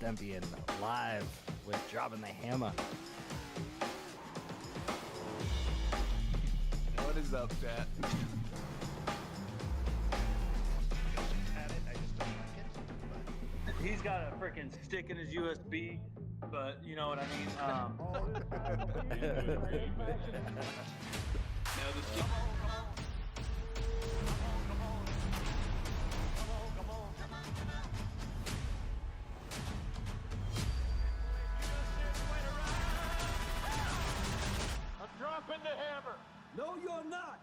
Stempian live with Droppin The Hammah. What is up, chat? He's got a freaking stick in his USB, but you know what I mean. I'm dropping the hammer. No, you're not.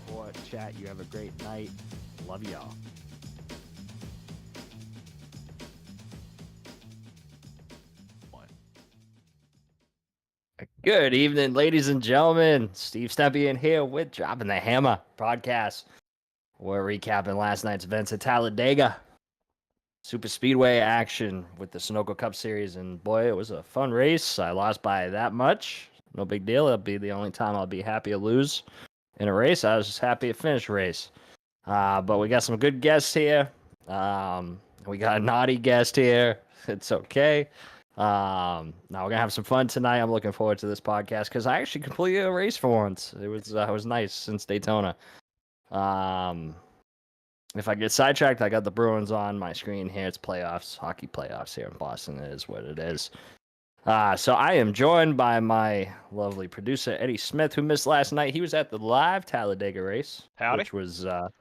For chat, you have a great night. Love y'all. Good evening, ladies and gentlemen. Steve Stempian here with Droppin The Hammah podcast. We're recapping last night's events at Talladega. Super Speedway action with the Sunoco Cup Series, and boy, it was a fun race. I lost by that much. No big deal. It'll be the only time I'll be happy to lose in a race. I was just happy to finish a race. But we got some good guests here. We got a naughty guest here. It's okay. Now we're gonna have some fun tonight. I'm looking forward to this podcast because I actually completed a race for once. It was nice since Daytona. If I get sidetracked, I got the Bruins on my screen here. It's playoffs, hockey playoffs here in Boston. It is what it is. So I am joined by my lovely producer, Eddie Smith, who missed last night. He was at the live Talladega race, Howdy. which was a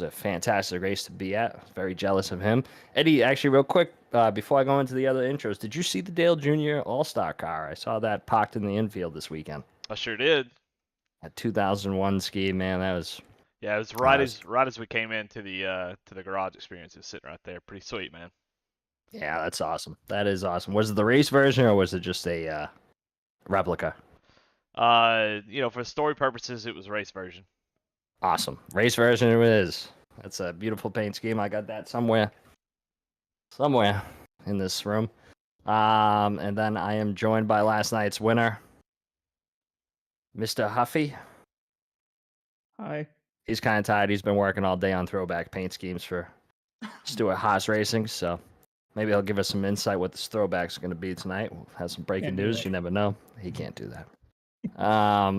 fantastic race to be at. I was very jealous of him. Eddie, actually, real quick, before I go into the other intros, did you see the Dale Jr. All-Star car? I saw that parked in the infield this weekend. I sure did. That 2001 ski, man, that was... Yeah, it was right as we came into the garage experience. It was sitting right there. Pretty sweet, man. Yeah, that's awesome. That is awesome. Was it the race version or was it just a replica? For story purposes, it was race version. Awesome. Race version it is. That's a beautiful paint scheme. I got that somewhere in this room. And then I am joined by last night's winner, Mr. Huffy. Hi. He's kind of tired. He's been working all day on throwback paint schemes for Stuart Haas Racing, so maybe he'll give us some insight what this throwback's going to be tonight. We'll have some breaking Can't do news. that. You never know. He can't do that.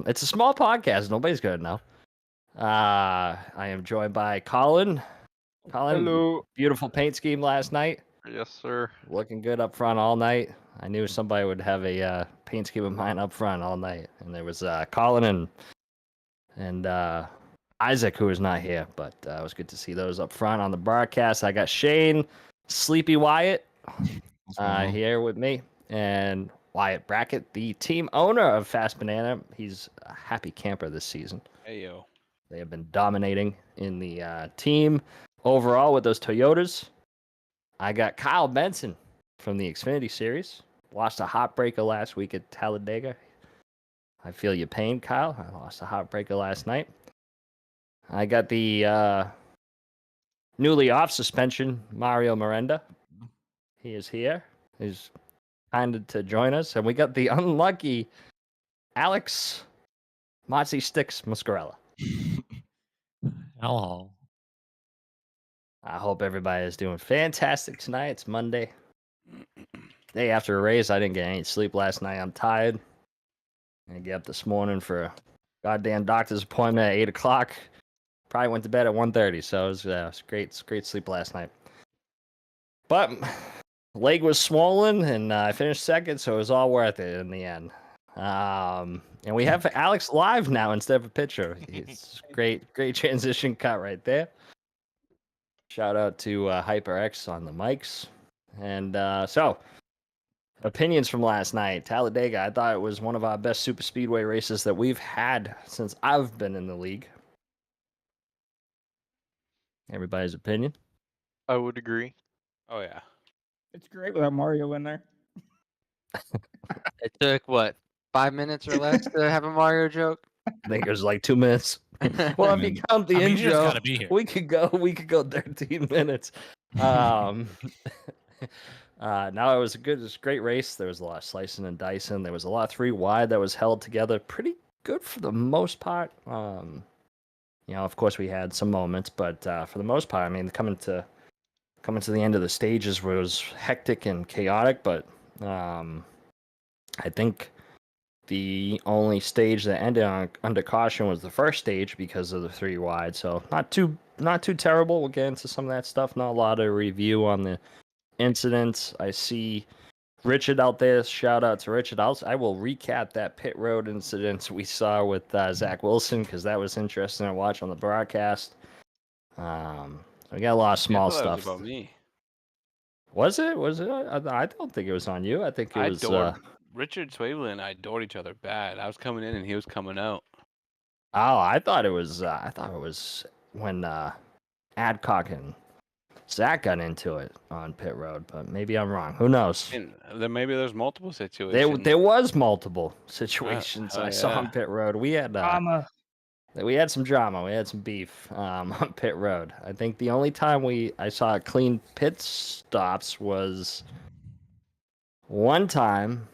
It's a small podcast. Nobody's going to know. I am joined by Colin. Colin, Hello. beautiful paint scheme last night. Yes, sir. Looking good up front all night. I knew somebody would have a paint scheme of mine up front all night. And there was Colin and Isaac, who is not here, but it was good to see those up front on the broadcast. I got Shane, Sleepy Wyatt here with me, and Wyatt Brackett, the team owner of Fast Banana. He's a happy camper this season. Hey, yo. They have been dominating in the team overall with those Toyotas. I got Kyle Benson from the Xfinity Series. Lost a heartbreaker last week at Talladega. I feel your pain, Kyle. I lost a heartbreaker last night. I got the newly off suspension, Mario Miranda. He is here. He's kind to join us. And we got the unlucky Alex Mozzie Sticks Muscarella. Hello. I hope everybody is doing fantastic tonight. It's Monday. Day after a race. I didn't get any sleep last night. I'm tired. I get up this morning for a goddamn doctor's appointment at 8 o'clock. Probably went to bed at 1:30, so it was great sleep last night. But leg was swollen, and I finished second, so it was all worth it in the end. And we have Alex live now instead of a picture. It's great transition cut right there. Shout out to HyperX on the mics. And so, opinions from last night. Talladega, I thought it was one of our best super speedway races that we've had since I've been in the league. Everybody's opinion? I would agree. Oh, yeah. It's great without Mario in there. It took, what, 5 minutes or less to have a Mario joke? I think it was like 2 minutes. Well, if you count the intro, gotta be here. we could go 13 minutes. No, it was it was a great race. There was a lot of slicing and dicing. There was a lot of 3 wide that was held together pretty good for the most part. Of course we had some moments, but for the most part, I mean, coming to coming to the end of the stages was hectic and chaotic, but I think the only stage that ended under caution was the first stage because of the 3 wide. So not too terrible. We'll get into some of that stuff. Not a lot of review on the incidents. I see Richard out there. Shout out to Richard. I will recap that pit road incident we saw with Zach Wilson because that was interesting to watch on the broadcast. We got a lot of small That stuff. was about me. Was it? I don't think it was on you. I think it was. Richard Swavely and I adored each other bad. I was coming in and he was coming out. Oh, I thought it was. I thought it was when Adcock and Zach got into it on pit road, but maybe I'm wrong. Who knows? And then maybe there's multiple situations. There was multiple situations I saw yeah. on pit road. We had Drama. we had some drama. We had some beef on pit road. I think the only time I saw clean pit stops was one time.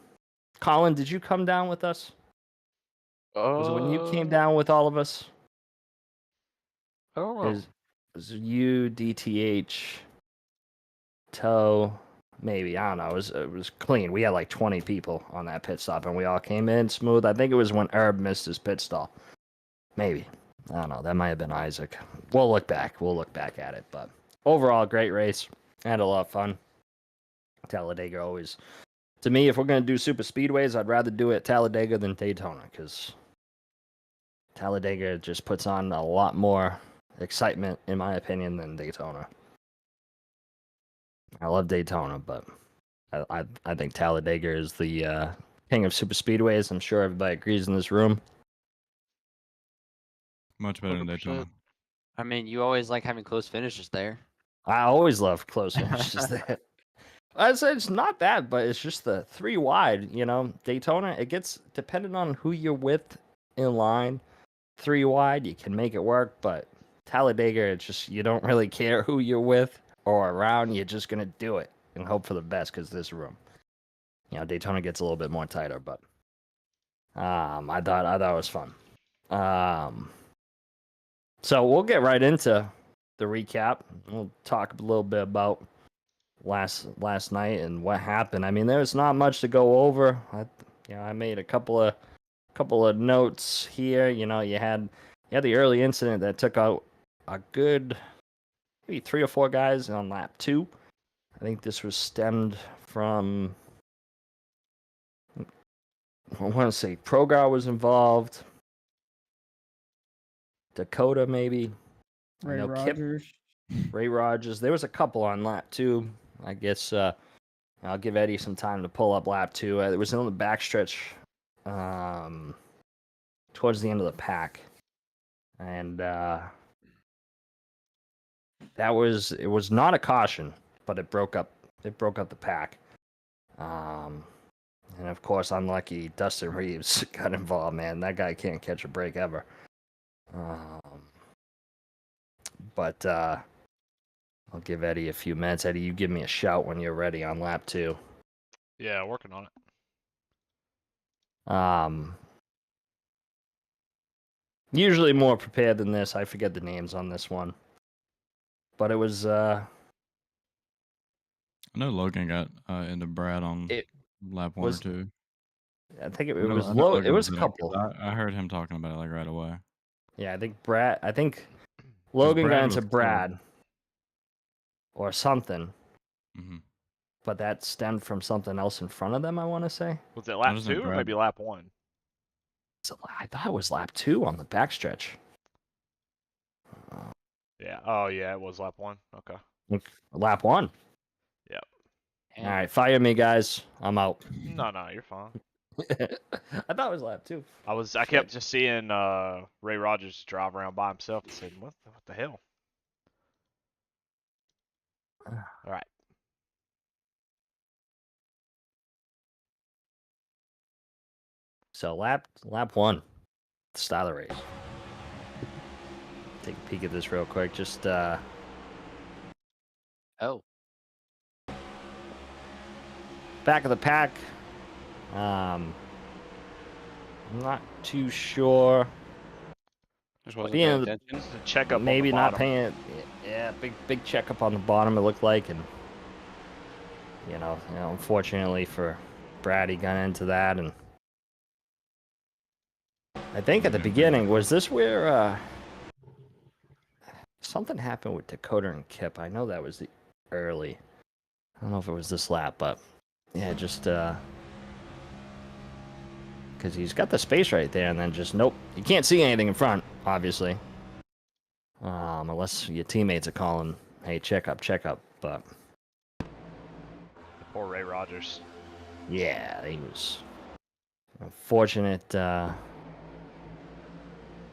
Colin, did you come down with us? Was it when you came down with all of us? Oh, It was you, DTH, Toe, maybe. I don't know. It was clean. We had like 20 people on that pit stop, and we all came in smooth. I think it was when Herb missed his pit stop. Maybe. I don't know. That might have been Isaac. We'll look back. We'll look back at it. But overall, great race. Had a lot of fun. Talladega always. To me, if we're going to do super speedways, I'd rather do it at Talladega than Daytona because Talladega just puts on a lot more excitement, in my opinion, than Daytona. I love Daytona, but I think Talladega is the king of super speedways. I'm sure everybody agrees in this room. Much better than 100%. Daytona. I mean, you always like having close finishes there. I always love close finishes there. I said it's not bad, but it's just the 3 wide. You know, Daytona, it gets depending on who you're with in line. 3 wide, you can make it work, but Talladega, it's just you don't really care who you're with or around. You're just gonna do it and hope for the best because there's room. You know, Daytona gets a little bit more tighter, but I thought it was fun. So we'll get right into the recap. We'll talk a little bit about last night and what happened. I mean, there's not much to go over. I made a couple of notes here. You know, you had the early incident that took out a good maybe 3 or 4 guys on lap 2. I think this was stemmed from I want to say Progar was involved. Dakota maybe. Ray know Kip- Rogers. Ray Rogers. There was a couple on lap 2. I guess I'll give Eddie some time to pull up lap 2. It was in the backstretch towards the end of the pack. And it was not a caution, but it broke up the pack. And of course, unlucky Dustin Reeves got involved, man. That guy can't catch a break ever. But I'll give Eddie a few minutes. Eddie, you give me a shout when you're ready on lap 2. Yeah, working on it. Usually more prepared than this. I forget the names on this one. But it was I know Logan got into Brad on lap 1 or 2. I think it I know was Logan low. It was a in couple. I heard him talking about it like right away. Yeah, I think Logan got Brad into was Brad or something. Mm-hmm. But that stemmed from something else in front of them, I want to say. Was it lap Wasn't 2 or Brad- maybe lap 1? So I thought it was lap 2 on the backstretch. Yeah. Oh, yeah, it was lap 1. Okay. Lap 1. Yep. All right, fire me, guys. I'm out. No, you're fine. I thought it was lap 2. I kept just seeing Ray Rogers drive around by himself and said, what the hell? All right. So lap 1, start the race. Take a peek at this real quick. Just Oh, back of the pack. I'm not too sure. Just wasn't Being paying the- attention. Just a checkup. Maybe on the not bottom. paying. Yeah, big checkup on the bottom, it looked like, and unfortunately for Brad, he got into that, and I think at the beginning, was this where something happened with Dakota and Kip? I know that was the early. I don't know if it was this lap, but yeah, just because he's got the space right there, and then just nope, you can't see anything in front, obviously, unless your teammates are calling, hey, check up, but Poor Ray Rogers. yeah, he was unfortunate.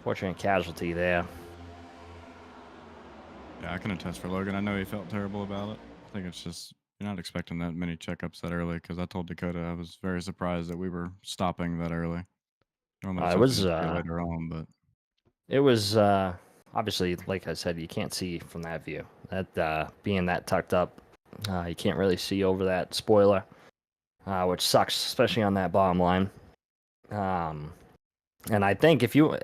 Fortunate casualty there. Yeah, I can attest for Logan. I know he felt terrible about it. I think it's just you're not expecting that many checkups that early. Because I told Dakota I was very surprised that we were stopping that early. Normally It it's was something you see later on, but it was obviously, like I said, you can't see from that view. That being that tucked up, you can't really see over that spoiler, which sucks, especially on that bottom line. And I think if you,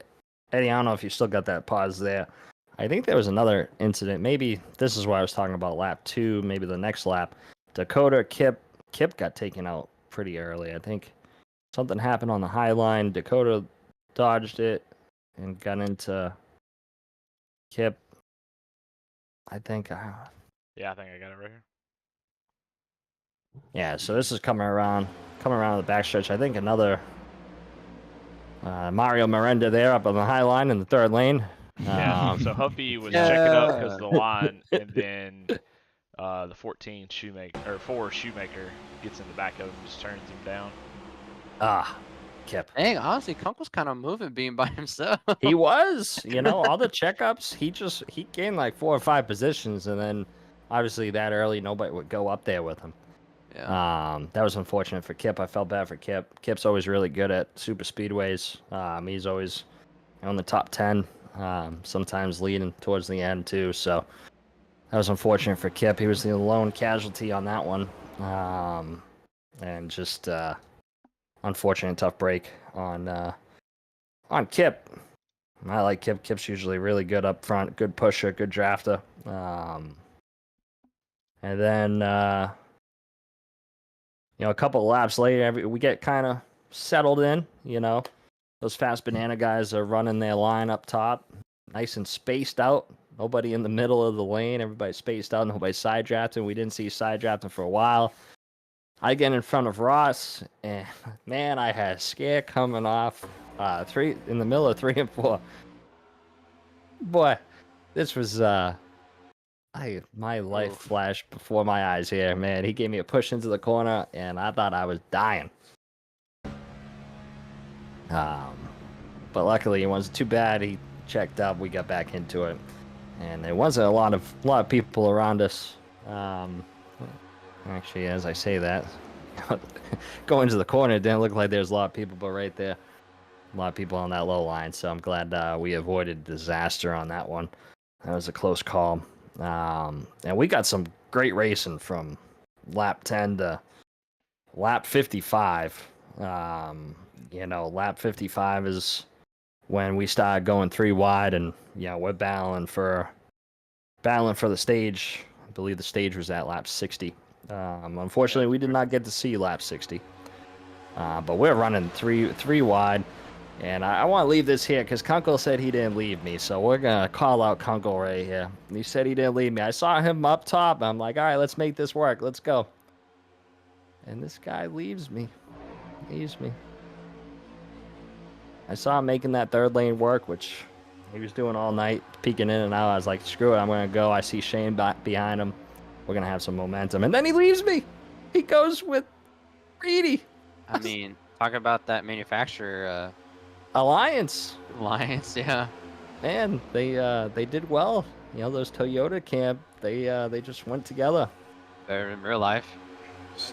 Eddie, I don't know if you still got that pause there. I think there was another incident. Maybe this is what I was talking about, lap 2, maybe the next lap. Dakota, Kip got taken out pretty early. I think something happened on the high line. Dakota dodged it and got into Kip. I think. Yeah, I think I got it right here. Yeah, so this is coming around the backstretch. I think another Mario Miranda there up on the high line in the third lane. Yeah, so Huffy was checking up because of the line, and then the 14 Shoemaker gets in the back of him, just turns him down. Kip. Dang, honestly, Kunk was kind of moving being by himself. He was, all the checkups. He gained like 4 or 5 positions, and then obviously that early nobody would go up there with him. Yeah. That was unfortunate for Kip. I felt bad for Kip. Kip's always really good at super speedways. He's always on the top 10. Sometimes leading towards the end too. So that was unfortunate for Kip. He was the lone casualty on that one, and just unfortunate tough break on Kip. I like Kip. Kip's usually really good up front, good pusher, good drafter. And then a couple of laps later, we get kind of settled in. Those fast banana guys are running their line up top, nice and spaced out. Nobody in the middle of the lane. Everybody spaced out. Nobody side drafting. We didn't see side drafting for a while. I get in front of Ross, and man, I had a scare coming off in the middle of 3 and 4. Boy, this was my life flashed before my eyes here, man. He gave me a push into the corner, and I thought I was dying. But luckily it wasn't too bad. He checked up. We got back into it, and there wasn't a lot of people around us. Actually, as I say that, going to the corner, it didn't look like there's a lot of people, but right there, a lot of people on that low line. So I'm glad we avoided disaster on that one. That was a close call. And we got some great racing from lap 10 to lap 55. Lap 55 is when we started going 3 wide, and we're battling for the stage. I believe the stage was at lap 60. Unfortunately, we did not get to see lap 60. But we're running three wide. And I want to leave this here because Kunkel said he didn't leave me. So we're going to call out Kunkel right here. He said he didn't leave me. I saw him up top. I'm like, all right, let's make this work. Let's go. And this guy leaves me. I saw him making that third lane work, which he was doing all night, peeking in and out. I was like, screw it, I'm going to go. I see Shane behind him. We're going to have some momentum. And then he leaves me. He goes with Reedy. I mean, talk about that manufacturer Alliance, yeah. Man, they did well. Those Toyota camp, they just went together. Better in real life.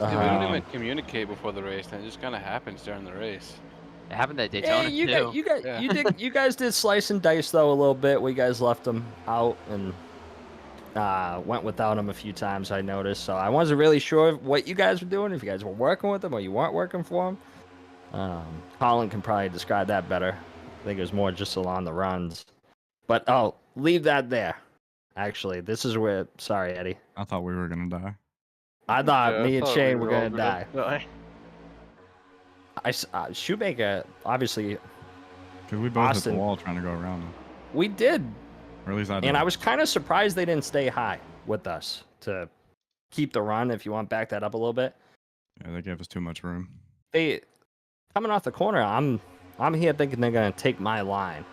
Yeah, we don't even communicate before the race, and it just kind of happens during the race. It happened at Daytona too. You guys did slice and dice though a little bit. We guys left them out and went without them a few times. I noticed, so I wasn't really sure what you guys were doing. If you guys were working with them or you weren't working for them. Colin can probably describe that better. I think it was more just along the runs. But leave that there. Actually, this is where. Sorry, Eddie. I thought we were gonna die. I thought Yeah, I me and thought Shane we were were all gonna die. Shoemaker, obviously, Because we both hit Austin. the wall trying to go around them. we did, Or at least I did. and I was kind of surprised they didn't stay high with us to keep the run. If you want to back that up a little bit, Yeah, they gave us too much room. they coming off the corner. I'm here thinking they're gonna take my line,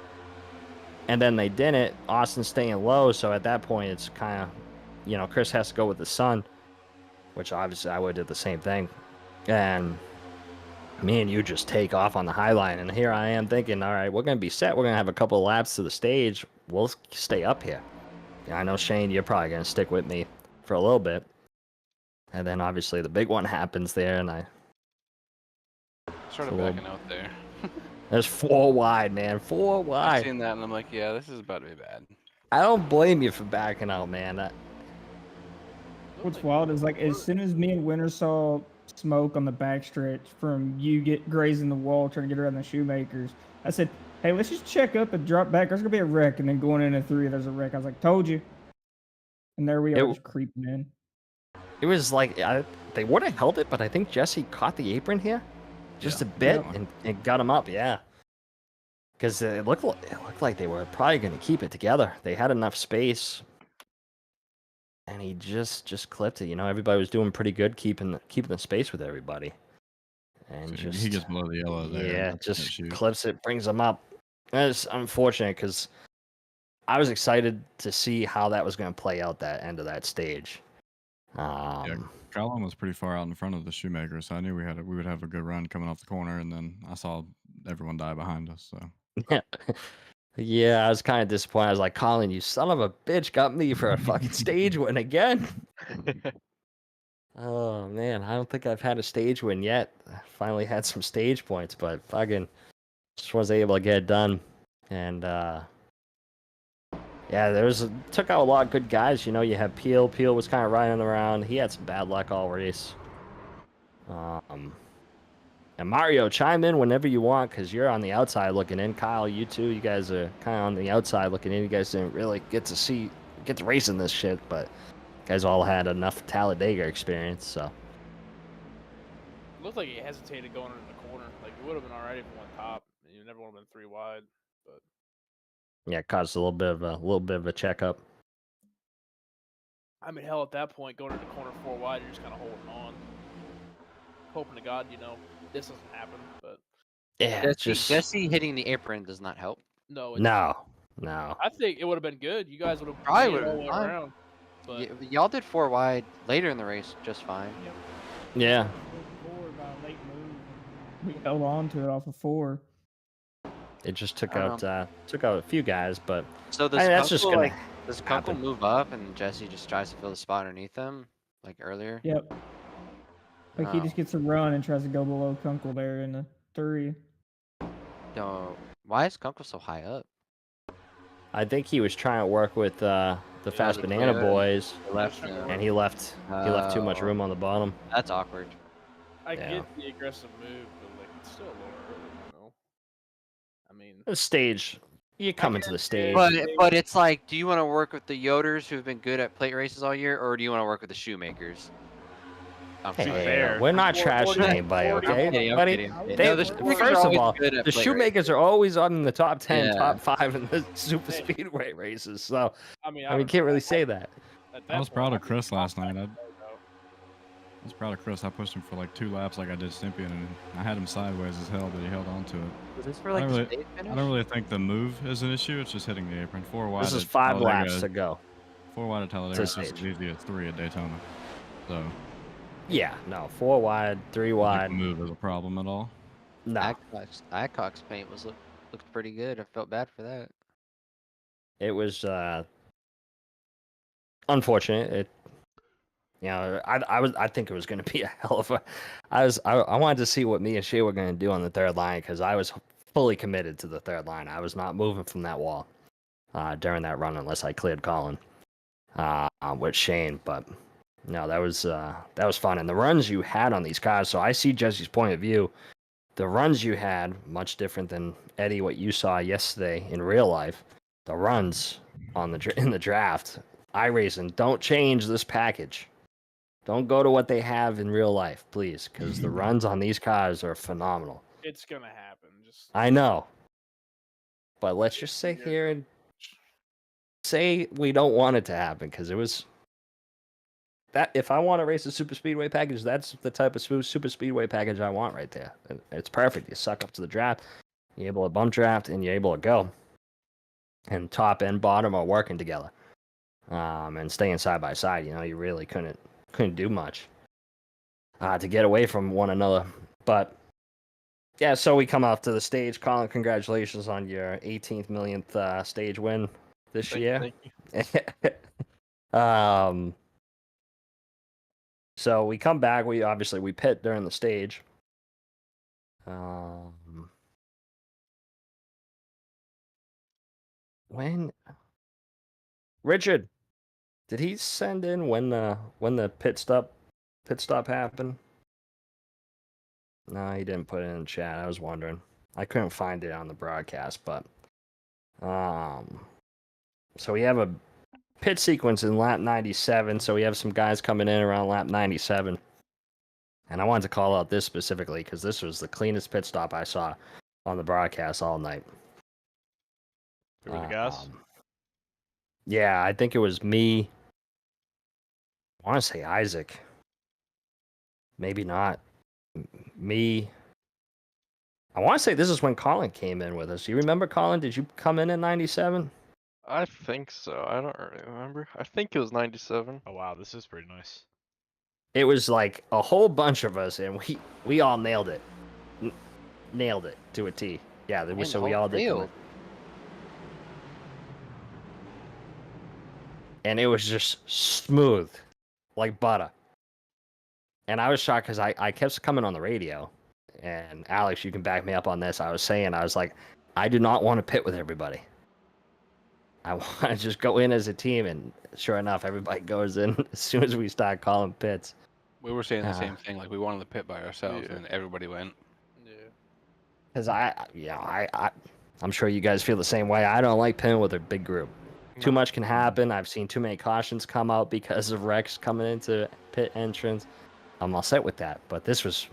and then they didn't. Austin staying low, so at that point it's kind of, Chris has to go with the sun, which obviously I would do the same thing, and me and you just take off on the high line, and here I am thinking, all right, we're gonna be set. We're gonna have a couple of laps to the stage. We'll stay up here. I know, Shane, you're probably gonna stick with me for a little bit, and then obviously the big one happens there, and I Started Cool. backing out there. there's 4 wide, man, 4 I've wide. seen that and I'm like, yeah, this is about to be bad. I don't blame you for backing out, man. What's wild is like as soon as me and Winter saw smoke on the backstretch from you grazing the wall trying to get around the Shoemakers, I said, "Hey, let's just check up and drop back. There's gonna be a wreck." And then going into 3, there's a wreck. I was like, "Told you." And there we are, just creeping in. It was like they would have held it, but I think Jesse caught the apron here, just a bit, and got him up. Yeah, because it looked like they were probably going to keep it together. They had enough space, and he just clipped it. Everybody was doing pretty good keeping the space with everybody, and So just he gets below the yellow there. yeah, That's just that shoot. clips it, brings him up. It's unfortunate because I was excited to see how that was going to play out that end of that stage. Colin was pretty far out in front of the Shoemaker, so I knew we would have a good run coming off the corner, and then I saw everyone die behind us. So Yeah, I was kind of disappointed. I was like, Colin, you son of a bitch, got me for a fucking stage win again. Oh man, I don't think I've had a stage win yet. I finally had some stage points, but fucking just wasn't able to get it done. And yeah, took out a lot of good guys. You had Peel. Peel was kind of riding around. He had some bad luck all race. And Mario, chime in whenever you want, because you're on the outside looking in. Kyle, you too. You guys are kind of on the outside looking in. You guys didn't really get to race in this shit, but you guys all had enough Talladega experience, so. It looked like he hesitated going into the corner. Like, it would have been alright if he went top. You never would have been 3 wide, but Yeah, it caused a little bit of a checkup. I mean, hell, at that point, going into the corner 4 wide, you're just kind of holding on, hoping to God, this doesn't happen. But Yeah, Jesse hitting the apron does not help. no, no. I think it would have been good. You guys would have Probably made it would all the have way fine. around. But Y'all did 4 wide later in the race just fine. Yeah. 4 by a late move. We held on to it off of 4. It just took I out don't a few guys, but So does that's just Kunkel, gonna does Kunkel happen. move up and Jesse just tries to fill the spot underneath him like earlier? Yep. Like he just gets a run and tries to go below Kunkel there in the 3. No, why is Kunkel so high up? I think he was trying to work with the Fast the Banana clear. Boys, Left. and he left too much room on the bottom. That's awkward. I Yeah. get the aggressive move, but like it's still a little early, I mean, The stage, you come into the stage. But it's like, do you want to work with the Yoders who've been good at plate races all year, or do you want to work with the Shoemakers? I'm Hey, sorry. fair. we're not trashing anybody, okay, I'm kidding, I'm buddy? kidding. They- No, the Shoemakers first are of always all, good at the plate Shoemakers are always on the top 10, Yeah. top 5 in the super speedway races. So I mean, I mean, can't really say that. At I that was point, proud I of think Chris last night. I though. was proud of Chris. I pushed him for like 2 laps like I did Stympian, and I had him sideways as hell, but he held on to it. Was this for I like don't the really- state finish? I don't really think the move is an issue. It's just hitting the apron. 4 wide. This is at 5 laps Talladega- to go. 4 wide at Talladega is to just as stage. easy as 3 at Daytona. So Yeah, no, 4 wide, 3 I don't wide. think the move is a problem at all. No, Adcock's paint looked pretty good. I felt bad for that. it was unfortunate. I think it was going to be a hell of a. I wanted to see what me and Shea were going to do on the third line because I was fully committed to the third line. I was not moving from that wall during that run unless I cleared Colin with Shane. But no, that was fun, and the runs you had on these cars. So I see Jesse's point of view. The runs you had much different than Eddie what you saw yesterday in real life. The runs in the draft iRacing, don't change this package. Don't go to what they have in real life, please, because the runs on these cars are phenomenal. It's gonna happen. Just I know. But let's Yeah, just sit you're here good. and say we don't want it to happen, because it was that. If I want to race a super speedway package, that's the type of super speedway package I want right there. It's perfect. You suck up to the draft, you're able to bump draft, and you're able to go. And top and bottom are working together, and staying side by side. You know, you really couldn't do much to get away from one another. But yeah, so we come off to the stage. Colin, congratulations on your 18th millionth stage win this year. Thank you. So we come back. We pit during the stage. When Richard, did he send in when the pit stop happened? No, he didn't put it in chat. I was wondering. I couldn't find it on the broadcast, but so we have a pit sequence in lap 97. So we have some guys coming in around lap 97. And I wanted to call out this specifically because this was the cleanest pit stop I saw on the broadcast all night. Who were the guys? Yeah, I think it was me. I want to say Isaac. Maybe not. Me. I want to say this is when Colin came in with us. You remember, Colin? Did you come in 97? I think so. I don't really remember. I think it was 97. Oh wow, this is pretty nice. It was like a whole bunch of us, and we all nailed it. Nailed it to a T. Yeah, so we all did. Nailed. And it was just smooth, like butter. And I was shocked because I kept coming on the radio. And Alex, you can back me up on this. I was like, I do not want to pit with everybody. I want to just go in as a team. And sure enough, everybody goes in as soon as we start calling pits. We were saying the same thing. Like we wanted to pit by ourselves, Yeah. and everybody went. Yeah. Because I'm sure you guys feel the same way. I don't like pitting with a big group. Too much can happen. I've seen too many cautions come out because of wrecks coming into pit entrance. I'm all set with that. But this was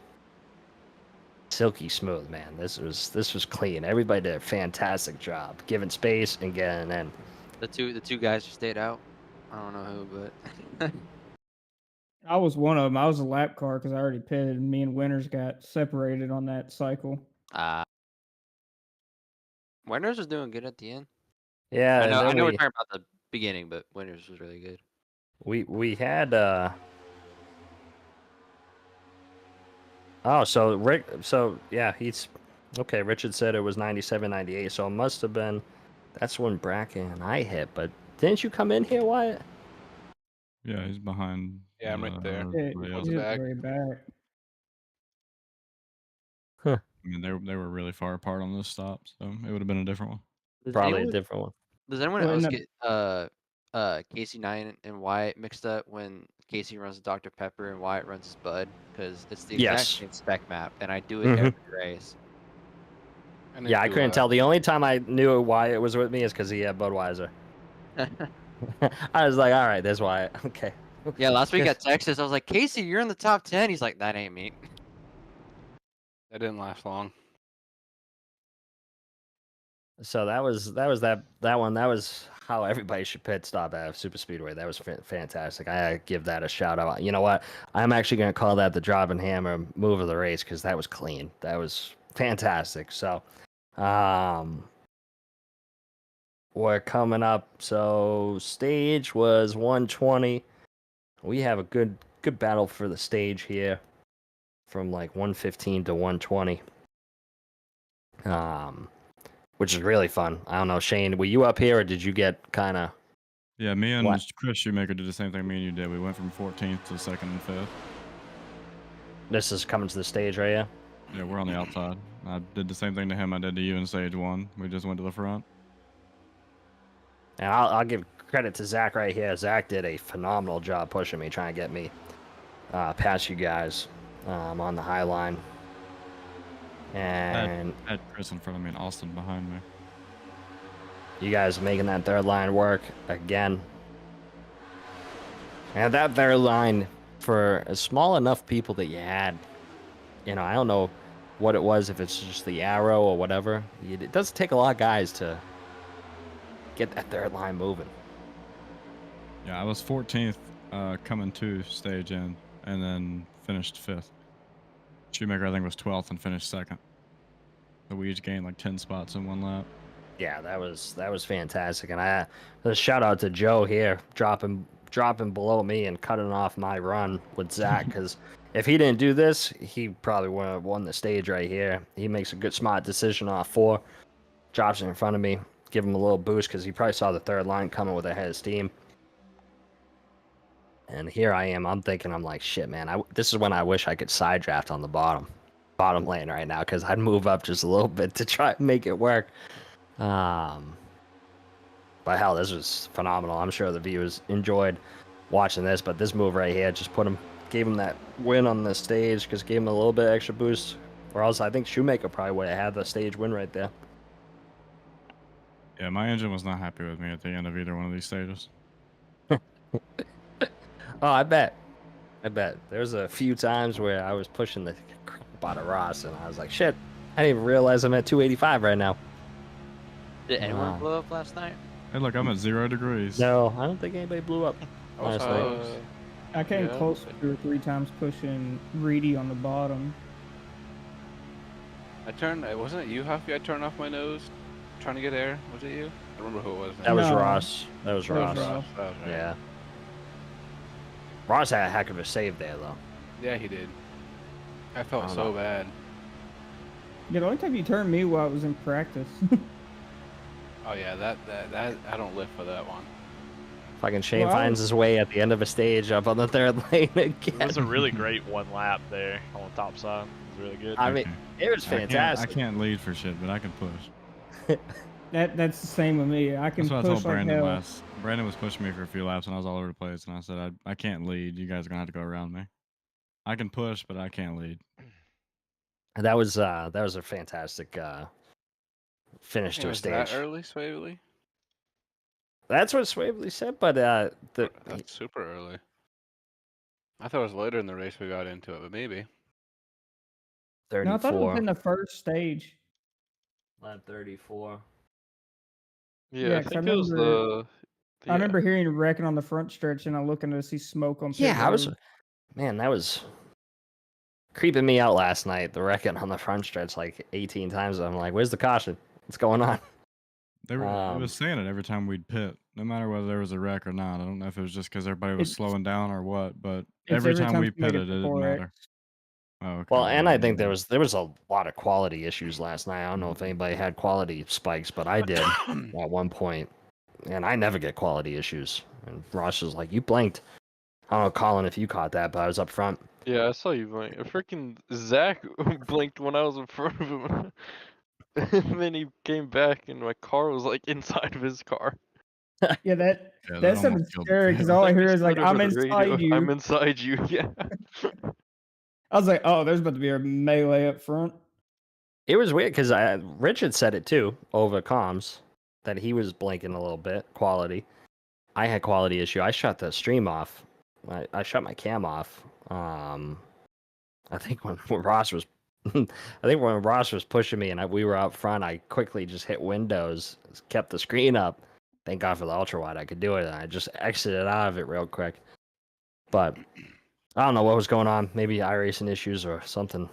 silky smooth, man. This was clean. Everybody did a fantastic job, giving space and getting in. The two guys who stayed out. I don't know who, but I was one of them. I was a lap car because I already pitted, and me and Winters got separated on that cycle. Winters was doing good at the end. Yeah, I know. and then We're talking about the beginning, but Winters was really good. we had so Rick, so yeah, he's okay. Richard said it was 97, 98, so it must have been. That's when Bracken and I hit. But didn't you come in here, Wyatt? Yeah, he's behind. Yeah, I'm right there. Yeah, everybody he's else. just back. way back. I mean, they were really far apart on this stop, so it would have been a different one. Does Probably anyone, a different one. Does anyone Well, in else the- get Casey 9 and Wyatt mixed up when Casey runs Dr. Pepper and Wyatt runs his Bud? Because it's the exact Yes. same spec map, and I do it Mhm. every race. And Yeah, I do, couldn't tell. The only time I knew Wyatt was with me is because he had Budweiser. I was like, all right, there's Wyatt. Okay. Yeah, last week at Texas, I was like, Casey, you're in the top 10. He's like, that ain't me. That didn't last long. So that was that one. That was how everybody should pit stop at Super Speedway. That was fantastic. I give that a shout out. You know what? I'm actually going to call that the Droppin Hammah move of the race because that was clean. That was fantastic. So, we're coming up. So stage was 120. We have a good battle for the stage here, from like 115 to 120. Which is really fun. I don't know, Shane, were you up here or did you get kind of? Yeah, me and What? Chris Shoemaker did the same thing me and you did. We went from 14th to 2nd and 5th. This is coming to the stage right here? Yeah, we're on the outside. I did the same thing to him I did to you in stage 1. We just went to the front. And I'll give credit to Zach right here. Zach did a phenomenal job pushing me, trying to get me past you guys on the high line. And I had Chris in front of me and Austin behind me. you guys making that third line work again. And that third line, for a small enough people that you had, I don't know what it was, if it's just the arrow or whatever. It does take a lot of guys to get that third line moving. Yeah, I was 14th coming to stage in, and then finished 5th. Shoemaker, I think, was 12th and finished 2nd. So we each gained like 10 spots in one lap. Yeah, that was fantastic. And a shout out to Joe here, dropping below me and cutting off my run with Zach, because if he didn't do this, he probably would have won the stage right here. He makes a good, smart decision off 4, drops it in front of me, give him a little boost because he probably saw the third line coming with a head of steam. And here I am. I'm thinking, I'm like, shit, man. This is when I wish I could side draft on the bottom lane right now, because I'd move up just a little bit to try and make it work. But hell, this was phenomenal. I'm sure the viewers enjoyed watching this, but this move right here just gave him that win on the stage, because gave him a little bit extra boost. Or else I think Shoemaker probably would have had the stage win right there. Yeah, my engine was not happy with me at the end of either one of these stages. Oh, I bet. There's a few times where I was pushing the crap out of Ross, and I was like, shit, I didn't even realize I'm at 285 right now. Did anyone blow up last night? Hey, look, I'm at 0 degrees. No, I don't think anybody blew up last night. I came close 2 or 3 times pushing Reedy on the bottom. Wasn't it you, Huffy? I turned off my nose trying to get air. Was it you? I don't remember who it was now. That was No. Ross. That was Ross. That was right. Yeah. Ross had a heck of a save there, though. Yeah, he did. I felt so bad. Yeah, the only time you turned me while I was in practice. Oh yeah, that I don't live for that one. Fucking Shane finds his way at the end of a stage up on the third lane again. It was a really great one lap there on the top side. It was really good. I mean, it was fantastic. I can't lead for shit, but I can push. That's the same with me. I can That's what push I told Brandon hell. last. Brandon was pushing me for a few laps, and I was all over the place. And I said, I can't lead. You guys are gonna have to go around me. I can push, but I can't lead. That was a fantastic finish to a Was stage. that early, Swavely? That's what Swavely said, but That's super early. I thought it was later in the race we got into it, but maybe. 34. No, I thought it was in the first stage. Lap 34. Yeah, I 'cause think it was the. I remember hearing wrecking on the front stretch, and I'm looking to see smoke on pit Yeah, road. that was creeping me out last night. The wrecking on the front stretch like 18 times. I'm like, where's the caution? What's going on? It was saying it every time we'd pit, no matter whether there was a wreck or not. I don't know if it was just because everybody was slowing down or what, but every time we pitted, it didn't matter. Oh, okay. Well, and I think there was a lot of quality issues last night. I don't know if anybody had quality spikes, but I did at one point, and I never get quality issues. And Ross was like, "You blinked." I don't know, Colin, if you caught that, but I was up front. Yeah, I saw you blink. Freaking Zach blinked when I was in front of him. And then he came back, and my car was like inside of his car. Yeah, that that's something almost killed scary me. because all I Like, hear he is like, said over "I'm the radio, inside you." I'm inside you. Yeah. I was like, "Oh, there's about to be a melee up front." It was weird because Richard said it too over comms that he was blinking a little bit. Quality. I had quality issue. I shut the stream off. I shut my cam off. I think when Ross was, pushing me and we were out front, I quickly just hit Windows, kept the screen up. Thank God for the ultra wide. I could do it, and I just exited out of it real quick. But I don't know what was going on. Maybe iRacing issues or something,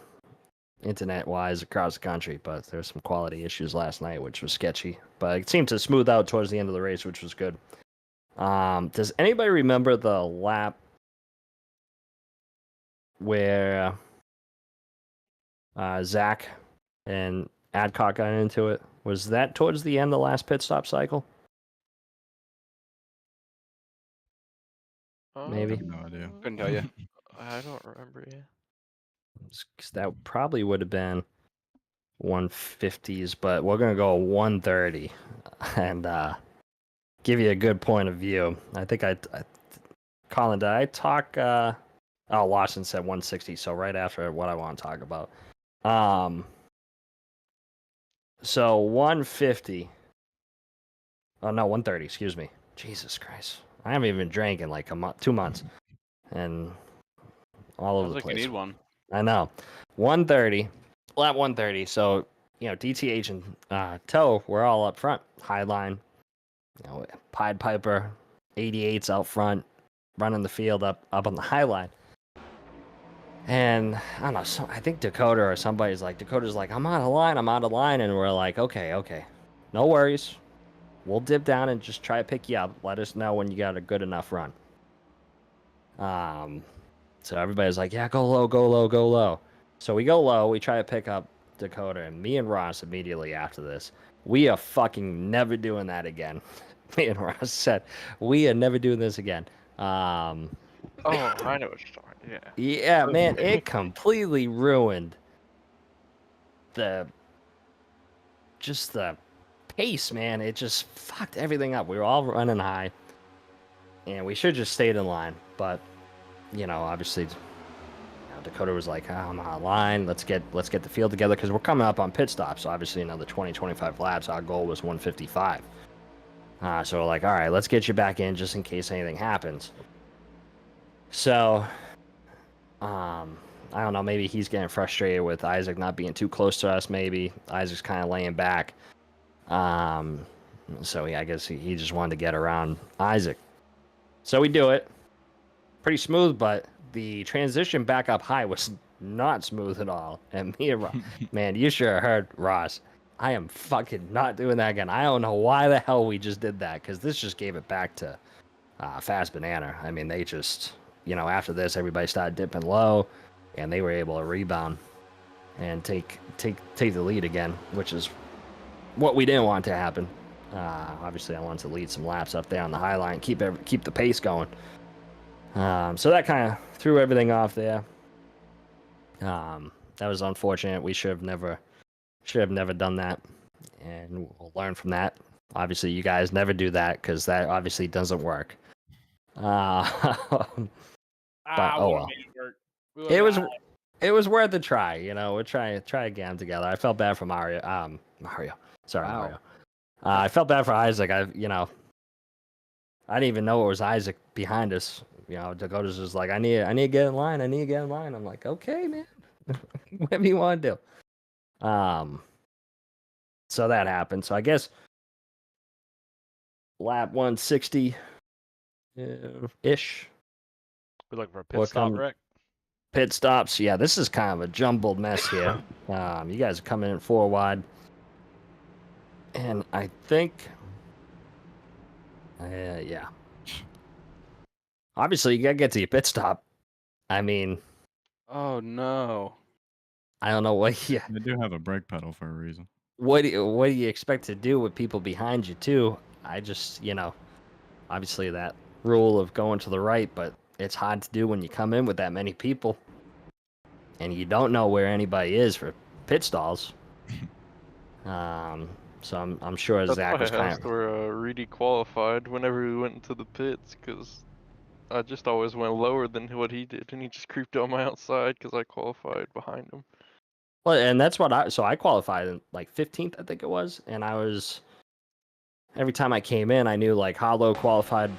internet-wise across the country. But there's some quality issues last night, which was sketchy. But it seemed to smooth out towards the end of the race, which was good. Does anybody remember the lap where Zach and Adcock got into it? Was that towards the end of the last pit stop cycle? Maybe. No idea. Couldn't tell you. I don't remember. Yeah. 'Cause that probably would have been 150s, but we're gonna go 130 and give you a good point of view. I think Colin, did I talk? Oh, Lawson said 160, so right after what I want to talk about. So 150. Oh no, 130. Excuse me. Jesus Christ. I haven't even drank in like a month, 2 months, and all over Sounds the like place. you need one. I know. 130, lap 130. So DTH and Toe, we're all up front, high line. Pied Piper, 88s out front, running the field up on the high line. And I don't know, I think Dakota or somebody's like, Dakota's like, I'm out of line, and we're like, okay, no worries. We'll dip down and just try to pick you up. Let us know when you got a good enough run. So everybody's like, yeah, go low. So we go low, we try to pick up Dakota, and me and Ross immediately after this, we are fucking never doing that again. Me and Ross said, we are never doing this again. Oh, I know what you're talking. Yeah. Yeah, man, it completely ruined the pace, man. It just fucked everything up. We were all running high, and we should have just stayed in line. But obviously, Dakota was like, oh, I'm out of line. Let's get the field together because we're coming up on pit stops. So obviously, another 20-25 laps. Our goal was 155. So we're like, all right, let's get you back in just in case anything happens. So, I don't know. Maybe he's getting frustrated with Isaac not being too close to us. Maybe Isaac's kind of laying back. So I guess he just wanted to get around Isaac. So we do it. Pretty smooth, but the transition back up high was not smooth at all. And me and Ross, man, you sure heard Ross. I am fucking not doing that again. I don't know why the hell we just did that, because this just gave it back to Fast Banana. I mean, they just, after this, everybody started dipping low, and they were able to rebound and take the lead again, which is what we didn't want to happen. Obviously, I wanted to lead some laps up there on the high line, keep the pace going. So that kind of threw everything off there. That was unfortunate. We should have never done that, and we'll learn from that. Obviously, you guys never do that because that obviously doesn't work. But oh well. It was worth a try. We'll try again together. I felt bad for Mario. Sorry, Wow. Mario. I felt bad for Isaac. I didn't even know it was Isaac behind us. Dakota's just like, I need to get in line. I'm like, okay, man, whatever you want to do. So that happened. So I guess lap 160 ish. We're looking for a pit stop, Rick. Pit stops. Yeah, this is kind of a jumbled mess here. You guys are coming in 4 wide. And I think, yeah. Obviously, you gotta get to your pit stop. I mean, Oh no. I don't know what you They do have a brake pedal for a reason. what do you expect to do with people behind you too. I just obviously that rule of going to the right, but it's hard to do when you come in with that many people, and you don't know where anybody is for pit stalls. So I'm sure That's Zach why was I kind asked of. where Reedy qualified whenever we went into the pits, because I just always went lower than what he did, and he just creeped on my outside because I qualified behind him. Well, and that's what I qualified in like 15th, I think it was, and I was every time I came in, I knew like Hollow qualified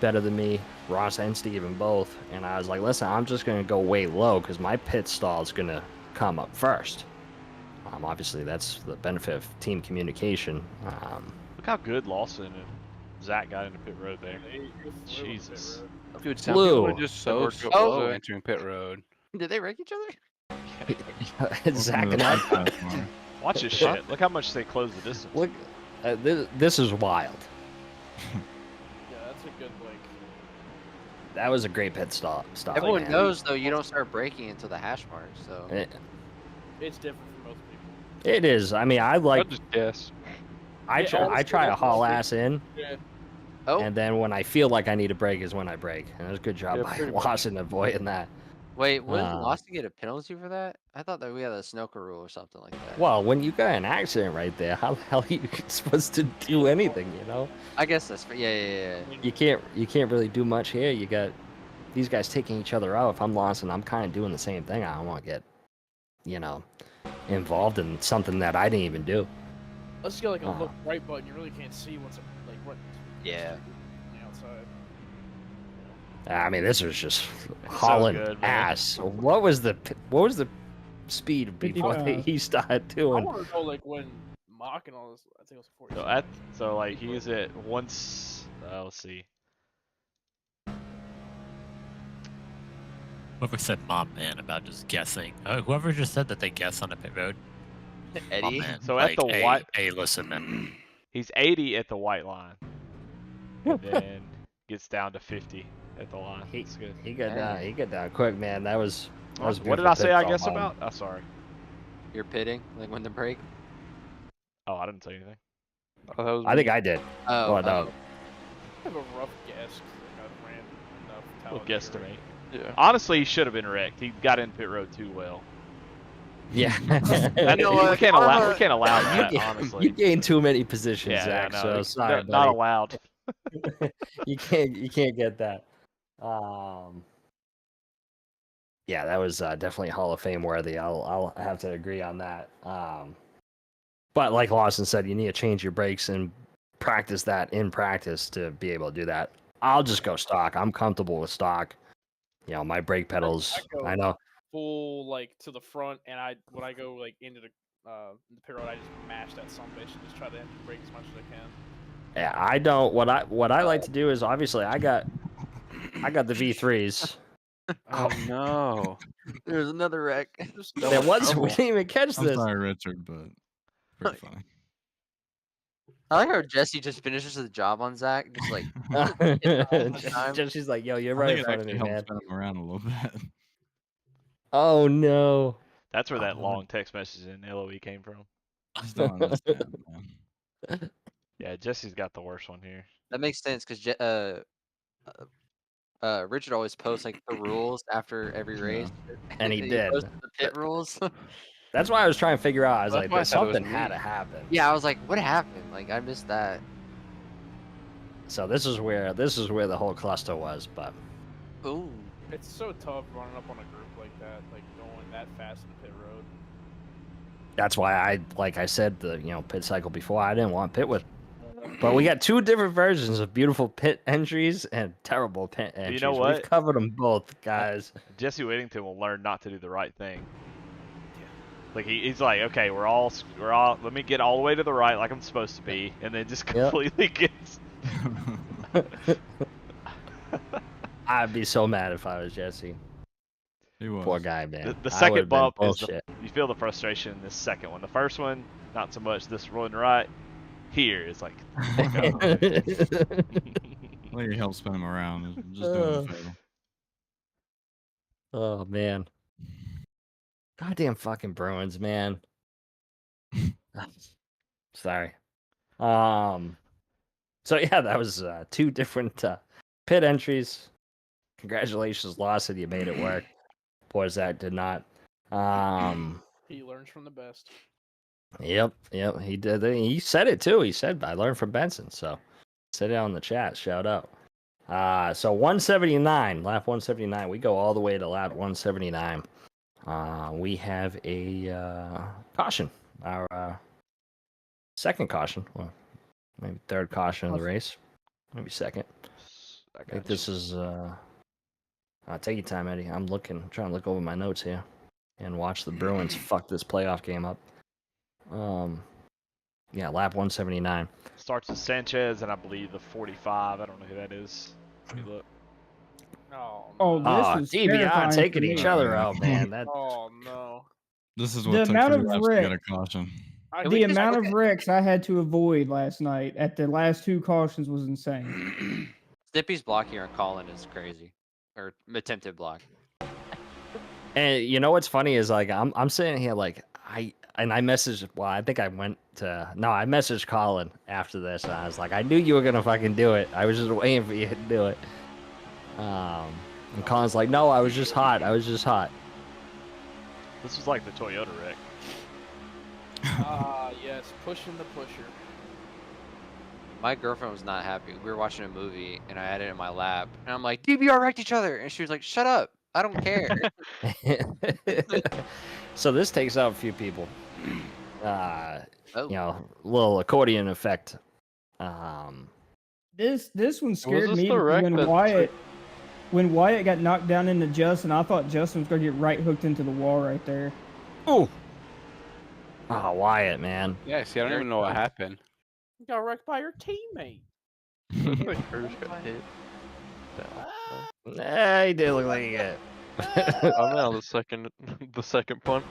better than me, Ross and Steven both, and I was like, listen, I'm just gonna go way low because my pit stall is gonna come up first. Obviously, that's the benefit of team communication. Look how good Lawson and Zach got into pit road there. Jesus. Dude, some Blue. people are just so Or- slow Oh. entering pit road. Did they wreck each other? Zach Welcome and to the I, podcast, Mario. Watch this shit. Look how much they close the distance. look, this is wild. Yeah, that's a good That was a great pit stop. Everyone man. knows though you don't start braking until the hash mark, so It's different for most people. It is. I mean, I I'll like. just guess. I Yeah, try honestly, to that's haul what I ass in, Yeah. oh and then when I feel like I need to brake is when I brake. And it was a good job Yeah, by pretty much. Lawson avoiding that. wait, wouldn't Uh, Lawson get a penalty for that? I thought that we had a snooker rule or something like that. Well, when you got an accident right there, how the hell are you supposed to do anything? I guess that's yeah. You can't really do much here. You got these guys taking each other out. If I'm Lawson, I'm kind of doing the same thing. I don't want to get, involved in something that I didn't even do. Let's get like a Uh-huh. look right button. You really can't see what's like what. Yeah. On the outside. I mean, this was just so hauling good, man. ass. What was the speed before 55. he started I doing? want to know like when Mach and all this. I think it was 40. So like he's at once. Let's see. Whoever said "mom man" about just guessing. Whoever just said that they guess on the pit road. Mom Eddie. man. So at the hey, white- Hey, listen, man. He's 80 at the white line, and then gets down to 50 at the line. That's good. He got down. He got down quick, man. That was. What did I say? I guess about? Oh, sorry. You're pitting, like when the break. Oh, I didn't say anything. Oh, that was I think me. I did. Oh, Oh, no. I have a rough guess. 'Cause I ran enough We'll Talladega guesstimate. Yeah. Honestly, he should have been wrecked. He got in pit road too well. Yeah. We can't allow that. You Honestly, gained too many positions, yeah, Zach. no, So sorry, not buddy. allowed. You can't get that. Yeah, that was definitely Hall of Fame worthy. I'll have to agree on that. But like Lawson said, you need to change your brakes and practice that in practice to be able to do that. I'll just go stock. I'm comfortable with stock. You know, my brake pedals. go- I know. full like to the front, and when I go like into the pit road, I just mash that sumbitch and just try to empty brake as much as I can. Yeah, I don't. What I like to do is obviously I got the V3s. Oh no. There's another wreck. There was we didn't even catch I'm this. sorry, Richard, but pretty funny. I like how Jesse just finishes the job on Zach, just like all the time. She's like, "Yo, you're I right think in it front of actually me, helped man." spin him around a little bit. Oh no. That's where that Oh. long text message in LOE came from. I just don't understand, man. Yeah, Jesse's got the worst one here. That makes sense because Richard always posts like the rules after every Yeah. race. And he did. posted the pit rules. That's why I was trying to figure out. I was That's like, why I thought it was something had me. to happen. Yeah, I was like, what happened? Like I missed that. So this is where the whole cluster was, but Ooh. It's so tough running up on a group like that, like going that fast in the pit road. that's why like I said, the pit cycle before, I didn't want pit with. But we got two different versions of beautiful pit entries and terrible pit entries. You know what? We've covered them both, guys. Jesse Whittington will learn not to do the right thing. Like he's like, okay, we're all. Let me get all the way to the right, like I'm supposed to be, and then just completely gets. I'd be so mad if I was Jesse. He was. Poor guy, man. The I second would've been bump is bullshit. you feel the frustration in this second one. The first one, not so much. This rolling right here is like. Like he helped spin him around. Just doing a favor. Oh man. Goddamn fucking Bruins, man. Sorry. So yeah, that was two different pit entries. Congratulations, Lawson. You made it work. Poor Zach did not. He learns from the best. Yep, he did. He said it too. He said, "I learned from Benson." So, said it on the chat. Shout out. So 179, lap 179. We go all the way to lap 179. We have a caution. Our second caution, well, maybe third caution of the race, maybe second. I think this is. Take your time, Eddie. I'm trying to look over my notes here, and watch the Bruins fuck this playoff game up. Yeah, lap 179. Starts with Sanchez and I believe the 45. I don't know who that is. Let me look. Oh, this is DBI terrifying taking for each me. other out, man. That Oh no. This is The what took amount 3 of laps to get a wreck- caution. The amount of wrecks I had to avoid last night at the last two cautions was insane. Snippy's block here on Colin is crazy, or attempted block. And you know what's funny is like I'm sitting here like I messaged. Well, I think I messaged Colin after this, and I was like, I knew you were gonna fucking do it. I was just waiting for you to do it. And Colin's like, no, I was just hot. This was like the Toyota wreck. Yes, pushing the pusher. My girlfriend was not happy. We were watching a movie, and I had it in my lap, and I'm like, DBR wrecked each other, and she was like, shut up, I don't care. So this takes out a few people. Little accordion effect. This one Was scared this me the wreck when that Wyatt. when Wyatt got knocked down into Justin, I thought Justin was going to get right hooked into the wall right there. Oh, Wyatt, man. Yeah, see, I don't even know what happened. You got wrecked by your teammate. Looks like Curtis got hit. Down. He did look like he got. I'm out the second punt.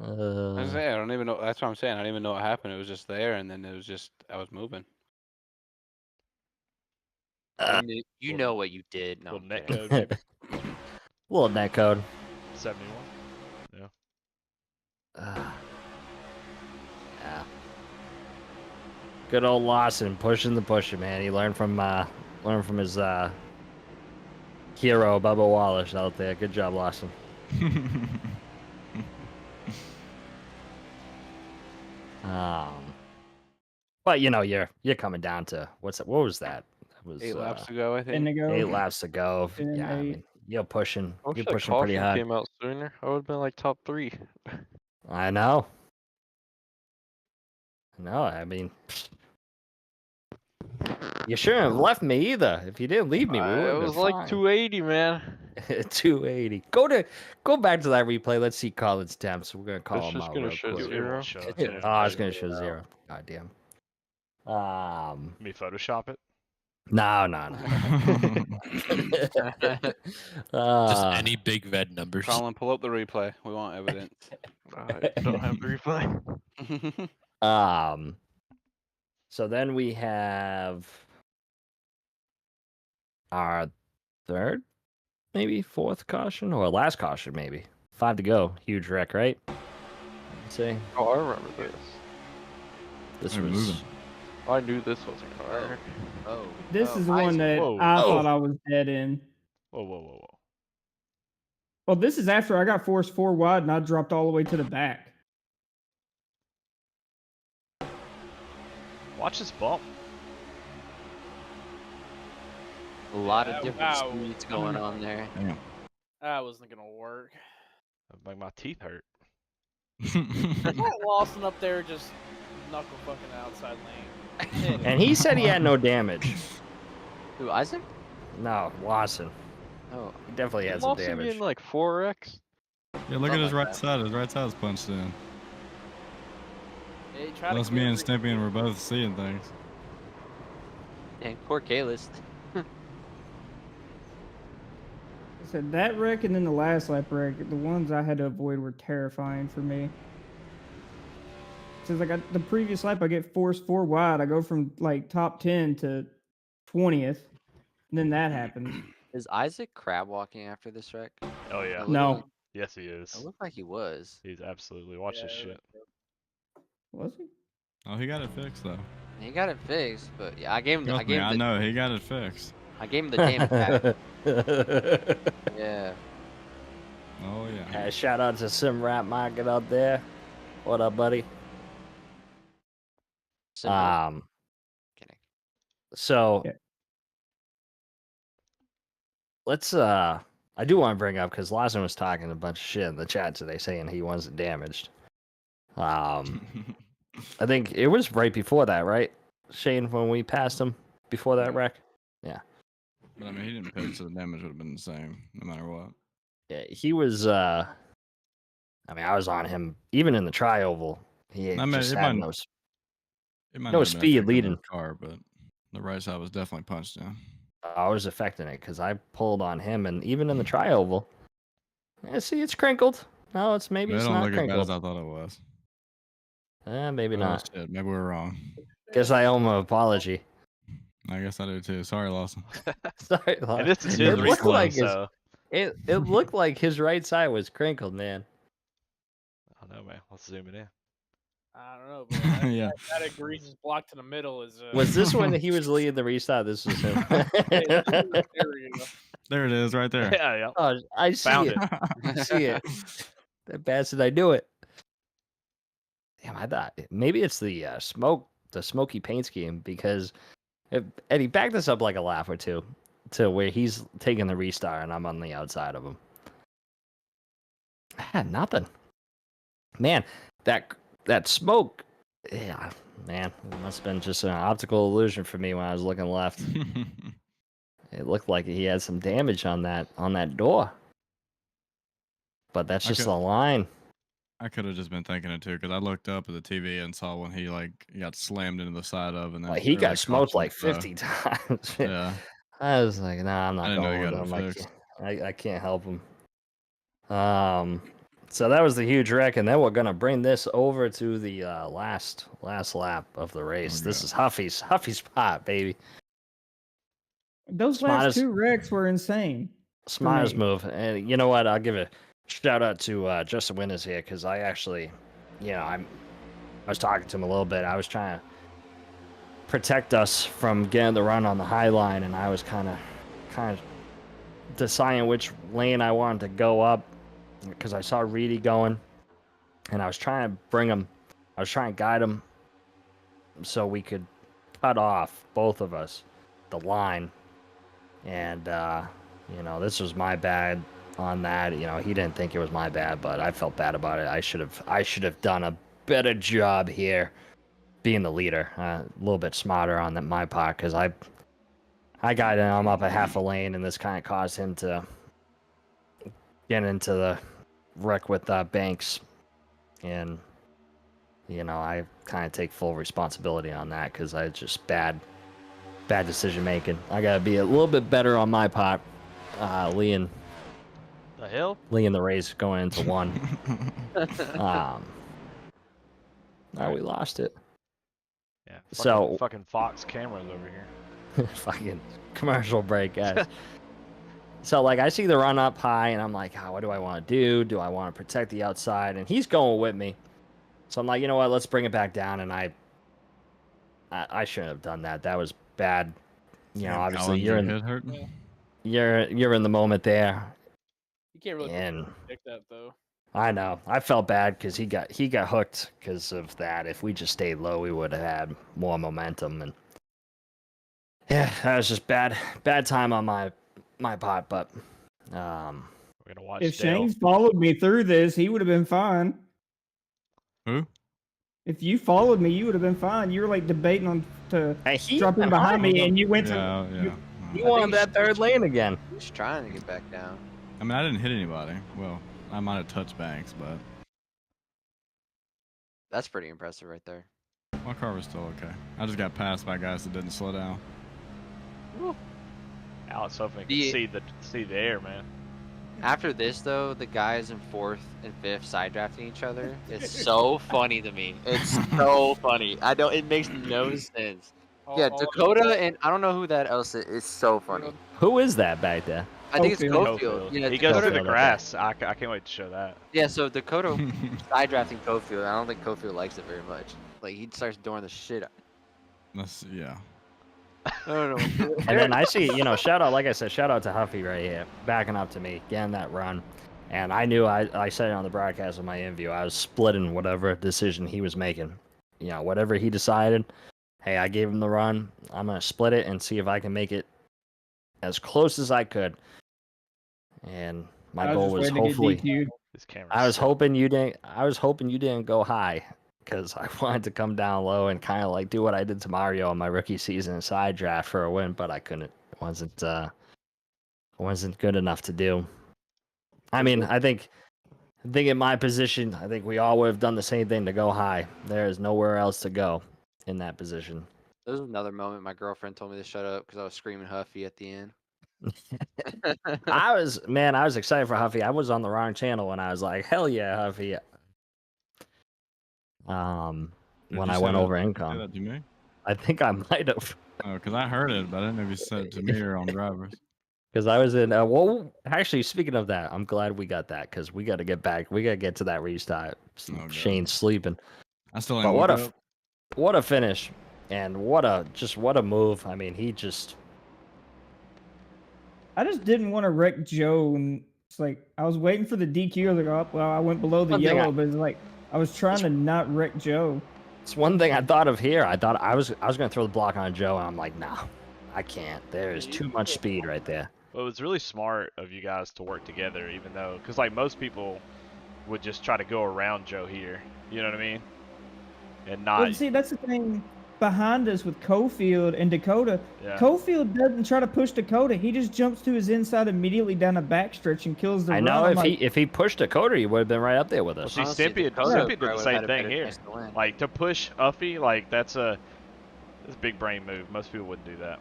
I don't even know. That's what I'm saying. I don't even know what happened. It was just there, and then it was just I was moving. You know what you did. No, Little I'm net kidding. code, maybe. Little net code. 71. Yeah. Yeah. Good old Lawson pushing the pusher, man. He learned from his hero Bubba Wallace out there. Good job, Lawson. But you know you're coming down to what was that? That was 8 laps to go, I think. Indigo. 8 laps to go. And Yeah, I 8. mean you're pushing. I wish You're that pushing pretty caution hard. came out sooner. I would have been like top 3. I know. No, I mean, you shouldn't have left me either. If you didn't leave me, we would It have was been like fine. 280, man. 280. Go back to that replay. Let's see Colin's temps. We're gonna call It's him just out gonna real show quick. zero. Oh, it's gonna show 0. God damn. Me Photoshop it. No. Just any big red numbers. Colin, pull up the replay. We want evidence. I don't have the replay. So then we have our third, maybe 4th caution or last caution, maybe 5 to go. Huge wreck, right? I'd say. Oh, I remember this. This They're was. moving. I knew this wasn't car. Oh. This is the one that Whoa. I thought I was dead in. Whoa. Well, this is after I got forced 4 wide and I dropped all the way to the back. Watch this bump. A lot of Yeah, different wow. speeds going on there. Damn. That wasn't gonna work. Like my teeth hurt. That Lawson up there just knuckle fucking outside lane. And he said he had no damage. Who, Isaac? No, Lawson. Oh, He definitely had some Lawson damage. getting like 4x. Yeah, look at his Something right like side. His right side's punched in. Hey, try to Unless me clear and the- Stimpy were both seeing things. dang, poor Kalis. I said that wreck and then the last lap wreck, the ones I had to avoid were terrifying for me. Since I got the previous lap, I get forced 4 wide. I go from like top 10 to 20th. And then that happens. Is Isaac crab walking after this wreck? Oh yeah. No. Yes, he is. It looked like he was. He's absolutely. Watch this shit. Was he? Oh, he got it fixed though. He got it fixed, but yeah, I gave him. Trust me, I know he got it fixed. I gave him the damn pack. Yeah. Oh yeah. Shout out to Sim Rap Market out there. What up, buddy? Simple. Kidding. So Yeah. let's I do want to bring up because Lawson was talking a bunch of shit in the chat today saying he wasn't damaged. I think it was right before that, right? Shane, when we passed him before that wreck. But I mean, he didn't pitch, so the damage would have been the same no matter what. Yeah, he was I mean, I was on him even in the tri-oval. He I mean, just it had might- no It might No not have been speed affecting leading. the car, but the right side was definitely punched in. I was affecting it because I pulled on him, and even in the tri-oval, see, it's crinkled. No, it's maybe It it's don't not look as bad crinkled. as I thought it was. Maybe Oh, not. shit, maybe we're wrong. Guess I owe him an apology. I guess I do too. Sorry, Lawson. Sorry, And Lon. this is It his looked replay, like his- so. It looked like his right side was crinkled, man. I don't know, man. Let's zoom it in. I don't know, but that, Yeah. that egregious block to the middle is. Was this when he was leading the restart? This was him. There you go. There it is, right there. Yeah, yeah. Oh, I see Found it. I see it. That bastard, I knew it. Damn, I thought maybe it's the smoky paint scheme because Eddie backed us up like a lap or two to where he's taking the restart and I'm on the outside of him. I had nothing. Man, that smoke. Yeah, man, it must have been just an optical illusion for me when I was looking left. it looked like he had some damage on that door. But that's just the line. I could have just been thinking it too, because I looked up at the TV and saw when he got slammed into the side of, and then Like, he got really smoked caught like some, 50 times. Yeah. I was like, nah, I'm I not didn't know going he with got it him. fixed. I can't help him. So that was the huge wreck, and then we're gonna bring this over to the last lap of the race. This is Huffy's pot, baby. Those last two wrecks were insane. Smartest move. And you know what? I'll give a shout out to Justin Winters here, because I actually, I was talking to him a little bit. I was trying to protect us from getting the run on the high line, and I was kind of deciding which lane I wanted to go up, because I saw Reedy going, and I was trying to bring him. I was trying to guide him so we could cut off, both of us, the line. And this was my bad on that. He didn't think it was my bad, but I felt bad about it. I should have done a better job here, being the leader. A little bit smarter on my part, because I guided him up a half a lane, and this kind of caused him to get into the wreck with Banks. And I kind of take full responsibility on that, because I just bad decision making. I gotta be a little bit better on my part. Lean the race going into one. We lost it. Yeah. Fucking Fox cameras over here. Fucking commercial break, guys. So I see the run up high, and I'm like, what do I want to do? Do I want to protect the outside? And he's going with me. So I'm like, you know what? Let's bring it back down. And I shouldn't have done that. That was bad. Obviously you're in the moment there. You can't really predict that though. I know. I felt bad because he got hooked because of that. If we just stayed low, we would have had more momentum. And yeah, that was just bad time on my part. But we're gonna watch. If Shane followed me through this, he would have been fine. Who? If you followed me, you would have been fine. You were debating on to drop in behind me, and you went to. You wanted that third lane again. He's trying to get back down. I mean, I didn't hit anybody. Well, I might have touched Banks, but that's pretty impressive right there. My car was still okay. I just got passed by guys that didn't slow down. Woo. Alex hopefully can see the air, man. After this, though, the guys in 4th and 5th side drafting each other is so funny to me. It's so funny. It makes no sense. Yeah, Dakota and I don't know who that else is. It's so funny. Who is that back there? I think it's Cofield. Yeah, he goes through the grass. I can't wait to show that. Yeah, so Dakota side drafting Cofield. I don't think Cofield likes it very much. He starts doing the shit. Yeah. I don't know. And then I see, shout out, like I said, shout out to Huffy right here, backing up to me, getting that run. And I knew I said it on the broadcast of my interview. I was splitting whatever decision he was making. Whatever he decided. Hey, I gave him the run. I'm gonna split it and see if I can make it as close as I could. And my goal was hopefully. I was hoping you didn't go high, because I wanted to come down low and kind of do what I did to Mario in my rookie season side draft for a win, but I couldn't. It wasn't good enough to do. I mean, I think in my position, I think we all would have done the same thing to go high. There is nowhere else to go in that position. There was another moment my girlfriend told me to shut up because I was screaming Huffy at the end. I was excited for Huffy. I was on the wrong channel when I was like, hell yeah, Huffy. When I went over income. Did you say that to me? I think I might have. Oh, because I heard it, but I didn't know if you said it to me or on drivers. Because I was in. Actually, speaking of that, I'm glad we got that, because we got to get back. We got to get to that restart. Shane's sleeping. I still ain't. But what a finish, and what a move. I mean, I just didn't want to wreck Joe, and it's I was waiting for the DQ. I was like, oh, I went below the yellow, but it's I was trying to not wreck Joe. It's one thing I thought of here. I thought I was gonna throw the block on Joe, and I'm like, no, I can't. There is too much speed right there. Well, it was really smart of you guys to work together, even though, because most people would just try to go around Joe here. You know what I mean? And not. Well, see, that's the thing. behind us with Cofield and Dakota. Yeah. Cofield doesn't try to push Dakota. He just jumps to his inside immediately down a backstretch and kills the I run. know I'm if he pushed Dakota, he would have been right up there with us. See, Honestly, Stimpy Dakota did probably the same had a thing better here. chance to win. Like, to push Uffy, like, that's a big brain move. Most people wouldn't do that.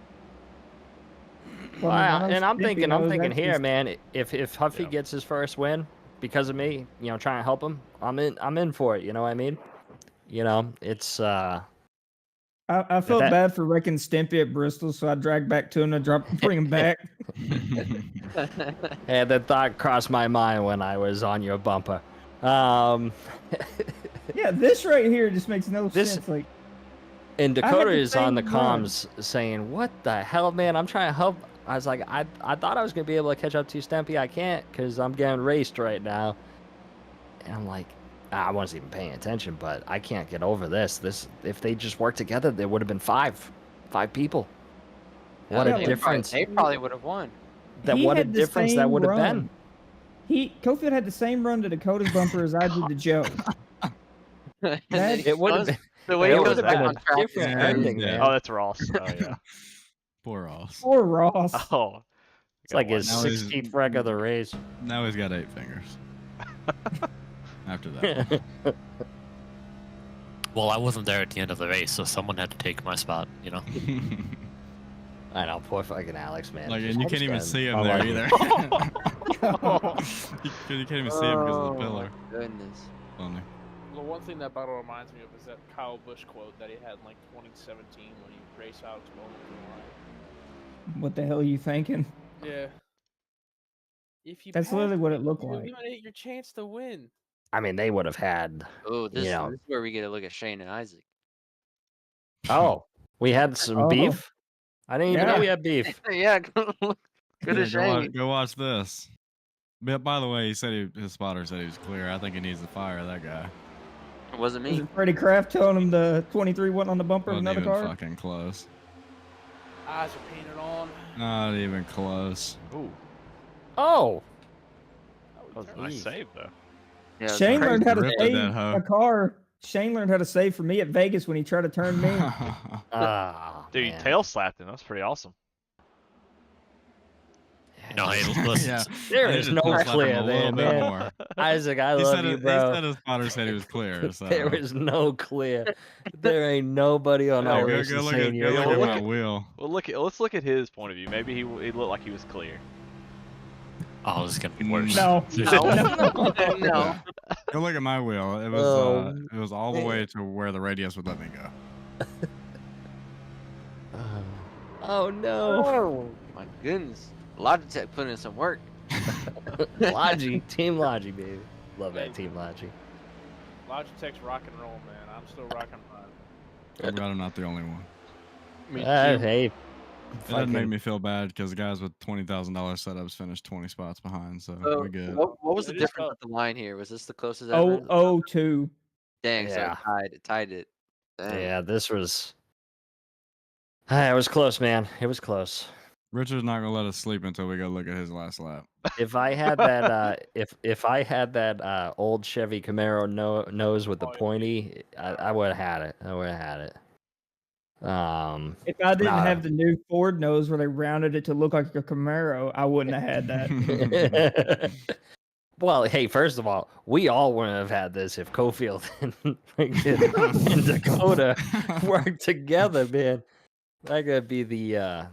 Well, I mean, and I'm thinking that's here, just- man. If Huffy Yeah. gets his first win because of me, you know, trying to help him, I'm in for it. You know what I mean? You know, it's I felt that- bad for wrecking Stimpy at Bristol, so I dragged back to him to bring him back. and that thought crossed my mind when I was on your bumper. Yeah, this right here just makes no This- sense. Like, And I had Dakota the is on the same run. comms saying, "What the hell, man? I'm trying to help." I was like, I thought I was gonna be able to catch up to you, Stempy. I can't because I'm getting raced right now. And I'm like, I wasn't even paying attention, but I can't get over this. If they just worked together, there would have been five people. What Yeah, a they difference! They probably would have won. he What a had the difference that same would have run. been. Cofield had the same run to Dakota's bumper as I did to Joe. And then It would have been. the way it he would goes have back been on a track is different crazy. ending, Yeah. man. Oh, that's Ross. Oh, yeah. Poor Ross. Poor Ross. Oh. It's like his Now he's- 16th wreck of the race. Now he's got 8 fingers. After that. Well, I wasn't there at the end of the race, so someone had to take my spot, you know? I know, poor fucking Alex, man. Like, Just and you can't even getting see him all there like- either. you can't even see him because of the pillar. Goodness. Funny. The one thing that battle reminds me of is that Kyle Busch quote that he had in like 2017 when he raced Alex Bowman to the line. What the hell are you thinking? Yeah. If you That's pass literally what it him, looked you like. eliminate your chance to win. I mean, they would have had. Oh, this, You know. this is where we get to look at Shane and Isaac. Oh, we had some Oh. beef. I didn't even know Yeah. we had beef. Yeah, good Yeah, as Shane. go watch this. But by the way, he said his spotter said he was clear. I think he needs to fire that guy. It wasn't Was me. it Freddie Kraft telling him the 23 wasn't on the bumper of Wasn't another even car? fucking close. Eyes are painted on. Not even close. Ooh, Oh, that was a nice Jeez. save, though. Yeah, it was Shane crazy. learned how to Ripped save that hoe. a car. Shane learned how to save for me at Vegas when he tried to turn me. Dude, you man. tail slapped him. That's pretty awesome. No, hey, listen. Yeah. There I is just no slap him clear a there, little bit man. more. Isaac, I He love said, you, he bro. said his spotter said he was clear. So. There is no clear. There ain't nobody on Yeah, our go race look saying at, you're go look clear. at my wheel. Well, let's look at his point of view. Maybe he looked like he was clear. Oh, this is gonna be worse. No. No. Go look at my wheel. It was Oh, it was all the way to where the radius would let me go. Oh no. Oh, my goodness. Logitech put in some work. Logi, Team Logi, baby. Love that Team Logi. Logitech's rock and roll, man. I'm still rocking mine. I'm glad I'm not the only one. Me too. Hey, It doesn't make fucking- me feel bad because the guys with $20,000 setups finished 20 spots behind, so So, we're good. what was the It is difference tough. with the line here? Was this the closest ever? 002. Dang, Yeah. so it tied it. Dang. Yeah, this was. It was close, man. It was close. Richard's not gonna let us sleep until we go look at his last lap. If I had that, if I had that old Chevy Camaro nose with the Oh, yeah. pointy, I would have had it. I would have had it. If I didn't Nah. have the new Ford nose where they rounded it to look like a Camaro, I wouldn't have had that. Well, hey, first of all, we all wouldn't have had this if Cofield and Dakota worked together, man. That could be the.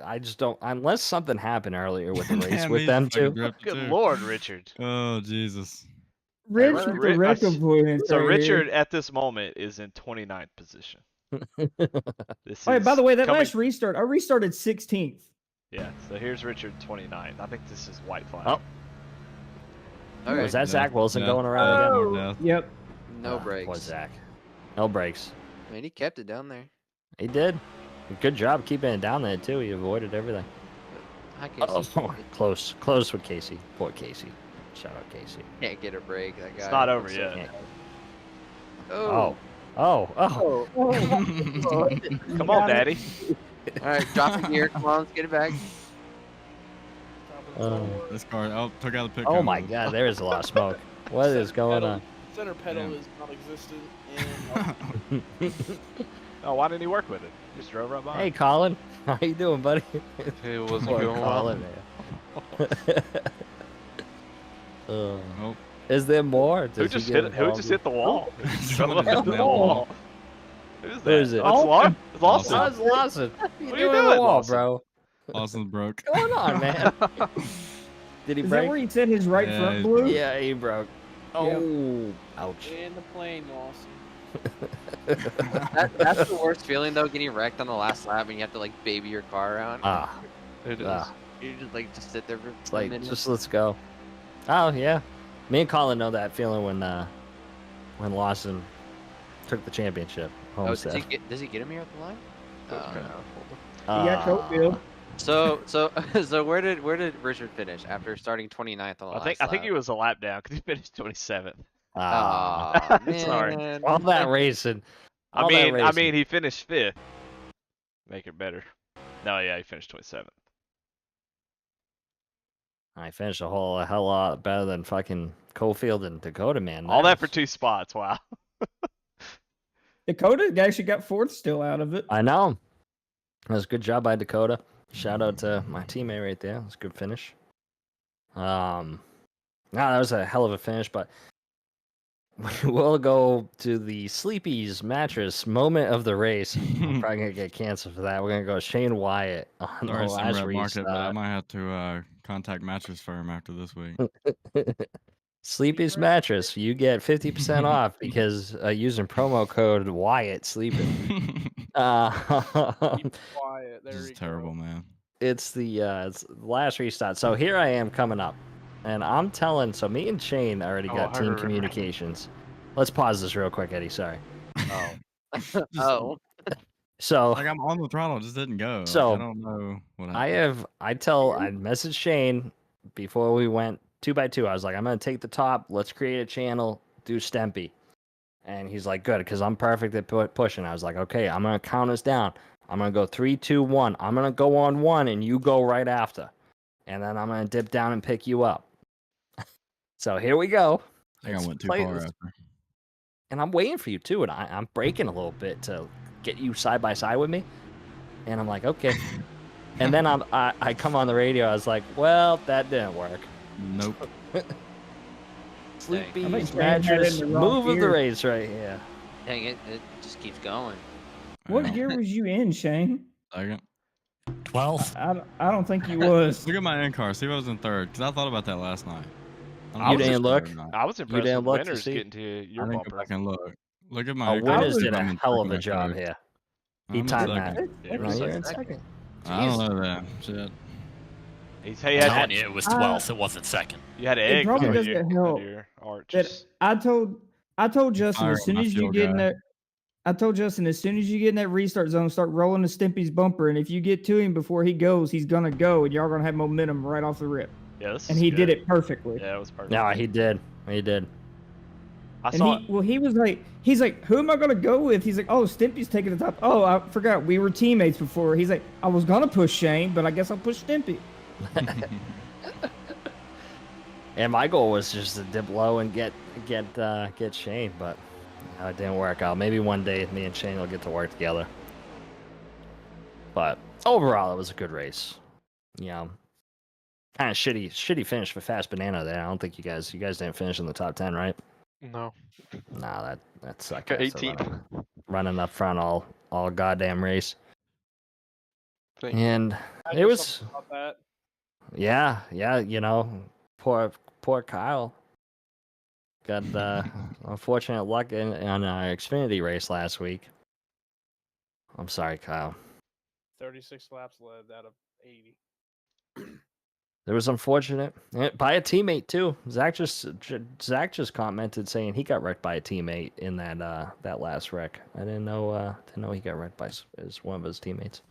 I just don't. Unless something happened earlier with the race Man, with these them fucking too. drift Good too. lord, Richard. Oh Jesus. Rich Right, with Ri- the record points. So right Richard here. at this moment is in 29th position. This Oh, yeah, by is the way, that coming- last restart, I restarted 16th. Yeah, so here's Richard 29. I think this is white flag. Oh. Okay. Was that Yeah, Zach Wilson yeah. going around again? More death. Yep. No Poor brakes. Zach. No brakes. Man, he kept it down there. He did. Good job keeping it down there too. He avoided everything. Hi, Casey. Oh, close with Casey. Poor Casey. Shout out Casey. Can't get a break. That guy. It's not over looks yet. like- Oh. Oh. Come on, Daddy. All right, drop it here. Come on, let's get it back. This car took out the pit. Oh my God! There is a lot of smoke. What is going on? Center pedal Yeah. is non-existent. And Oh, why didn't he work with it? Just drove right by. Hey, Colin. How you doing, buddy? Hey, it wasn't Poor going well. Colin, man. Oh, Is there more? Who Does he just get hit? Who just hit the wall? Someone just hit the the wall. Who's that? Who is it? Oh, it's Lawson. It's Lawson. Oh, it's Lawson. What What are are you you doing on doing, the wall, Lawson? bro? Lawson's broke. What's going on, man? Did he Is break? that where he said his right Yeah, front he's blew? broke. Yeah, he broke. Oh, ouch. In the plane, Lawson. That's the worst feeling though, getting wrecked on the last lap and you have to like baby your car around. Ah, It is. You just sit there for it's 10 like, minutes. just let's go. Oh, yeah. Me and Colin know that feeling when Lawson took the championship. Oh, Homestead. does he get him here at the line? Oh, no. He got Cofield. So where did Richard finish after starting 29th on the last I think he lap? was a lap down because he finished 27th. Ah, Aw, Sorry. man. all that racing. I All that racing. mean, he finished 5th. Make it better. No, yeah, he finished 27th. I finished a hell lot better than fucking Cofield and Dakota, man. All that for was- 2 spots. Wow. Dakota actually got fourth still out of it. I know. That was a good job by Dakota. Shout out to my teammate right there. It was a good finish. No, that was a hell of a finish, but we will go to the Sleepy's mattress moment of the race. I'm probably gonna get canceled for that. We're gonna go Shane Wyatt on Sorry, the last Red Market, but I restart. might have to contact Mattress Firm after this week. Sleepy's mattress. You get 50% off because using promo code Wyatt Sleeping. Keep quiet. There This is you terrible, go. man. It's the last restart. So here I am coming up, and I'm telling. So me and Shane already got I team remember. communications. Let's pause this real quick, Eddie. Sorry. Oh, So Like I'm on the throttle, it just didn't go. Like, So, I don't know what happened. I messaged Shane before we went 2x2. I was like, I'm gonna take the top. Let's create a channel. Do Stempy. And he's like, good, because I'm perfect at pushing. I was like, okay, I'm gonna count us down. I'm gonna go 3, 2, 1. I'm gonna go on 1, and you go right after. And then I'm gonna dip down and pick you up. So here we go. I think I Let's went too play far this. after. And I'm waiting for you too, and I'm braking a little bit to get you side by side with me. And I'm like, okay. And then I come on the radio. I was like, well, that didn't work. Nope. Sleepy I think Shane had it in mattress the wrong move of the gear. race right here. dang it! It just keeps going. What Yeah. gear was you in, Shane? Second. 12th. I don't think you was. Look at my in car. See if I was in third. Because I thought about that last night. I don't You know if didn't it's look? third or not. I was impressed didn't with look to Winners see? getting to your I didn't go bumper. back and look. Look at my. Oh, in car. Winners See if did a I'm in hell of second a or job third. here. I'm He in timed second. that. Yeah, No, was you're like in second. second. I don't know that. Shit. He I'm had telling you, it was 12th. It wasn't second. you had an It egg probably under doesn't your, help under your arch. That I told Justin Fire as soon my as you field get in guy. that. I told Justin as soon as you get in that restart zone, start rolling the Stimpy's bumper, and if you get to him before he goes, he's gonna go, and y'all gonna have momentum right off the rip. Yeah, this And is he good. did it perfectly. Yeah, it was perfect. No, he did. He did. I And saw. he was like, who am I gonna go with? He's like, oh, Stimpy's taking the top. Oh, I forgot we were teammates before. He's like, I was gonna push Shane, but I guess I'll push Stimpy. And my goal was just to dip low and get Shane, but it didn't work out. Maybe one day me and Shane will get to work together. But overall, it was a good race. You know, kind of shitty finish for Fast Banana there. I don't think you guys didn't finish in the top 10, right? No. Nah, that sucked. Got ass to 18th. running up front all goddamn race. Thank you. And I it knew was something about that. yeah, you know, poor Kyle got unfortunate luck on our Xfinity race last week. I'm sorry, Kyle. 36 laps led out of 80. It was unfortunate by a teammate too. Zach just commented saying he got wrecked by a teammate in that last wreck. I didn't know he got wrecked by one of his teammates.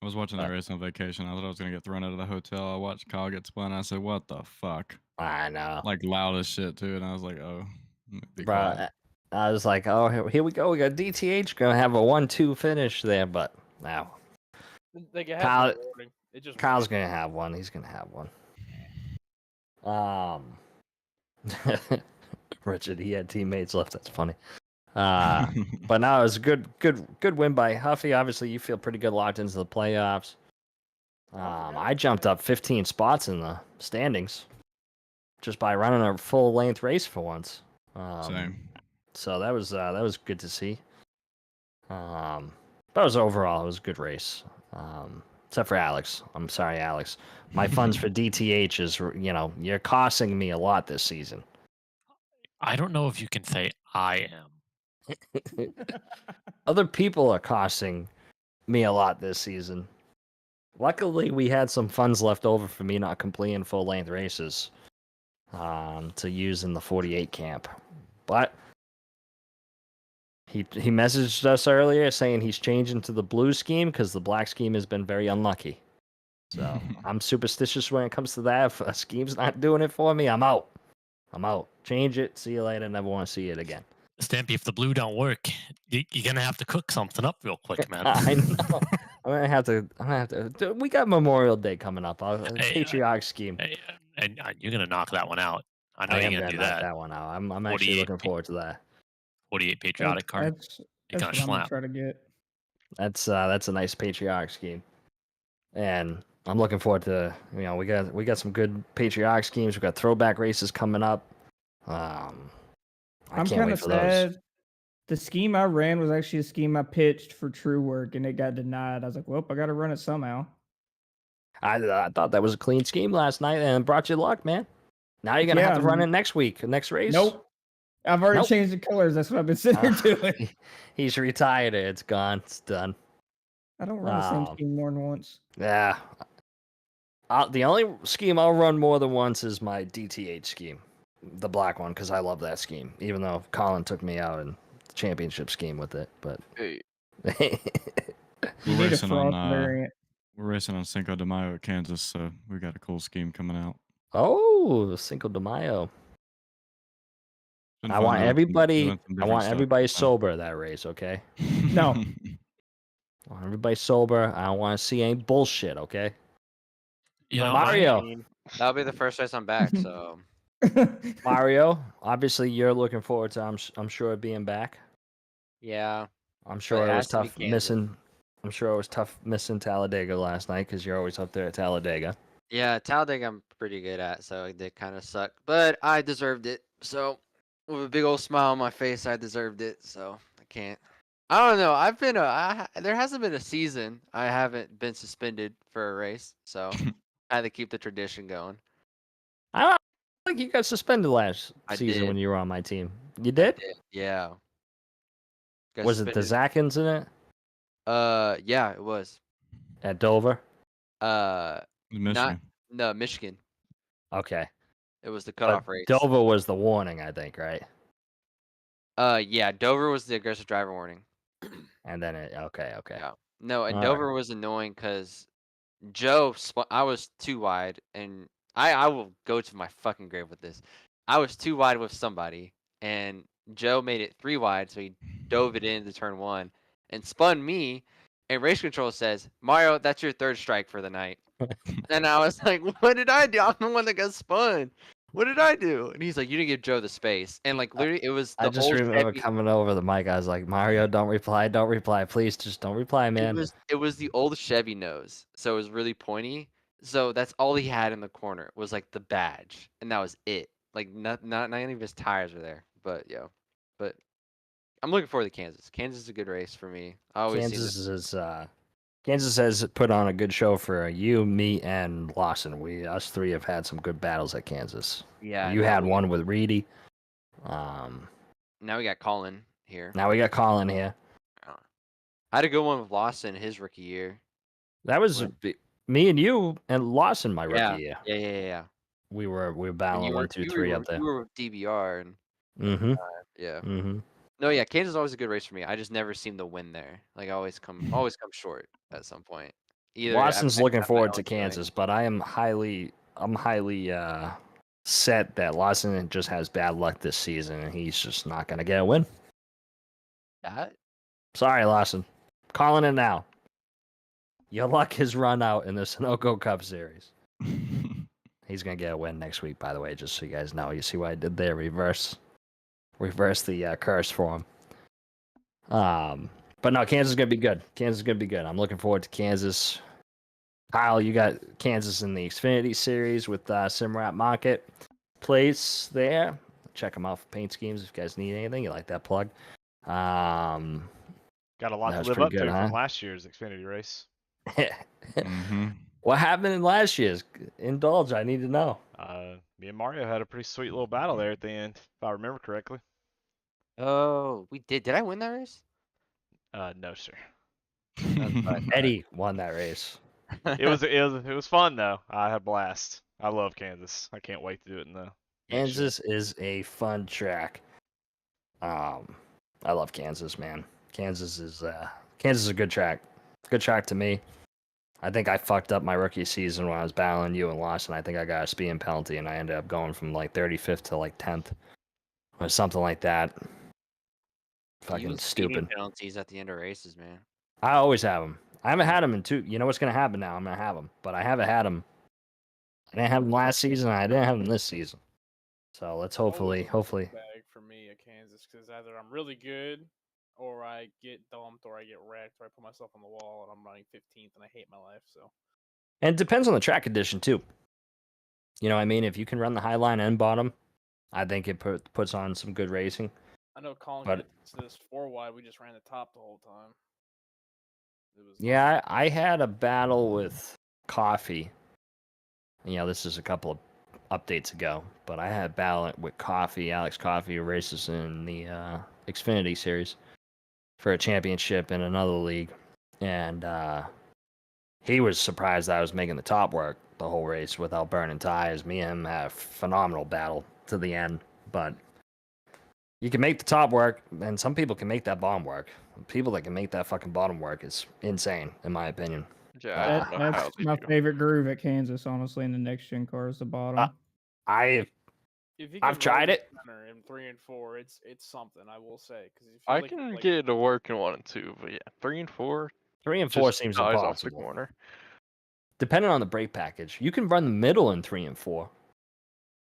I was watching that race on vacation. I thought I was gonna get thrown out of the hotel. I watched Kyle get spun. I said, "What the fuck?" I know, Like loud as shit too. And I was like, "Oh, be bro. quiet." I was like, oh, here we go. We got DTH gonna have a 1-2 finish there, but now Like it Kyle- had no warning. It just Kyle's gonna have one. He's gonna have one. Richard, he had teammates left. That's funny. But no, it was a good win by Huffy. Obviously, you feel pretty good locked into the playoffs. I jumped up 15 spots in the standings just by running a full length race for once. Same. So that was good to see. But overall, it was a good race. Except for Alex. I'm sorry, Alex. My funds for DTH is, you're costing me a lot this season. I don't know if you can say I am. Other people are costing me a lot this season. Luckily, we had some funds left over for me not completing full length races to use in the 48 camp. But he messaged us earlier saying he's changing to the blue scheme because the black scheme has been very unlucky. So I'm superstitious when it comes to that. If a scheme's not doing it for me, I'm out. Change it. See you later. Never want to see it again. Stampy, if the blue don't work, you're gonna have to cook something up real quick, man. I know. I'm gonna have to. We got Memorial Day coming up. Patriotic scheme. And you're gonna knock that one out. I know I you're am gonna gonna do knock that. that one out. I'm actually looking forward to that. 48 patriotic card. That's You're gonna what I'm gonna slap. try to get. That's a nice patriotic scheme, and I'm looking forward to. We got some good patriotic schemes. We got throwback races coming up. I I'm can't kind wait of for sad. those. The scheme I ran was actually a scheme I pitched for True Work, and it got denied. I was like, well, I got to run it somehow. I thought that was a clean scheme last night and brought you luck, man. Now you're gonna have to run it next week, next race. Nope. I've already changed the colors. That's what I've been sitting here doing. He's retired it. It's gone. It's done. I don't run the same scheme more than once. Yeah. The only scheme I'll run more than once is my DTH scheme, the black one, because I love that scheme. Even though Colin took me out in the championship scheme with it, but Hey. You need a frost variant. We're racing on Cinco de Mayo at Kansas, so we got a cool scheme coming out. Oh, Cinco de Mayo. I want everybody sober at that race, okay? No. I want everybody sober. I don't want to see any bullshit, okay? Mario. That'll be the first race I'm back, so. Mario, obviously you're looking forward to I'm sure being back. Yeah. I'm sure it was tough missing. I'm sure it was tough missing Talladega last night because you're always up there at Talladega. Yeah, Talladega I'm pretty good at, so it did kind of suck, but I deserved it. So with a big old smile on my face, I deserved it. So I can't. I don't know. There hasn't been a season I haven't been suspended for a race, so I had to keep the tradition going. I don't think you got suspended last season when you were on my team. You did? Yeah. Was it the Zach incident? Yeah, it was. At Dover? Michigan. No, Michigan. Okay. It was the cutoff race. Dover was the warning, I think, right? Yeah, Dover was the aggressive driver warning. And then okay. Yeah. No, and All Dover was annoying because Joe, I was too wide, and I will go to my fucking grave with this. I was too wide with somebody, and Joe made it 3 wide, so he dove it into turn 1 and spun me. And race control says, Mario, that's your 3rd strike for the night. And I was like, what did I do? I'm the one that got spun. What did I do? And he's like, you didn't give Joe the space. And like literally, it was the I just remember coming over the mic. I was like, Mario, don't reply, please, just don't reply, man. It was the old Chevy nose, so it was really pointy. So that's all he had in the corner was like the badge, and that was it. Like not any of his tires were there. But but I'm looking forward to Kansas. Kansas is a good race for me. Kansas has put on a good show for you, me, and Lawson. Us 3 have had some good battles at Kansas. Yeah, you had one with Reedy. Now we got Colin here. I had a good one with Lawson his rookie year. That was me and you and Lawson my rookie year. Yeah. We were battling 1, 2, 3 up there. You were with DBR and. Yeah. Mm-hmm. No, yeah, Kansas is always a good race for me. I just never seem to win there. Like I always come short at some point. Lawson's looking forward to Kansas, but I'm highly set that Lawson just has bad luck this season and he's just not gonna get a win. Sorry, Lawson. Calling it now. Your luck has run out in the Sunoco Cup Series. He's gonna get a win next week, by the way, just so you guys know. You see what I did there? Reverse the curse for him. But no, Kansas is gonna be good. Kansas is gonna be good. I'm looking forward to Kansas. Kyle, you got Kansas in the Xfinity Series with Simrat Market Place there. Check them out for paint schemes if you guys need anything. You like that plug? Got a lot That to was live pretty up good, to huh? from last year's Xfinity race. Mm-hmm. What happened in last year's? Indulge. I need to know. Me and Mario had a pretty sweet little battle there at the end, if I remember correctly. Oh, we did. Did I win that race? No, sir. Eddie won that race. It was fun though. I had a blast. I love Kansas. I can't wait to do it in the next year. Kansas is a fun track. I love Kansas, man. Kansas is a good track. Good track to me. I think I fucked up my rookie season when I was battling you and lost, and I think I got a speeding penalty, and I ended up going from like 35th to like 10th or something like that. Fucking Use stupid. speeding penalties at the end of races, man. I always have them. I haven't had them in two. You know what's gonna happen now? I'm gonna have them, but I haven't had them. I didn't have them last season. I didn't have them this season. So let's hopefully. Bag for me at Kansas because either I'm really good, or I get dumped, or I get wrecked, or I put myself on the wall and I'm running 15th and I hate my life. So. And it depends on the track condition too. You know what I mean? If you can run the high line and bottom, I think it puts on some good racing. I know Colin But- gets this 4 wide. We just ran the top the whole time. It was Yeah, I had a battle with Coffee. You know, this is a couple of updates ago, but I had a battle with Coffee, Alex Coffee, who races in the Xfinity Series for a championship in another league. And he was surprised that I was making the top work the whole race without burning tires. Me and him had a phenomenal battle to the end, but you can make the top work, and some people can make that bottom work. People that can make that fucking bottom work is insane, in my opinion. Yeah, I don't know how That's they my do. favorite groove at Kansas, honestly, in the next gen cars, the bottom. I've I've tried it. In 3 and 4, it's something I will say because I can get it to work in 1 and 2, but yeah, 3 and 4. 3 and 4 just seems dies off the impossible. corner. Depending on the brake package, you can run the middle in 3 and 4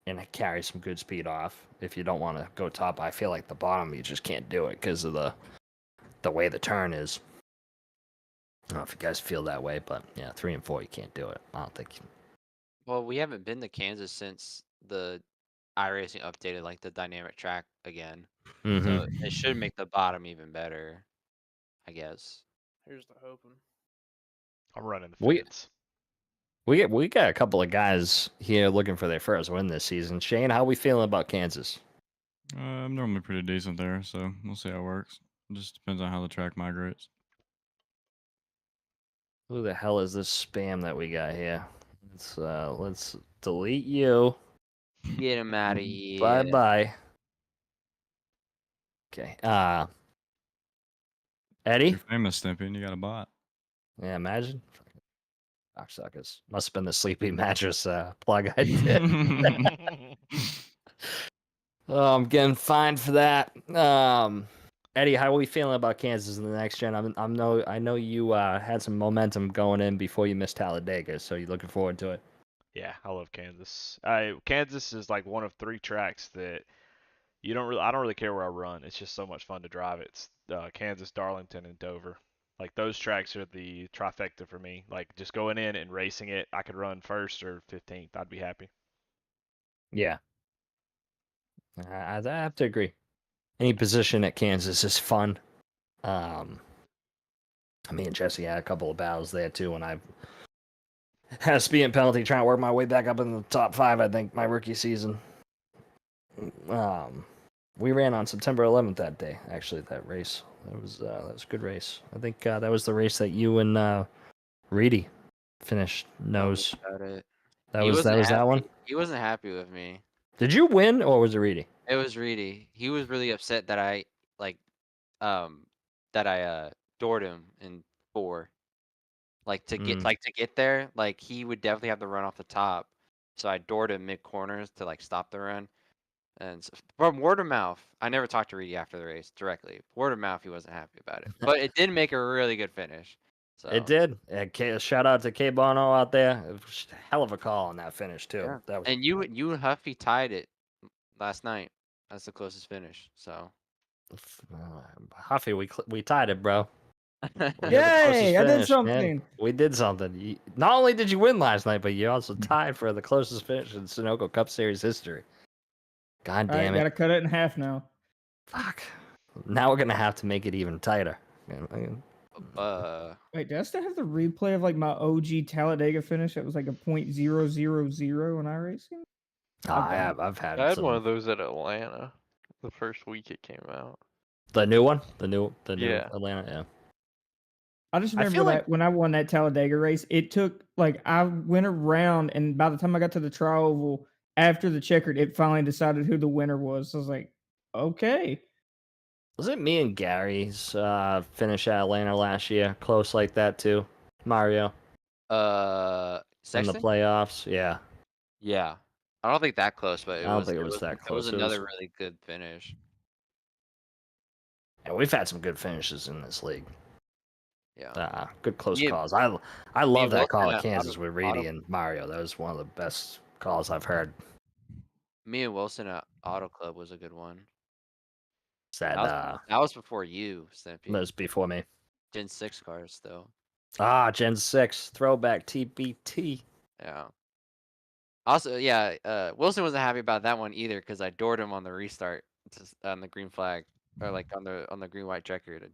and carry some good speed off if you don't want to go top. I feel like the bottom, you just can't do it because of the way the turn is. I don't know if you guys feel that way, but yeah, 3 and 4, you can't do it. I don't think. Well, we haven't been to Kansas since the iRacing updated like the dynamic track again. So it should make the bottom even better, I guess. Here's the hoping. I'm running the We- fence. We got a couple of guys here looking for their first win this season. Shane, how we feeling about Kansas? I'm normally pretty decent there, so we'll see how it works. It just depends on how the track migrates. Who the hell is this spam that we got here? Let's delete you. Get him out of here. Bye bye. Okay. Eddie? You're famous, Stimpy, and you got a bot. Yeah, imagine. Cocksuckers. Must have been the sleepy mattress plug I did. Oh, I'm getting fined for that. Eddie, how are we feeling about Kansas in the next gen? I know you had some momentum going in before you missed Talladega, so you're looking forward to it. Yeah, I love Kansas. Kansas is like one of 3 tracks that I don't really care where I run. It's just so much fun to drive. It's Kansas, Darlington, and Dover. Like those tracks are the trifecta for me. Like just going in and racing it, I could run first or 15th. I'd be happy. Yeah. I have to agree. Any position at Kansas is fun. Me and Jesse had a couple of battles there too when I had a speeding penalty trying to work my way back up in the top 5, I think, my rookie season. We ran on September 11th that day, actually, that race. That was a good race. I think that was the race that you and Reedy finished nose. About it. That He was wasn't that happy. one? He wasn't happy with me. Did you win or was it Reedy? It was Reedy. He was really upset that I doored him in 4. Like to get there, like he would definitely have to run off the top. So I doored him mid corners to like stop the run. And so, from word of mouth, I never talked to Reedy after the race directly. Word of mouth, he wasn't happy about it, but it did make a really good finish. So It did. Shout out to K Bono out there. It was a hell of a call on that finish too. yeah. That was And you and Huffy tied it last night. That's the closest finish. So Huffy, we tied it, bro. We're the Yay! closest I did finish, man. something. We did something. Not only did you win last night, but you also tied for the closest finish in Sunoco Cup Series history. God All right, damn it. gotta cut it in half now. Fuck. Now we're gonna have to make it even tighter. Wait, do I still have the replay of like my OG Talladega finish? That was like a .000 in iRacing. I've I had had some. one of those at Atlanta the first week it came out. The new one, the new Yeah. Atlanta. Yeah. I just I remember feel that like- when I won that Talladega race, it took like I went around, and by the time I got to the trial oval after the checkered, it finally decided who the winner was. So I was like, okay. Was it me and Gary's finish at Atlanta last year? Close like that too, Mario. In the Sexton? playoffs, yeah. Yeah. I don't think that close, but I don't think it was that It close. was It another was- really good finish. Yeah, we've had some good finishes in this league. Yeah. Good close Yeah. calls. I Me love and that call Wilson at at Kansas Auto- with Reedy Auto- and Mario. That was one of the best calls I've heard. Me and Wilson at Auto Club was a good one. Is that That was before you, that Snippy. was before me. Gen 6 cars, though. Gen 6 throwback TBT. Yeah. Also, yeah, Wilson wasn't happy about that one either because I doored him on the restart on the green flag, or like on the green white checker to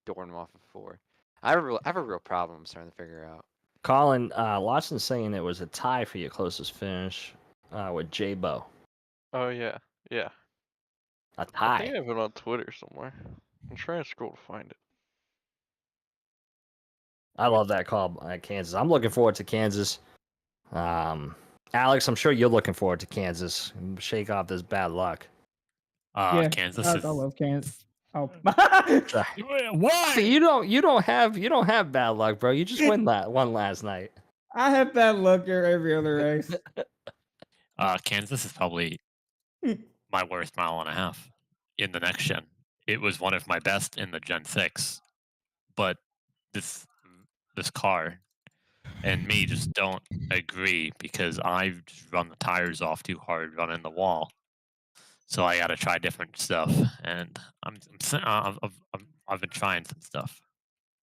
door him off of 4. I have a real problem I'm starting to figure out. Colin Lawson's saying it was a tie for your closest finish with J-Bo. Oh yeah, yeah. A I tie. think I have it on Twitter somewhere. I'm trying to scroll to find it. I love that call at Kansas. I'm looking forward to Kansas. Alex, I'm sure you're looking forward to Kansas. Shake off this bad luck. Yeah, Kansas I is. love Kansas. Oh, Why? See, you don't have bad luck, bro. You just won last night. I have bad luck every other race. Kansas is probably my worst mile and a half in the next gen. It was one of my best in the Gen 6, but this car and me just don't agree because I've just run the tires off too hard running the wall. So I got to try different stuff, and I've been trying some stuff.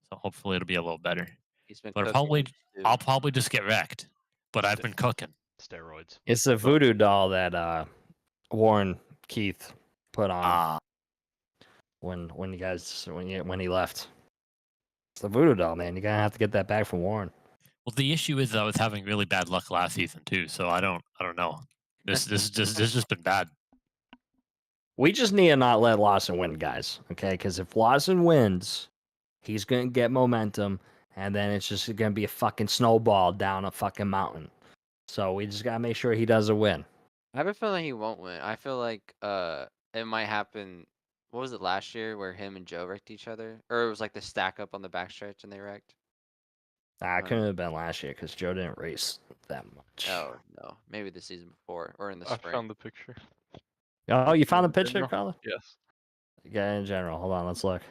So hopefully it'll be a little better. He's been But cooking, I'll probably just get wrecked. But I've been cooking. Steroids. It's the voodoo doll that Warren Keith put on when he left. It's the voodoo doll, man. You're gonna have to get that back from Warren. Well, the issue is I was having really bad luck last season too, so I don't know. This just been bad. We just need to not let Lawson win, guys. Okay, because if Lawson wins, he's gonna get momentum, and then it's just gonna be a fucking snowball down a fucking mountain. So we just gotta make sure he doesn't win. I have a feeling he won't win. I feel like it might happen. What was it last year where him and Joe wrecked each other? Or it was like the stack up on the backstretch and they wrecked? It couldn't have been last year because Joe didn't race that much. Oh, no. Maybe the season before or in the I spring. found the picture. Oh, you found the In picture, general? Colin? Yes. Yeah, in general. Hold on, let's look.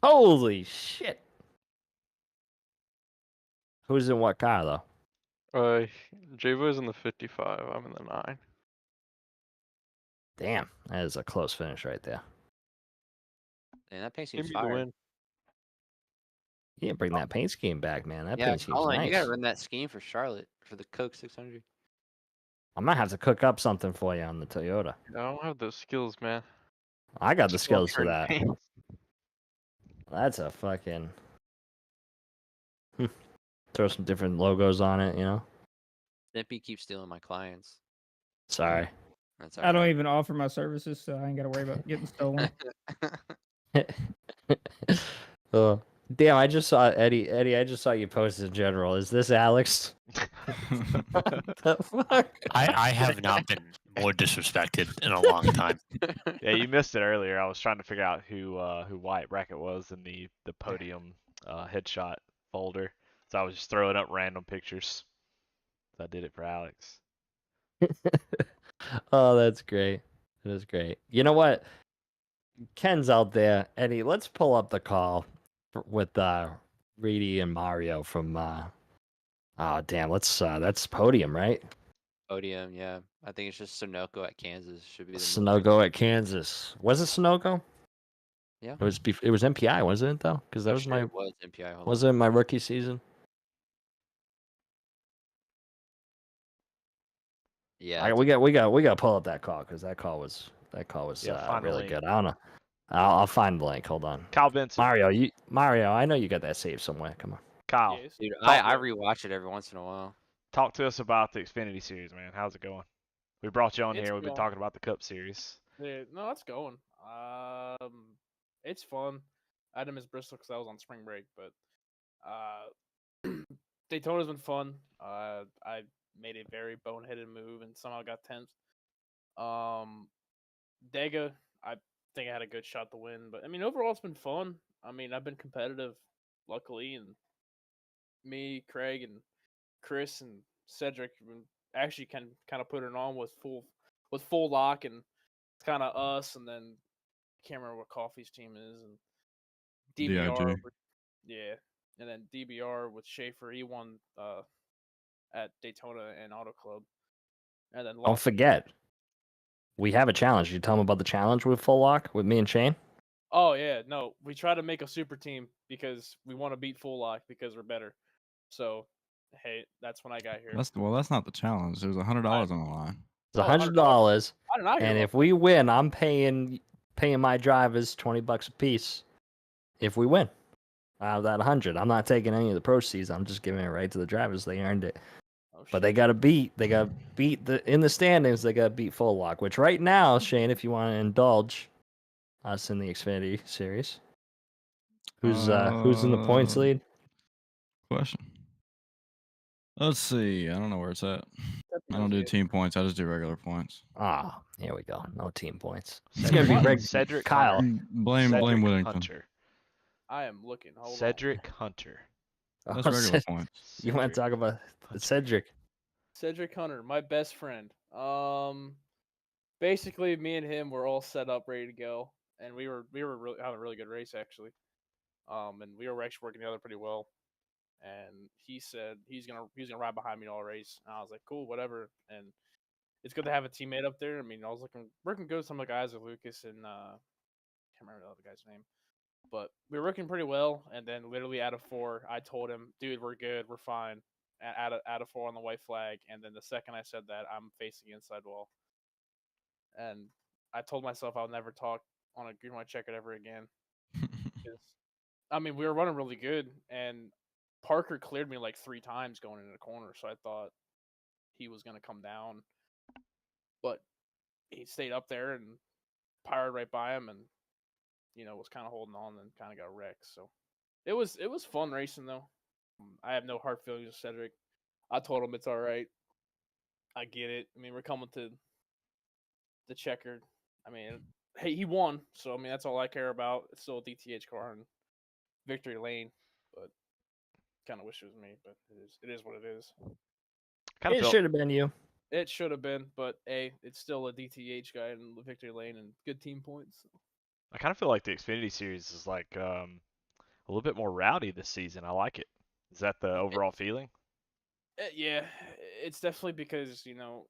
Holy shit! Who's in what car though? Javo's in the 55. I'm in the 9. Damn, that is a close finish right there. And that paint Give seems me the fire. win. You didn't bring that paint scheme back, man. That Yeah, paint scheme's Colin, nice. you gotta run that scheme for Charlotte for the Coke 600. I might have to cook up something for you on the Toyota. I don't have those skills, man. I got the Just love skills for turning that. paint. That's a fucking. Throw some different logos on it, you know? Snippy keeps stealing my clients. Sorry. That's I don't even offer my services, so I ain't gotta worry about getting stolen. Oh, damn, I just saw Eddie. I just saw you post in general. Is this Alex? What the fuck? I have not been more disrespected in a long time. Yeah, you missed it earlier. I was trying to figure out who Wyatt Brackett was in the podium headshot folder. So I was just throwing up random pictures. So I did it for Alex. Oh, that's great. That is great. You know what? Ken's out there. Eddie, let's pull up the call with Reedy and Mario from oh damn, let's that's podium, right? Podium, yeah. I think it's just Sunoco at Kansas should be the move. Sunoco at Kansas. Was it Sunoco? Yeah. It was. It was MPI, wasn't it though? Because that Oh, was shit, my. it was MPI. Hold Was on. it my rookie season? Yeah. We got to pull up that call because that call was Yeah, find the really link. good. I don't know. I'll find the link. Hold on. Kyle Benson. Mario, I know you got that saved somewhere. Come on. Kyle, Yes. Dude, Talk I to- rewatch it every once in a while. talk to us about the Xfinity Series, man. How's it going? We brought you on It's here. We've been going. talking about the Cup Series. Yeah, no, it's going. It's fun. I had to miss Bristol because I was on spring break, but Daytona's been fun. I made a very boneheaded move and somehow got 10th. Dega, I think I had a good shot to win, but I mean overall it's been fun. I mean I've been competitive, luckily, and me, Craig, and Chris and Cedric actually can kind of put it on with full lock, and it's kind of us, and then I can't remember what Coffee's team is, and DBR, DIG. yeah, and then DBR with Schaefer, he won at Daytona and Auto Club, and then Don't lost. forget, we have a challenge. You tell them about the challenge with full lock with me and Shane. Oh yeah, no, we try to make a super team because we want to beat full lock because we're better. So, hey, that's when I got here. That's not the challenge. There's $100 on the line. It's Oh, $100, I did not hear and about if we win, I'm paying my drivers $20 a piece. If we win, out of that 100, I'm not taking any of the proceeds. I'm just giving it right to the drivers. They earned it. Oh, But they gotta beat in the standings. They gotta beat full lock. Which right now, Shane, if you want to indulge us in the Xfinity series, who's in the points lead? Question. Let's see. I don't know where it's at. I don't do team points. I just do regular points. Ah, here we go. No team points. It's Cedric, gonna be Cedric Kyle. Hunter. Blame Cedric Whittington. Hunter. I am looking. Hold Cedric Hunter. That's Oh, regular points. You want to talk about Cedric? Cedric Hunter, my best friend. Basically, me and him were all set up, ready to go, and we were really having a really good race actually. And we were actually working together pretty well. And he said he's gonna ride behind me all race, and I was like, cool, whatever. And it's good to have a teammate up there. I mean, I was working good with some of the guys with Lucas and can't remember the other guy's name, but we were working pretty well. And then literally out of 4, I told him, dude, we're good, we're fine. Out of 4 on the white flag, and then the second I said that, I'm facing inside wall. And I told myself I'll never talk on a green white checkered ever again. I mean, we were running really good, and Parker cleared me like 3 times going into the corner, so I thought he was gonna come down, but he stayed up there and powered right by him, and was kind of holding on and kind of got wrecked. So it was fun racing though. I have no hard feelings with Cedric. I told him it's all right. I get it. I mean, we're coming to the checkered. I mean, hey, he won, so I mean that's all I care about. It's still a DTH car in victory lane, but kind of wish it was me. But it is what it is. It should have been you. It should have been, but it's still a DTH guy in the victory lane and good team points. So. I kind of feel like the Xfinity Series is like a little bit more rowdy this season. I like it. Is that the overall feeling? Yeah, it's definitely because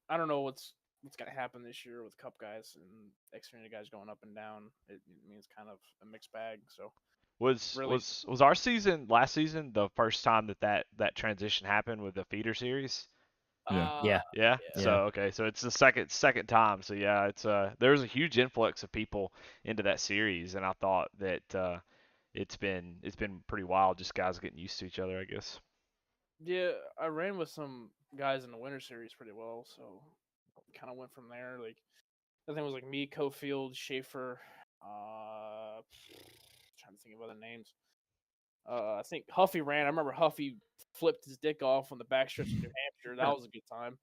I don't know what's gonna happen this year with Cup guys and Xfinity guys going up and down. It means kind of a mixed bag. So was our season last season the first time that transition happened with the feeder series? Yeah. So okay, so it's the second time. So yeah, it's there was a huge influx of people into that series, and I thought that it's been pretty wild, just guys getting used to each other, I guess. Yeah, I ran with some guys in the winter series pretty well, so kind of went from there. Like I think it was like me, Cofield, Schaefer. Trying to think of other names. I think Huffy ran. I remember Huffy flipped his dick off on the backstretch of New Hampshire. That was a good time.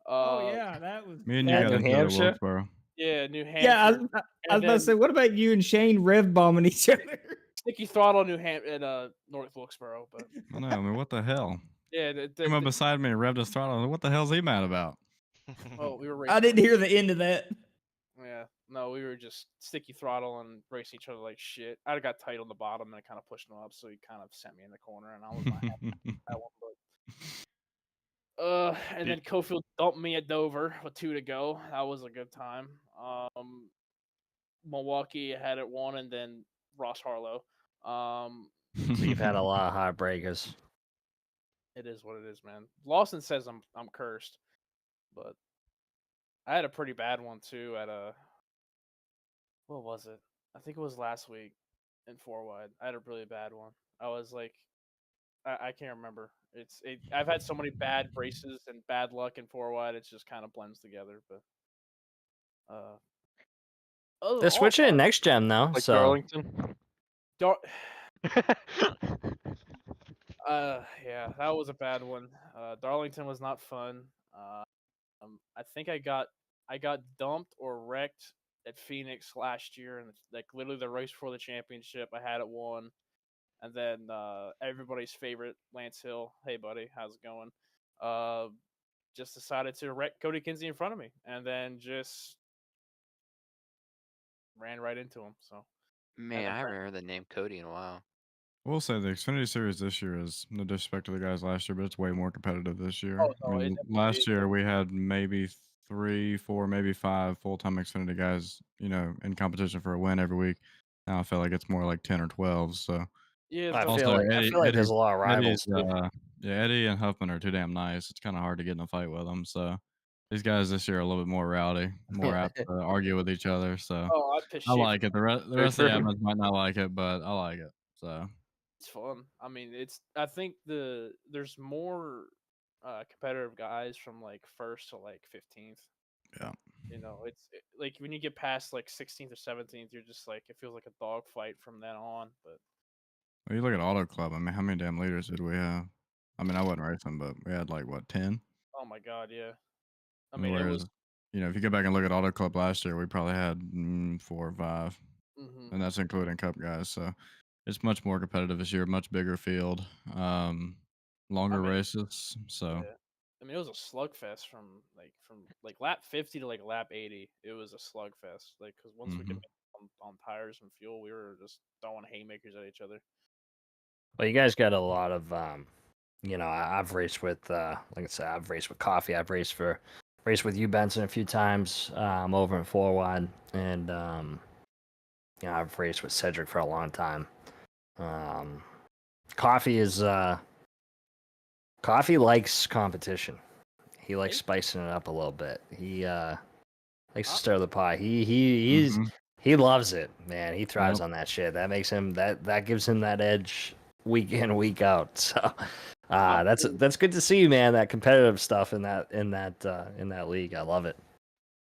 Oh yeah, that was. Me and you got into it at Wilkesboro. Yeah, New Hampshire. Yeah, I was about to say, what about you and Shane rev bombing each other? Sticky throttle New Hampshire at North Wilkesboro, but I know. I mean, what the hell? yeah, Came up beside me and revved his throttle. What the hell's he mad about? Oh, we were racing. I didn't hear the end of that. Yeah, no, we were just sticky throttle and racing each other like shit. I got tight on the bottom and I kind of pushed him up, so he kind of sent me in the corner, and I was not happy with that one. And then Cofield dumped me at Dover with 2 to go. That was a good time. Milwaukee had it 1, and then Ross Harlow. So you've had a lot of heartbreakers. It is what it is, man. Lawson says I'm cursed, but I had a pretty bad one too at what was it? I think it was last week in 4 wide. I had a really bad one. I was like, I can't remember. I've had so many bad races and bad luck in 4 wide. It just kind of blends together. But They're switching it next gen though. Like so Darlington. Yeah, that was a bad one. Darlington was not fun. I think I got dumped or wrecked at Phoenix last year, and like literally the race before the championship, I had it won, and then everybody's favorite Lance Hill, hey buddy, how's it going? Just decided to wreck Cody Kinsey in front of me, and then just ran right into him. So Man, I haven't heard the name Cody in a while. I will say the Xfinity Series this year is no disrespect to the guys last year, but it's way more competitive this year. Oh, I no, mean, last year we had maybe 3, 4, maybe 5 full-time Xfinity guys, in competition for a win every week. Now I feel like it's more like 10 or 12. So yeah, I also feel like there's a lot of rivals. Eddie and Huffman are too damn nice. It's kind of hard to get in a fight with them. So these guys this year are a little bit more rowdy, more apt to argue with each other. So I pissed I like it. The rest of the Schaefer. admins might not like it, but I like it. So it's fun. I mean, I think there's more competitive guys from like 1st to like 15th. yeah. Like when you get past like 16th or 17th, you're just like it feels like a dogfight from then on. But Well, you look at Auto Club. I mean, how many damn leaders did we have? I mean, I wasn't racing, but we had like what 10. oh my god, yeah. I mean, it Whereas, was. if you go back and look at Auto Club last year, we probably had 4 or 5, Mhm. and that's including Cup guys. So it's much more competitive this year, much bigger field, longer races. So Yeah. I mean, it was a slugfest from lap 50 to like lap 80. It was a slugfest. Like, because once we could make on tires and fuel, we were just throwing haymakers at each other. Well, you guys got a lot of, I've raced with, like I said, I've raced with Coffee. I've raced with you, Benson, a few times over in 4 wide, and I've raced with Cedric for a long time. Coffee likes competition. He likes spicing it up a little bit. He likes to stir the pot. He loves it, man. He thrives on that shit. That makes him that gives him that edge week in, week out. So that's good to see, man. That competitive stuff in that league. I love it.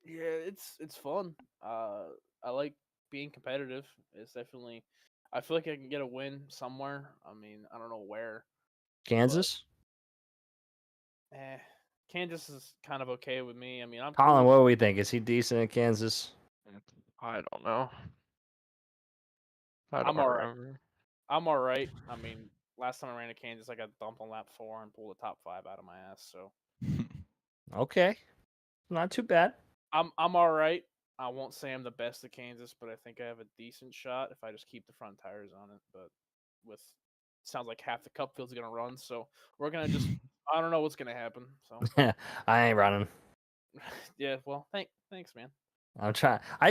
Yeah, it's fun. I like being competitive. It's definitely. I feel like I can get a win somewhere. I mean, I don't know where. Kansas? Kansas is kind of okay with me. I mean, I'm Colin, cool. what do we think? Is he decent in Kansas? I don't know. I'm all right. I'm all right. I mean, last time I ran to Kansas, I got dumped on lap 4 and pulled the top 5 out of my ass. So Okay, not too bad. I'm all right. I won't say I'm the best at Kansas, but I think I have a decent shot if I just keep the front tires on it. But sounds like half the cup field's gonna run, so we're gonna just I don't know what's gonna happen. So I ain't running. yeah, well, thanks, man. I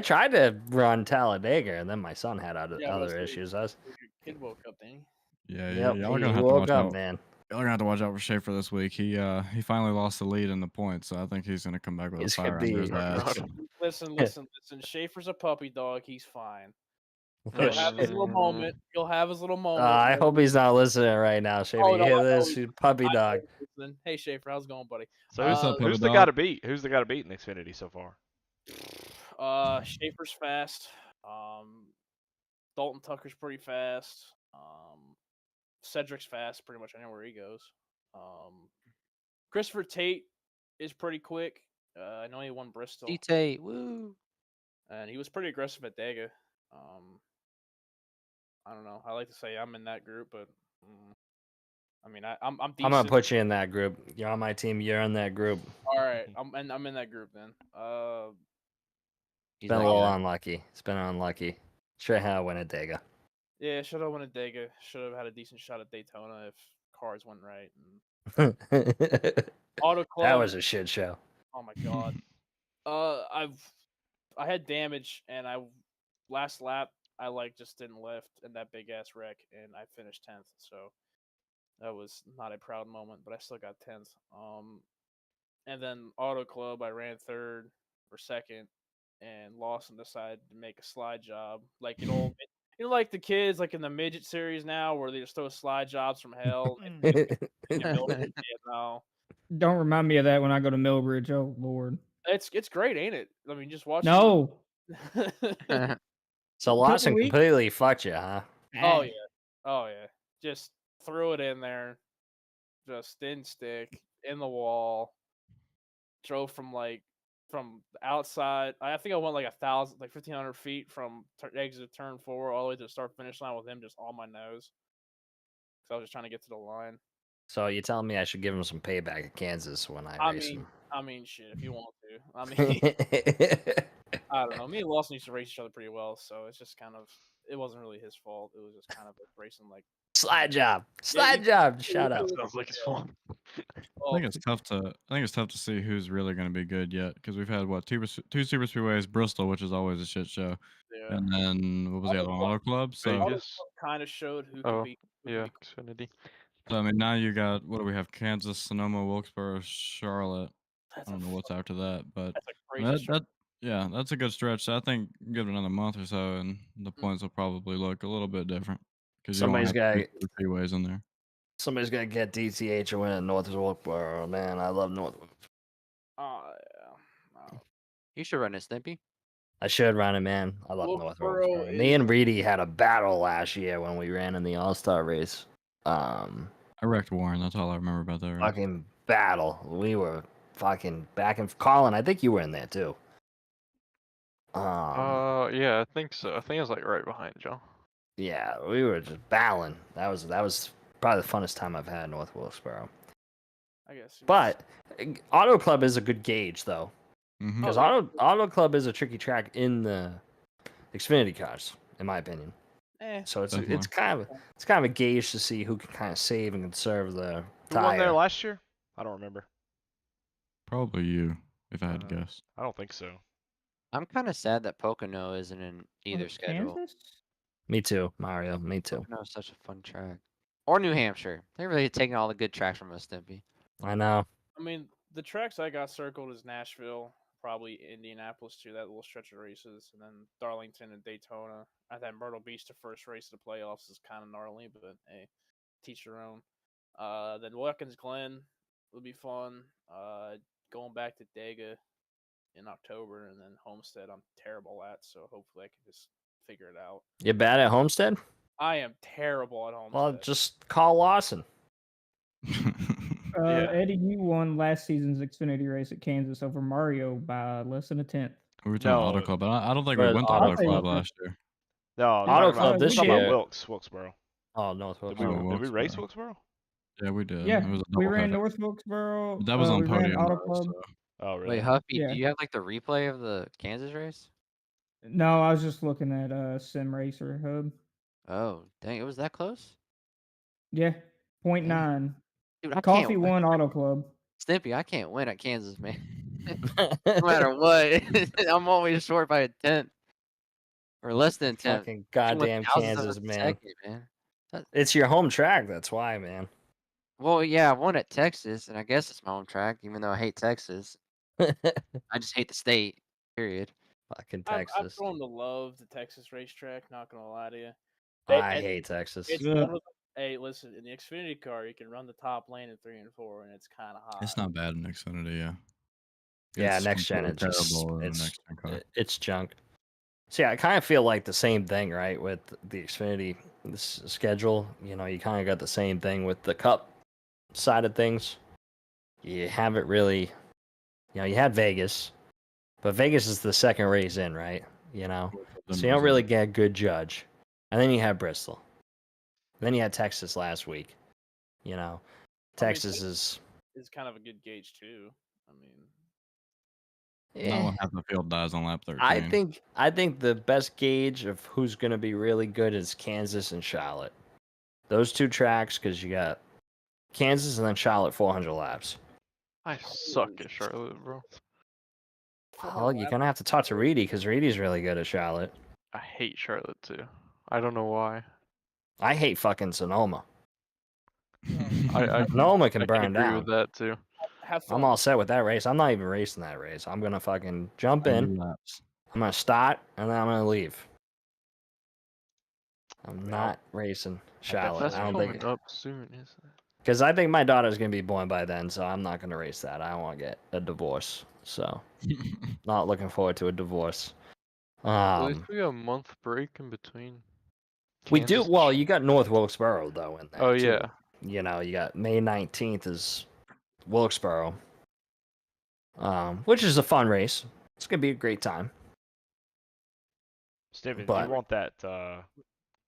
tried to run Talladega, and then my son had Yeah, other issues. your kid woke up, didn't he? yeah, Yep, y'all are he gonna have to woke watch up, out. man. Y'all are gonna have to watch out for Schaefer this week. He finally lost the lead in the points, so I think he's gonna come back with He's a fire gonna under his be- ass. Listen. Schaefer's a puppy dog. He's fine. He'll have his little moment. I hope he's not listening right now, Schaefer. Oh, You no, hear I know this, you puppy dog? Listening. Hey, Schaefer, how's it going, buddy? So What's up, who's puppy the guy dog? to beat? Who's the guy to beat in Xfinity so far? Schaefer's fast. Dalton Tucker's pretty fast. Cedric's fast pretty much anywhere he goes. Christopher Tate is pretty quick. I know he won Bristol. Tate, woo! And he was pretty aggressive at Dega. I don't know. I like to say I'm in that group, but I mean I'm decent. I'm gonna put you in that group. You're on my team. You're in that group. All right, I'm in that group then. It's been a little unlucky. It's been unlucky. Should have won at Dega. Yeah, should have won at Dega. Should have had a decent shot at Daytona if cars went right. And Auto Club. That was a shit show. Oh my god. I had damage, and last lap I just didn't lift in that big ass wreck, and I finished 10th. So that was not a proud moment, but I still got 10th. And then Auto Club I ran 3rd or 2nd, and Lawson decided to make a slide job, like like the kids like in the midget series now, where they just throw slide jobs from hell. Now Don't remind me of that when I go to Millbridge. Oh Lord. it's great, ain't it? I mean, just watch. No. So Lawson completely fucked you, huh? Oh yeah. Just threw it in there. Just didn't stick in the wall. Drove from the outside. I think I went 1,500 feet from exit turn 4 all the way to the start finish line with him just on my nose. So I was just trying to get to the line. So you're telling me I should give him some payback at Kansas when I race him? I mean, shit, if you want to. I mean, I don't know. Me and Lawson used to race each other pretty well, so it's just kind of. It wasn't really his fault. It was just kind of racing slide job. Shout out. Sounds like it's fun. I think it's tough to see who's really going to be good yet, because we've had two super speedways, Bristol, which is always a shit show, Yeah. and then what was the other one, Auto Club. So Vegas. Kind of showed who could be. Yeah, Xfinity. So, I mean, now you got, what do we have? Kansas, Sonoma, Wilkesboro, Charlotte. I don't know what's after that, but that's a good stretch. So I think give it another month or so, and the points will probably look a little bit different, because Somebody's got freeways in there. Somebody's got to get DTH or win at North Wilkesboro. Man, I love North Wilkesboro. Oh yeah. You should run it, Snippy. I should run it, man. I love North Wilkesboro. Me and Reedy had a battle last year when we ran in the All-Star race. I wrecked Warren. That's all I remember about that race. Fucking battle. We were fucking back and Colin, I think you were in there too. Yeah, I think so. I think it was right behind Joe. Yeah, we were just battling. That was probably the funnest time I've had in North Wilkesboro. I guess. But Auto Club is a good gauge though. Because Auto Club is a tricky track in the Xfinity cars, in my opinion. So it's kind of a gauge to see who can kind of save and conserve the Who tire. won there last year? I don't remember. Probably you, if I had to guess. I don't think so. I'm kind of sad that Pocono isn't in either schedule. Kansas? Me too, Mario. Me too. Pocono is such a fun track. Or New Hampshire. They're really taking all the good tracks from us, Stimpy. I know. I mean, the tracks I got circled is Nashville, probably Indianapolis too, that little stretch of races, and then Darlington and Daytona. I thought Myrtle Beach, the first race of the playoffs, is kind of gnarly, but hey, teach your own. Then Watkins Glen would be fun. Going back to Dega in October, and then Homestead I'm terrible at, so hopefully I can just figure it out. You're bad at Homestead? I am terrible at Homestead. Well, just call Lawson. Eddie, you won last season's Xfinity race at Kansas over Mario by less than a tenth. We were talking Auto Club, but I don't think we went to Auto Auto Club last year. No, Auto Club this year. Wilkesboro. Oh, North Did Wilkesboro. we race Wilkesboro? Yeah, we did. Yeah, it was a we double ran cut. North Wilkesboro. That was on we ran podium. Auto though, Club. so- Oh, really? Wait, Huffy, Yeah. do you have the replay of the Kansas race? No, I was just looking at Sim Racer Hub. Oh, dang, it was that close? Yeah, 0.9. Dude, I Coffee can't won Auto Club. Stimpy, I can't win at Kansas, man. No matter what, I'm always short by a tenth. Or less than a tenth. Fucking goddamn Kansas, man. Man. It's your home track, that's why, man. Well, yeah, I won at Texas, and I guess it's my home track, even though I hate Texas. I just hate the state, period. Fucking I've Texas. grown to love the Texas racetrack, not going to lie to you. I hate Texas. It's one of the, hey, listen, in the Xfinity car, you can run the top lane in 3 and 4, and it's kind of hot. It's not bad in Xfinity, yeah. Yeah, It's next gen, completely it's just, terrible in the next gen car. it's junk. So yeah, I kind of feel like the same thing, right, with the Xfinity schedule. You know, you kind of got the same thing with the Cup side of things. You haven't really, you had Vegas, but Vegas is the second race in, right? You know, so you don't really get a good judge. And then you had Bristol. Then you had Texas last week. You know, Texas is kind of a good gauge too. I mean, No, half the field dies on lap 13. I think the best gauge of who's going to be really good is Kansas and Charlotte. Those two tracks, because you got Kansas and then Charlotte 400 laps. I suck at Charlotte, bro. Well, you're gonna have to talk to Reedy because Reedy's really good at Charlotte. I hate Charlotte too. I don't know why. I hate fucking Sonoma. I Sonoma can I can burn agree down. with that too. Have fun. I'm all set with that race. I'm not even racing that race. I'm gonna fucking jump in. Laps. I'm gonna start and then I'm gonna leave. I'm not racing Charlotte. That's I don't coming think up soon, isn't it? because I think my daughter's gonna be born by then, so I'm not gonna race that. I don't want to get a divorce. So not looking forward to a divorce. At least we got a month break in between. We do Kansas well. and You got North Wilkesboro though in there. Oh too. yeah. You know, you got May 19th is Wilkesboro, which is a fun race. It's gonna be a great time. Steven, do But- you want that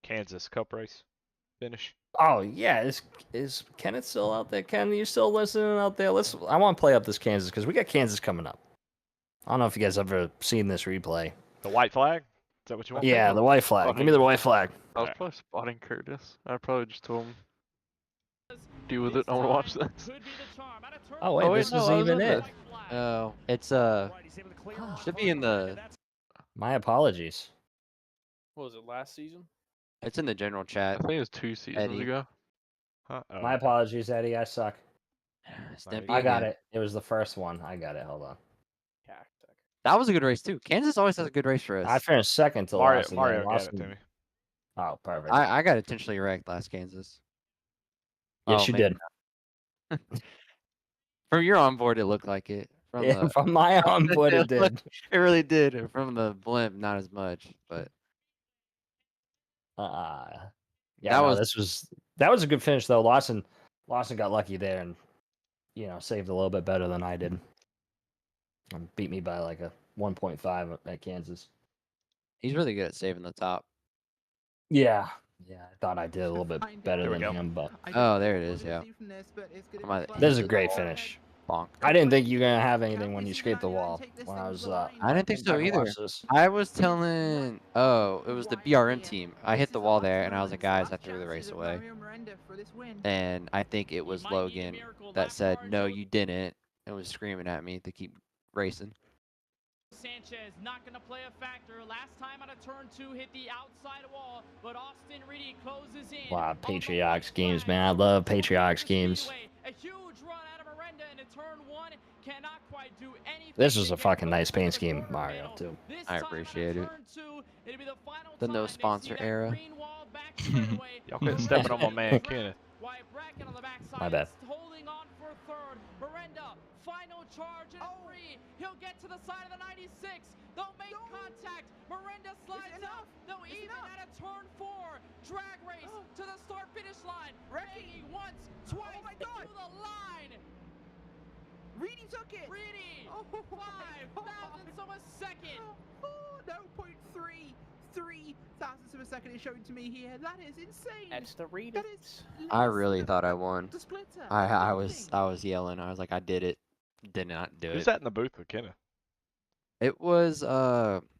Kansas Cup race finish? Oh yeah, is Kenneth still out there? Ken, you still listening out there? I want to play up this Kansas because we got Kansas coming up. I don't know if you guys ever seen this replay. The white flag? Is that what you want? Yeah, the white flag. Give me the white flag. I was probably spotting Curtis. I probably just told him deal with it. I want to watch this. Oh wait, this no, is I was even in it. this. Oh, it's should be in the. My apologies. What was it last season? It's in the general I chat. think it was 2 seasons Eddie. ago. Huh? Oh, My apologies, Eddie. I suck. Stimpy I got again. it. It was the first one. I got it. Hold on. That was a good race too. Kansas always has a good race for us. I finished second to Mario, last. and then Mario got lost it to in- me. Oh, perfect. I got intentionally wrecked last Kansas. yes, Oh, you maybe did. From your onboard, it looked like it. From Yeah, the, from my onboard, it did. it really did. From the blimp, not as much. But Yeah, That no, was- that was a good finish though. Lawson got lucky there and saved a little bit better than I did. Beat me by like a 1.5 at Kansas. he's really good at saving the top. Yeah, I thought I did a little bit better There we than go. him, but Oh, there it is. Yeah. this is a great finish. Bonk. I didn't think you were gonna have anything when you scraped the wall. When I was I didn't think so back and either. watched this. I was telling. Oh, it was the BRM team. I hit the wall there, and I was like, guys, I threw the race away. And I think it was Logan that said, no, you didn't, and was screaming at me to keep racing. Sanchez not going to play a factor. Last time on a turn 2 hit the outside wall, but Austin Reedy closes in. Wow, patriotic schemes, man. I love patriotic schemes. A huge run out of Miranda into turn 1. Cannot quite do anything. This was a fucking nice paint scheme, Mario, too. I appreciate it. It'll be the final The no time they sponsor see that era. green wall back straightaway. Y'all quit stepping on my man, Kenneth. Wyatt Bracken on the backside My bad. is holding on for third. Miranda, final charge and free. He'll get to the side of the 96. They'll make contact. Miranda slides up. They'll even at a turn 4. Drag race to the start finish line. Ready once, twice to the line. Reedy took it. Reedy, 5 thousandths of a second. No, 0.33 thousandths of a second is showing to me here. That is insane. That's the Reedy. That is I less really than thought I half won. the splitter. I was yelling. I was like, I did it. Did not do Who's it. that in the booth with Kenneth? It was gosh.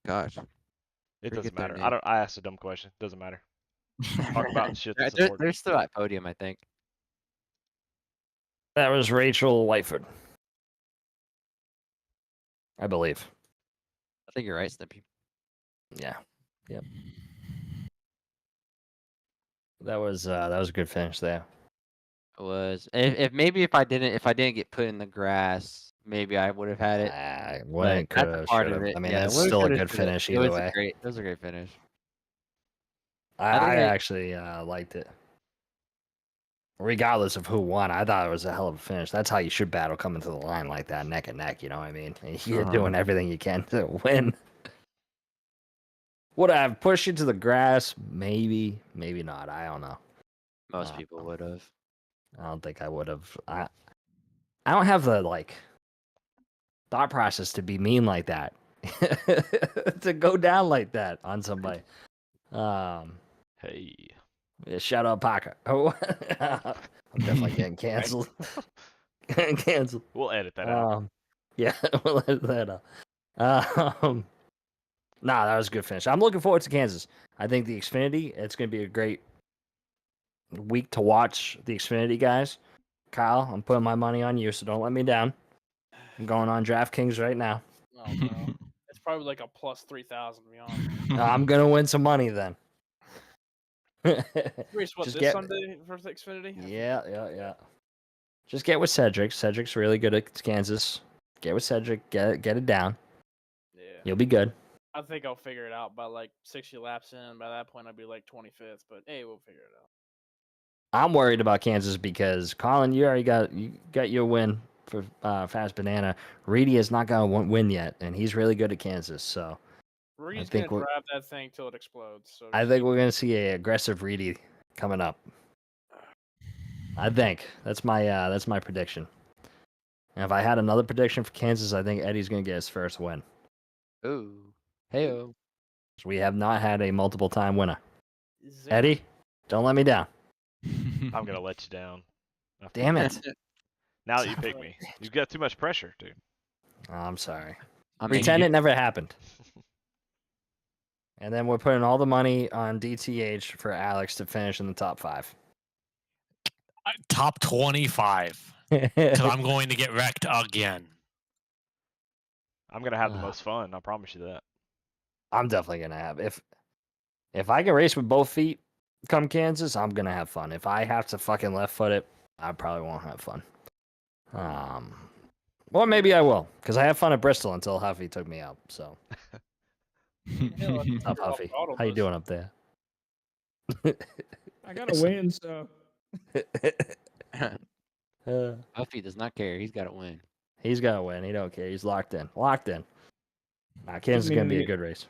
It Forget doesn't their matter. name. I asked a dumb question. Doesn't matter. Talk about shit that's They're important. still at podium, I think. That was Rachel Whiteford, I believe. I think you're right, Snippy. Yeah. Yep. That was a good finish there. It was. If maybe if I didn't get put in the grass, maybe I would have had it. Wouldn't, But that's could have, part should of have. it. I mean, Yeah, it's would've, still a coulda, good shoulda. finish It either was way. It was a great finish. I think I- actually liked it. Regardless of who won, I thought it was a hell of a finish. That's how you should battle coming to the line like that, neck and neck. You know what I mean? You're doing everything you can to win. Would I have pushed you to the grass? Maybe, maybe not. I don't know. Most people would have. I don't think I would have. I don't have the thought process to be mean like that, to go down like that on somebody. Hey. Yeah, shout out Parker. Oh, I'm definitely getting canceled. Getting canceled. We'll edit that out. Yeah, we'll edit that out. Nah, that was a good finish. I'm looking forward to Kansas. I think the Xfinity, it's going to be a great week to watch the Xfinity guys. Kyle, I'm putting my money on you, so don't let me down. I'm going on DraftKings right now. Oh no, it's probably like a plus 3,000 to be honest. I'm gonna win some money then. Race what Just this get- Sunday for Xfinity? Yeah. Just get with Cedric. Cedric's really good at Kansas. Get with Cedric. Get it down. Yeah. You'll be good. I think I'll figure it out by like 60 laps in. By that point, I'll be like 25th. But hey, we'll figure it out. I'm worried about Kansas because Colin, you already got your win for Fast Banana. Reedy is not gonna win yet, and he's really good at Kansas. So Reedy's think gonna we're- drive that thing till it explodes. So I think we're gonna see a aggressive Reedy coming up. I think that's my prediction. And if I had another prediction for Kansas, I think Eddie's gonna get his first win. Ooh. Heyo. We have not had a multiple time winner. Zing. Eddie, don't let me down. I'm gonna let you down. Damn it. Now that you pick me, you've got too much pressure, dude. Oh, I'm sorry. I mean, Pretend it never happened. And then we're putting all the money on DTH for Alex to finish in the top 5. Top 25. Because I'm going to get wrecked again. I'm gonna have the most fun. I promise you that. I'm definitely gonna have if I can race with both feet come Kansas, I'm gonna have fun. If I have to fucking left foot it, I probably won't have fun. Or maybe I will, because I have fun at Bristol until Huffy took me out. So, what's up, Huffy? How you doing up there? I got to win, so. Huffy does not care. He's got to win. He's got to win. He don't care. He's locked in. Locked in. Kansas is gonna be a good race.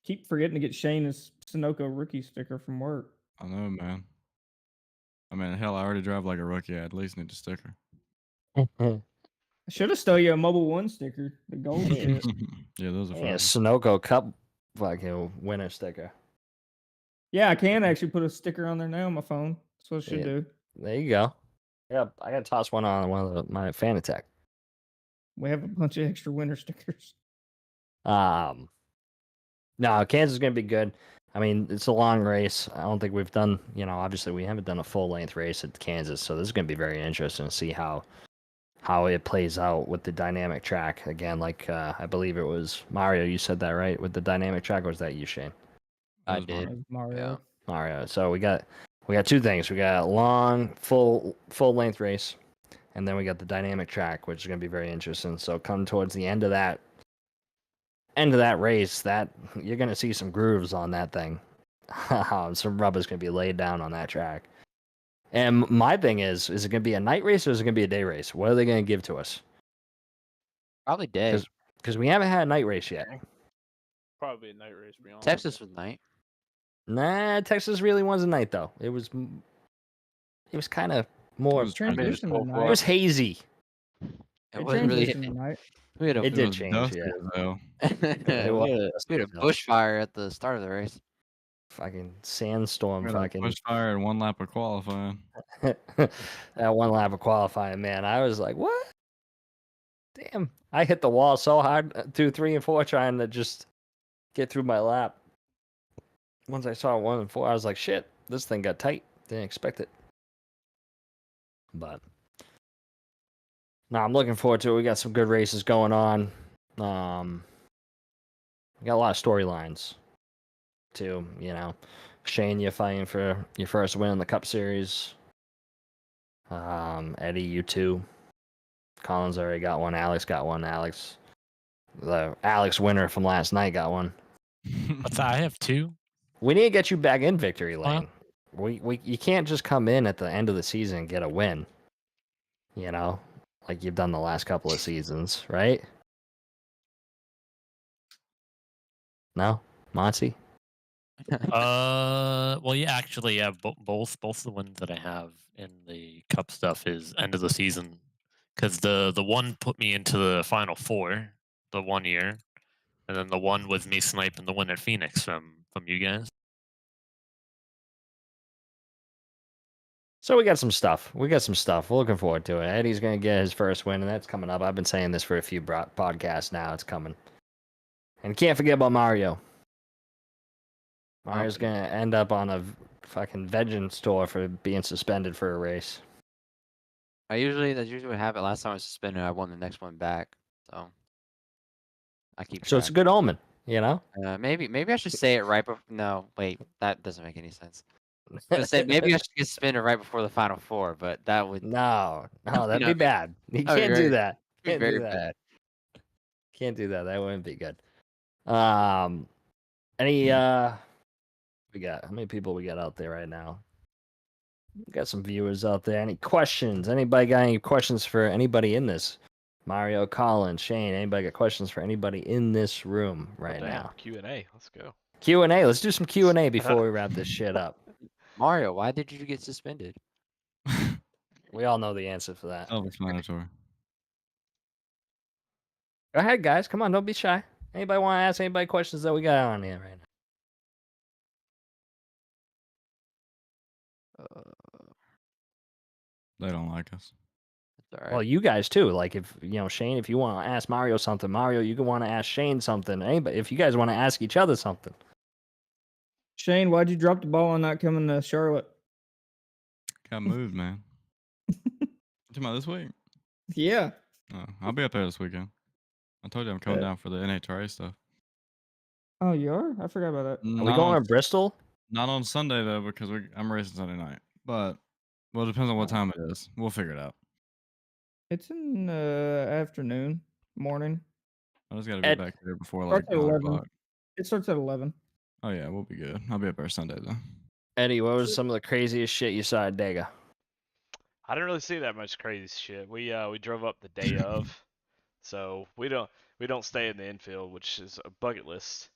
Keep forgetting to get Shane his Sunoco rookie sticker from work. I know, man. I mean, hell, I already drive like a rookie. I at least need a sticker. I should have stole you a Mobile One sticker, the gold shit. Yeah, those are Yeah, fine. Sunoco Cup fucking winner sticker. Yeah, I can actually put a sticker on there now on my phone. That's what I should Yeah. do. There you go. Yeah, I gotta toss one on one of my fan attack. We have a bunch of extra winter stickers. No, Kansas is gonna be good. I mean, it's a long race. I don't think we've done, obviously we haven't done a full length race at Kansas, so this is gonna be very interesting to see how it plays out with the dynamic track. Again, like I believe it was Mario. You said that right with the dynamic track, or was that you, Shane? I did. Mario. Mario. So we got two things. We got a long full length race, and then we got the dynamic track, which is gonna be very interesting. So come towards the end of that race, that you're gonna see some grooves on that thing. Some rubber's gonna be laid down on that track. And my thing is it gonna be a night race or is it gonna be a day race? What are they gonna give to us? Probably day. Because we haven't had a night race yet. Probably a night race. To be honest. Texas was night. Nah, Texas really was a night though. It was kind of more. It was Transition to It night. was hazy. It wasn't really. Transition to night. We had a, It did was change, dusty yeah. as hell. we had a bushfire at the start of the race. Fucking sandstorm. We had a Fucking bushfire and 1 lap of qualifying. that one lap of qualifying, man. I was like, what? Damn! I hit the wall so hard, 2, 3, and 4, trying to just get through my lap. Once I saw 1 and 4, I was like, shit, this thing got tight. Didn't expect it. But no, I'm looking forward to it. We got some good races going on. We got a lot of storylines too. Shane, you're fighting for your first win in the Cup Series. Eddie, you too. Collins already got one. Alex got one. The Alex winner from last night got one. What's that? I have 2. We need to get you back in victory Huh? lane. You can't just come in at the end of the season and get a win. Like you've done the last couple of seasons, right? No, Monty. Well, yeah, actually, yeah, both the wins that I have in the cup stuff is end of the season, because the one put me into the final 4 the 1 year, and then the one was me sniping the win at Phoenix from you guys. So we got some stuff. We're looking forward to it. Eddie's gonna get his first win, and that's coming up. I've been saying this for a few podcasts now. It's coming. And can't forget about Mario. Mario's gonna end up on a fucking vegan store for being suspended for a race. That's usually what happened. Last time I was suspended, I won the next one back. So I keep So it's a track. good omen, you know. Maybe I should say it right before. No, wait, that doesn't make any sense. I was gonna say maybe I should get suspended right before the Final Four, but that would No, that'd no, be bad. You that would be can't do that. be Can't do very that. bad. Can't do that. That wouldn't be good. Any we got how many people we got out there right now? We got some viewers out there. Any questions? Anybody got any questions for anybody in this? Mario, Colin, Shane, anybody got questions for anybody in this room right now? Q&A. Let's go. Q&A. Let's do some Q&A before we wrap this shit up. Mario, why did you get suspended? We all know the answer for that. Self-explanatory. Go ahead, guys. Come on, don't be shy. Anybody want to ask anybody questions that we got on here right now? They don't like us. All right. Well, you guys too. Like if Shane, if you want to ask Mario something, Mario, you can want to ask Shane something. Anybody, if you guys want to ask each other something. Shane, why'd you drop the ball on not coming to Charlotte? Got moved, man. You talking about this week? Yeah. Oh, I'll be up there this weekend. I told you I'm coming down for the NHRA stuff. Oh, you are? I forgot about that. Are we going to Bristol? Not on Sunday though, because I'm racing Sunday night. But it depends on what time it is. We'll figure it out. It's in afternoon, morning. I just got to be back there before Starts like at 9 11. o'clock. It starts at 11. Oh yeah, we'll be good. I'll be up there Sunday though. Eddie, what was some of the craziest shit you saw at Dega? I didn't really see that much crazy shit. We drove up the day of, so we don't stay in the infield, which is a bucket list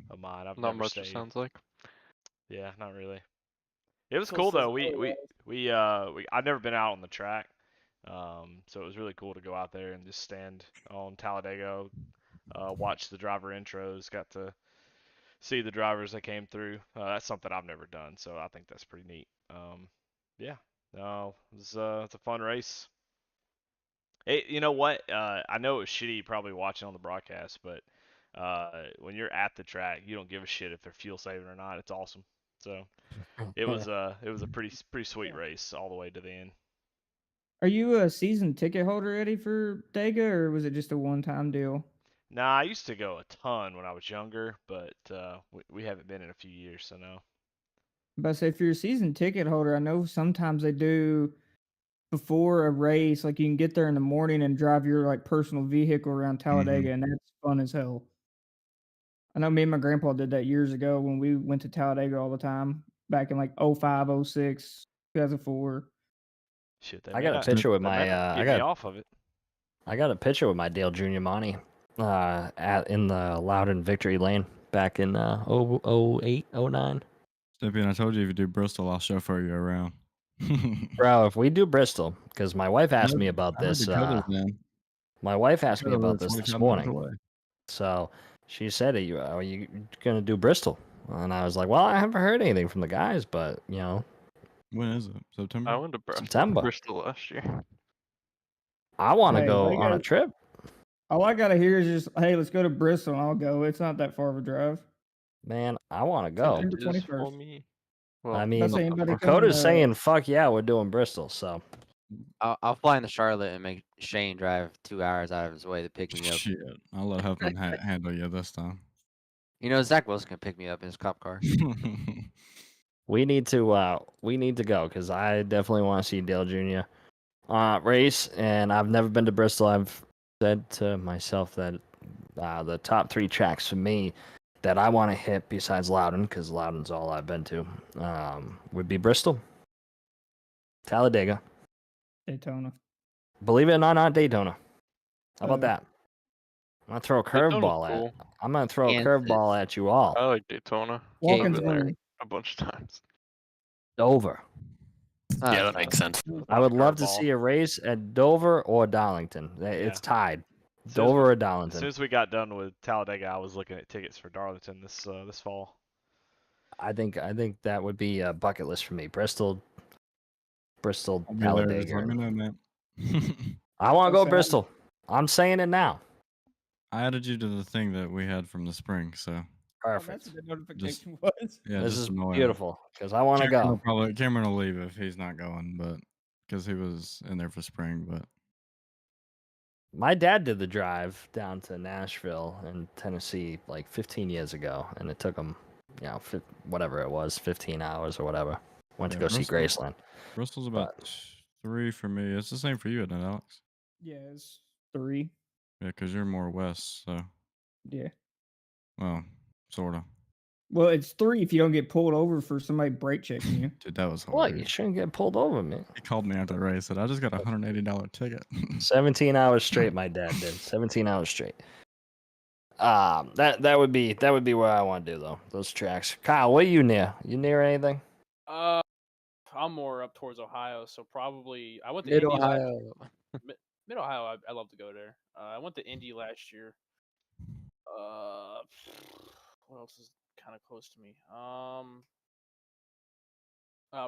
of mine. I've Not never much. stayed. It sounds like. Yeah, not really. It was So cool says though. I've never been out on the track, so it was really cool to go out there and just stand on Talladega, watch the driver intros, got to see the drivers that came through. That's something I've never done, so I think that's pretty neat. Yeah, no, it's a fun race. You know what? I know it was shitty probably watching on the broadcast, but when you're at the track, you don't give a shit if they're fuel saving or not. It's awesome. So it was a pretty sweet race all the way to the end. Are you a season ticket holder, Eddie, for Dega, or was it just a one-time deal? Nah, I used to go a ton when I was younger, but we haven't been in a few years, so no. But say if you're a season ticket holder, I know sometimes they do before a race, like you can get there in the morning and drive your like personal vehicle around Talladega, and that's fun as hell. I know me and my grandpa did that years ago when we went to Talladega all the time back in like 05, 06, 2004. Shit, I got a picture with my get me off of it. I got a picture with my Dale Jr. Monty in the Loudon Victory Lane back in 08, 09. Stimpy, I told you if you do Bristol, I'll chauffeur you around. Bro, if we do Bristol, because my wife asked me about this. My wife asked me about this morning. So she said, "Are you gonna do Bristol?" And I was like, "Well, I haven't heard anything from the guys, but when is it? September. I went to September. Bristol last year. I want to go on a trip. All I gotta hear is just, hey, let's go to Bristol, and I'll go. It's not that far of a drive. Man, I want to go. September 21st. Well, I mean, anybody Dakota's saying, "Fuck yeah, we're doing Bristol." So I'll fly into Charlotte and make Shane drive 2 hours out of his way to pick me up. Shit, I'll let Huffman handle you this time. You know, Zach Wilson can pick me up in his cop car. we need to go because I definitely want to see Dale Jr. Race, and I've never been to Bristol. I've said to myself that the top 3 tracks for me that I want to hit besides Loudon, because Loudon's all I've been to, would be Bristol, Talladega, Daytona. Believe it or not Daytona. How about that? I'm gonna throw a curveball I'm gonna throw a curveball at you all. I like Daytona. Walk-in's I've been there only. a bunch of times. Dover. Yeah, that makes sense. I would love to see a race at Dover or Darlington. It's tied. Dover or Darlington. As soon as we got done with Talladega, I was looking at tickets for Darlington this fall. I think that would be a bucket list for me. Bristol, Talladega. Let me know, man. I want to go Bristol. I'm saying it now. I added you to the thing that we had from the spring, so perfect. That's what the notification was. Yeah, this just is annoying. beautiful because I want to go. Cameron will leave if he's not going, but because he was in there for spring, but My dad did the drive down to Nashville in Tennessee like 15 years ago, and it took him, whatever it was, 15 hours or whatever. Went to yeah, go see Graceland. Bristol's about 3 for me. It's the same for you, isn't it, Alex? Yeah, it's 3. Yeah, because you're more west, so Yeah. well, sort of. Well, it's 3 if you don't get pulled over for somebody brake checking you. Dude, that was What? You hilarious. shouldn't get pulled over, man. He called me after the race. Said I just got a $180 ticket. 17 hours straight, my dad did. 17 hours straight. That would be where I want to do though. Those tracks. Kyle, what are you near? You near anything? I'm more up towards Ohio, so probably I went to Mid Indy Ohio. Mid Ohio. I love to go there. I went to Indy last year. What else is kind of close to me?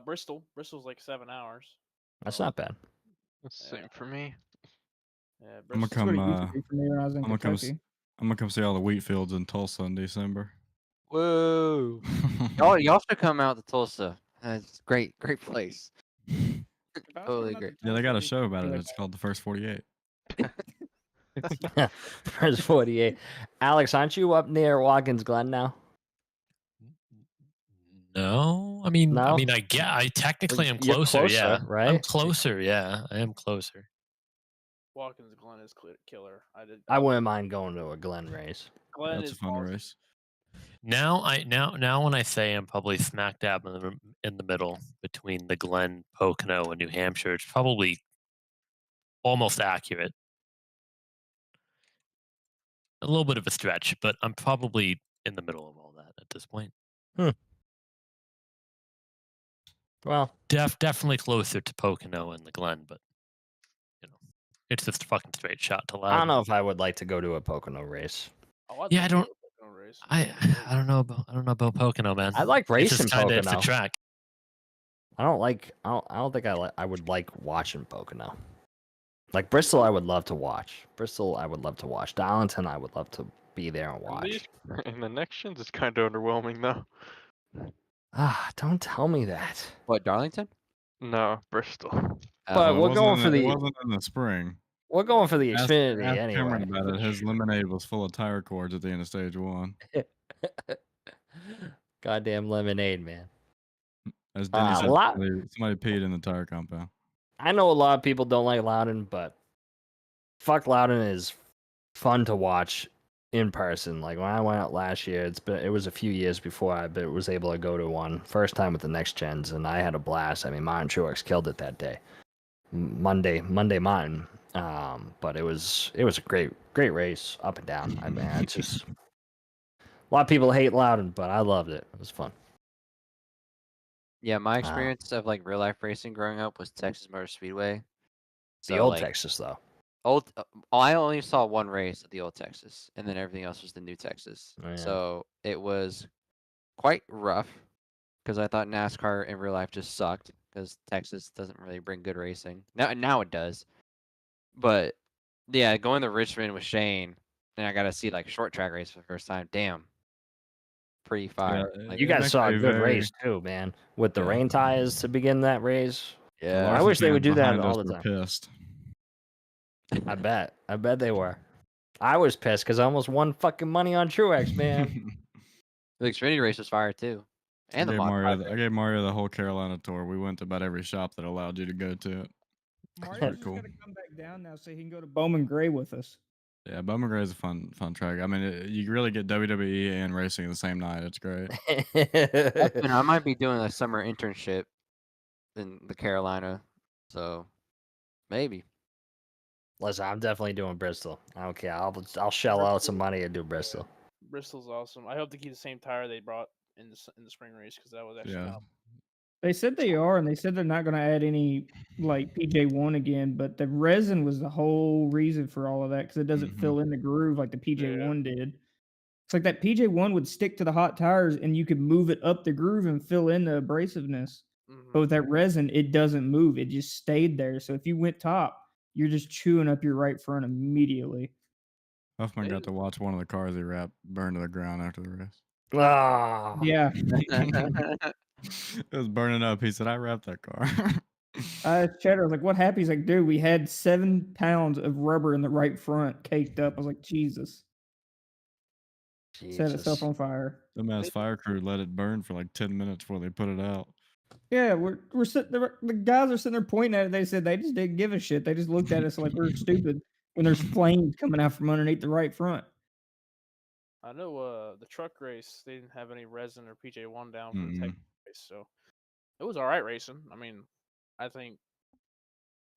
Bristol. Bristol's like 7 hours. That's not bad. That's the same for me. Yeah, I'm gonna Bristol's come. That's what it used to be for me when I was in I'm gonna Kentucky. come see all the wheat fields in Tulsa in December. Whoa. Y'all should come out to Tulsa. It's great place. Totally great. Yeah, they got a show about it. It's called The First 48. First 48. Alex, aren't you up near Watkins Glen now? No, I mean, No? I technically am You're closer. Yeah, closer, right? I'm closer. Yeah, I am closer. Watkins Glen is killer. I wouldn't mind going to a Glen race. Glen That's is a fun awesome. race. Now when I say I'm probably smack dab in the middle between the Glen, Pocono, and New Hampshire, it's probably almost accurate. A little bit of a stretch, but I'm probably in the middle of all that at this point. Well, definitely closer to Pocono and the Glen, but it's just a fucking straight shot to Loudon. I don't know if I would like to go to a Pocono race. Yeah, I don't know about Pocono, man. I like It's racing just kinda, it's a Pocono. track. I don't think I would like watching Pocono. Like Bristol, I would love to watch. Darlington, I would love to be there and watch. In the next gens, it's kind of underwhelming though. Don't tell me that. What, Darlington? No, Bristol. But we're going for It the wasn't in the spring. we're going for the Ask Xfinity anyway. Cameron about it. His lemonade was full of tire cords at the end of stage 1. Goddamn lemonade, man. As Denny said, somebody peed in the tire compound. I know a lot of people don't like Loudon, but fuck, Loudon is fun to watch in person. Like when I went out last year, it was a few years before I was able to go to one. First time with the next gens, and I had a blast. I mean, Martin Truex killed it that day. Monday Martin. But it was a great race up and down. I mean, it's just a lot of people hate Loudon, but I loved it. It was fun. Yeah, my experience of like real life racing growing up was Texas Motor Speedway. The old Texas though. I only saw one race at the old Texas, and then everything else was the new Texas. Oh, yeah. So it was quite rough because I thought NASCAR in real life just sucked because Texas doesn't really bring good racing. Now it does. But yeah, going to Richmond with Shane, and I got to see like short track race for the first time. Damn, pretty fire. Yeah, You guys saw a good race too, man. With the rain tires to begin that race. Yeah, I wish they would do that behind all us the were time. Pissed. I bet they were. I was pissed because I almost won fucking money on Truex, man. The Xfinity race was fire too, and the mod. I gave Mario the whole Carolina tour. We went to about every shop that allowed you to go to it. Mario's just gotta come back down now so he can go to Bowman Gray with us. Yeah, Bowman Gray is a fun track. I mean, you really get WWE and racing the same night. It's great. And I might be doing a summer internship in the Carolina, so maybe. Listen, I'm definitely doing Bristol. I don't care. I'll shell out some money and do Bristol. Bristol's awesome. I hope to keep the same tire they brought in the spring race because that was actually Yeah. kind of They said they are, and they said they're not going to add any like PJ1 again. But the resin was the whole reason for all of that because it doesn't fill in the groove like the PJ1 did. It's like that PJ1 would stick to the hot tires, and you could move it up the groove and fill in the abrasiveness. But with that resin, it doesn't move; it just stayed there. So if you went top, you're just chewing up your right front immediately. Huffman got to watch one of the cars he wrapped burn to the ground after the race. Ah, Yeah. It was burning up. He said, "I wrapped that car." I asked Cheddar, I was like, "What happened?" He's like, "Dude, we had 7 pounds of rubber in the right front caked up." I was like, "Jesus." Set itself Jesus. on fire. The mass fire crew let it burn for like 10 minutes before they put it out. Yeah, we're sitting there. The guys are sitting there pointing at it. They said they just didn't give a shit. They just looked at us like we were stupid when there's flames coming out from underneath the right front. I know the truck race they didn't have any resin or PJ1 down for the tech Mm-mm. race, so it was all right racing. I mean, I think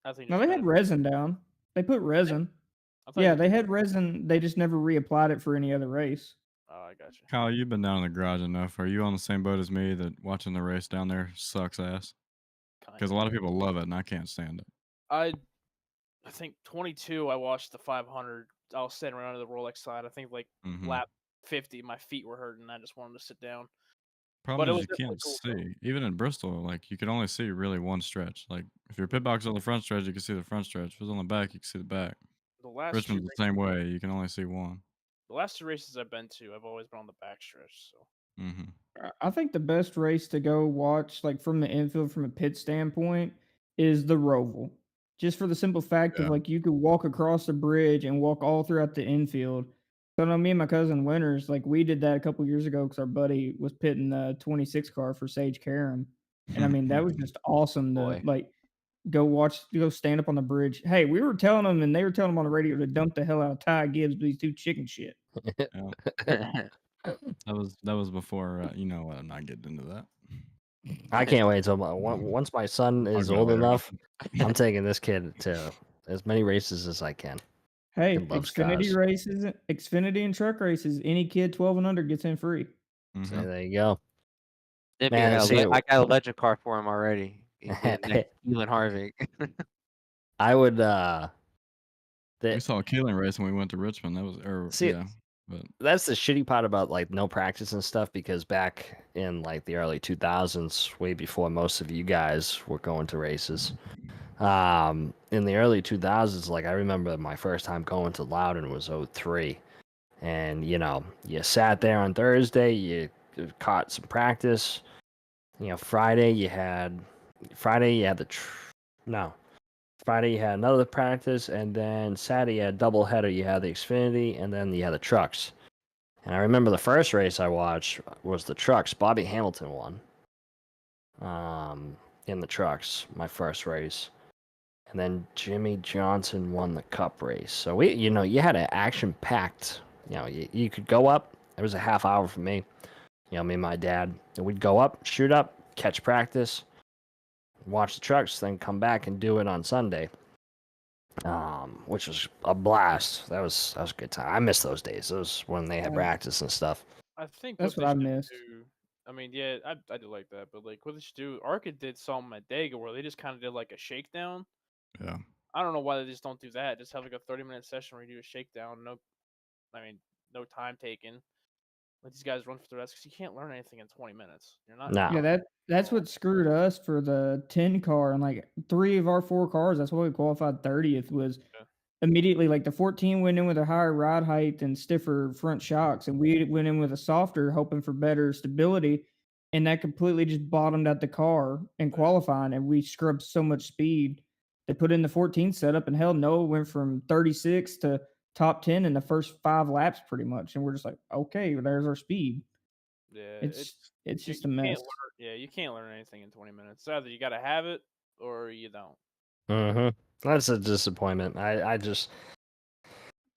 No, just they gotta. had resin down. They put resin. I thought Yeah, you they did. had resin. They just never reapplied it for any other race. Oh, I got you. Kyle, you've been down in the garage enough. Are you on the same boat as me that watching the race down there sucks ass? Because a lot of people love it and I can't stand it. I think 22. I watched the 500. I was standing around the Rolex side. I think like Mhm. lap 50, my feet were hurting. I just wanted to sit down. But Problem it is was you definitely can't cool. Though. see. Even in Bristol, like you can only see really one stretch. Like if your pit box is on the front stretch, you can see the front stretch. If it's on the back, you can see the back. The last two Richmond's the same way. You can only see one. the last 2 races I've been to, I've always been on the backstretch. So Mhm. I think the best race to go watch, like from the infield, from a pit standpoint, is the Roval. Just for the simple fact of Yeah. like you could walk across the bridge and walk all throughout the infield. So I know me and my cousin Winters, like we did that a couple years ago because our buddy was pitting the 26 car for Sage Karam. And I mean, that was just awesome to Boy. like go stand up on the bridge. Hey, we were telling them and they were telling them on the radio to dump the hell out of Ty Gibbs, but he's too chicken shit. Yeah. That was before. You know what? I'm not getting into that. I can't wait till once my son is go old later. enough. I'm taking this kid to as many races as I can. Hey, Kid loves Xfinity cars. races, Xfinity and truck races, any kid 12 and under gets in free. So Mhm. there you go. Nippy, Man, see, I got a legend car for him already. He's the next Keelan Harvick. I would We saw a Keelan race when we went to Richmond. That was see yeah. But that's the shitty part about like no practice and stuff because back in like the early 2000s, way before most of you guys were going to races, in the early 2000s, like I remember my first time going to Loudon was 03. And you know, you sat there on Thursday, you caught some practice. You know, Friday you had no. Friday you had another practice, and then Saturday you had a doubleheader. You had the Xfinity, and then you had the trucks. And I remember the first race I watched was the trucks. Bobby Hamilton won. In the trucks, my first race. And then Jimmy Johnson won the cup race. So you had an action-packed, you could go up. It was a half hour for me. Me and my dad. And we'd go up, shoot up, catch practice, watch the trucks, then come back and do it on Sunday. Which was a blast. That was a good time. I miss those days. Those when they had practice and stuff. I think That's what what they I should missed. do. I mean, yeah, I do like that, but like what they should do. Arca did something at Dega where they just kind of did like a shakedown. yeah. I don't know why they just don't do that. Just have like a 30-minute session where you do a shakedown. No time taken. Let these guys run for the rest because you can't learn anything in 20 minutes. You're not. Yeah, No. that's what screwed us for the 10 car and like 3 of our 4 cars. That's why we qualified 30th was Yeah. immediately like the 14 went in with a higher ride height and stiffer front shocks, and we went in with a softer, hoping for better stability, and that completely just bottomed out the car in qualifying, and we scrubbed so much speed. They put in the 14 setup, and hell no, it went from 36 to top 10 in the first 5 laps pretty much, and we're just like, okay, there's our speed. Yeah, It's you just a can't mess. learn. Yeah, you can't learn anything in 20 minutes. It's either you got to have it or you don't. That's a disappointment. I just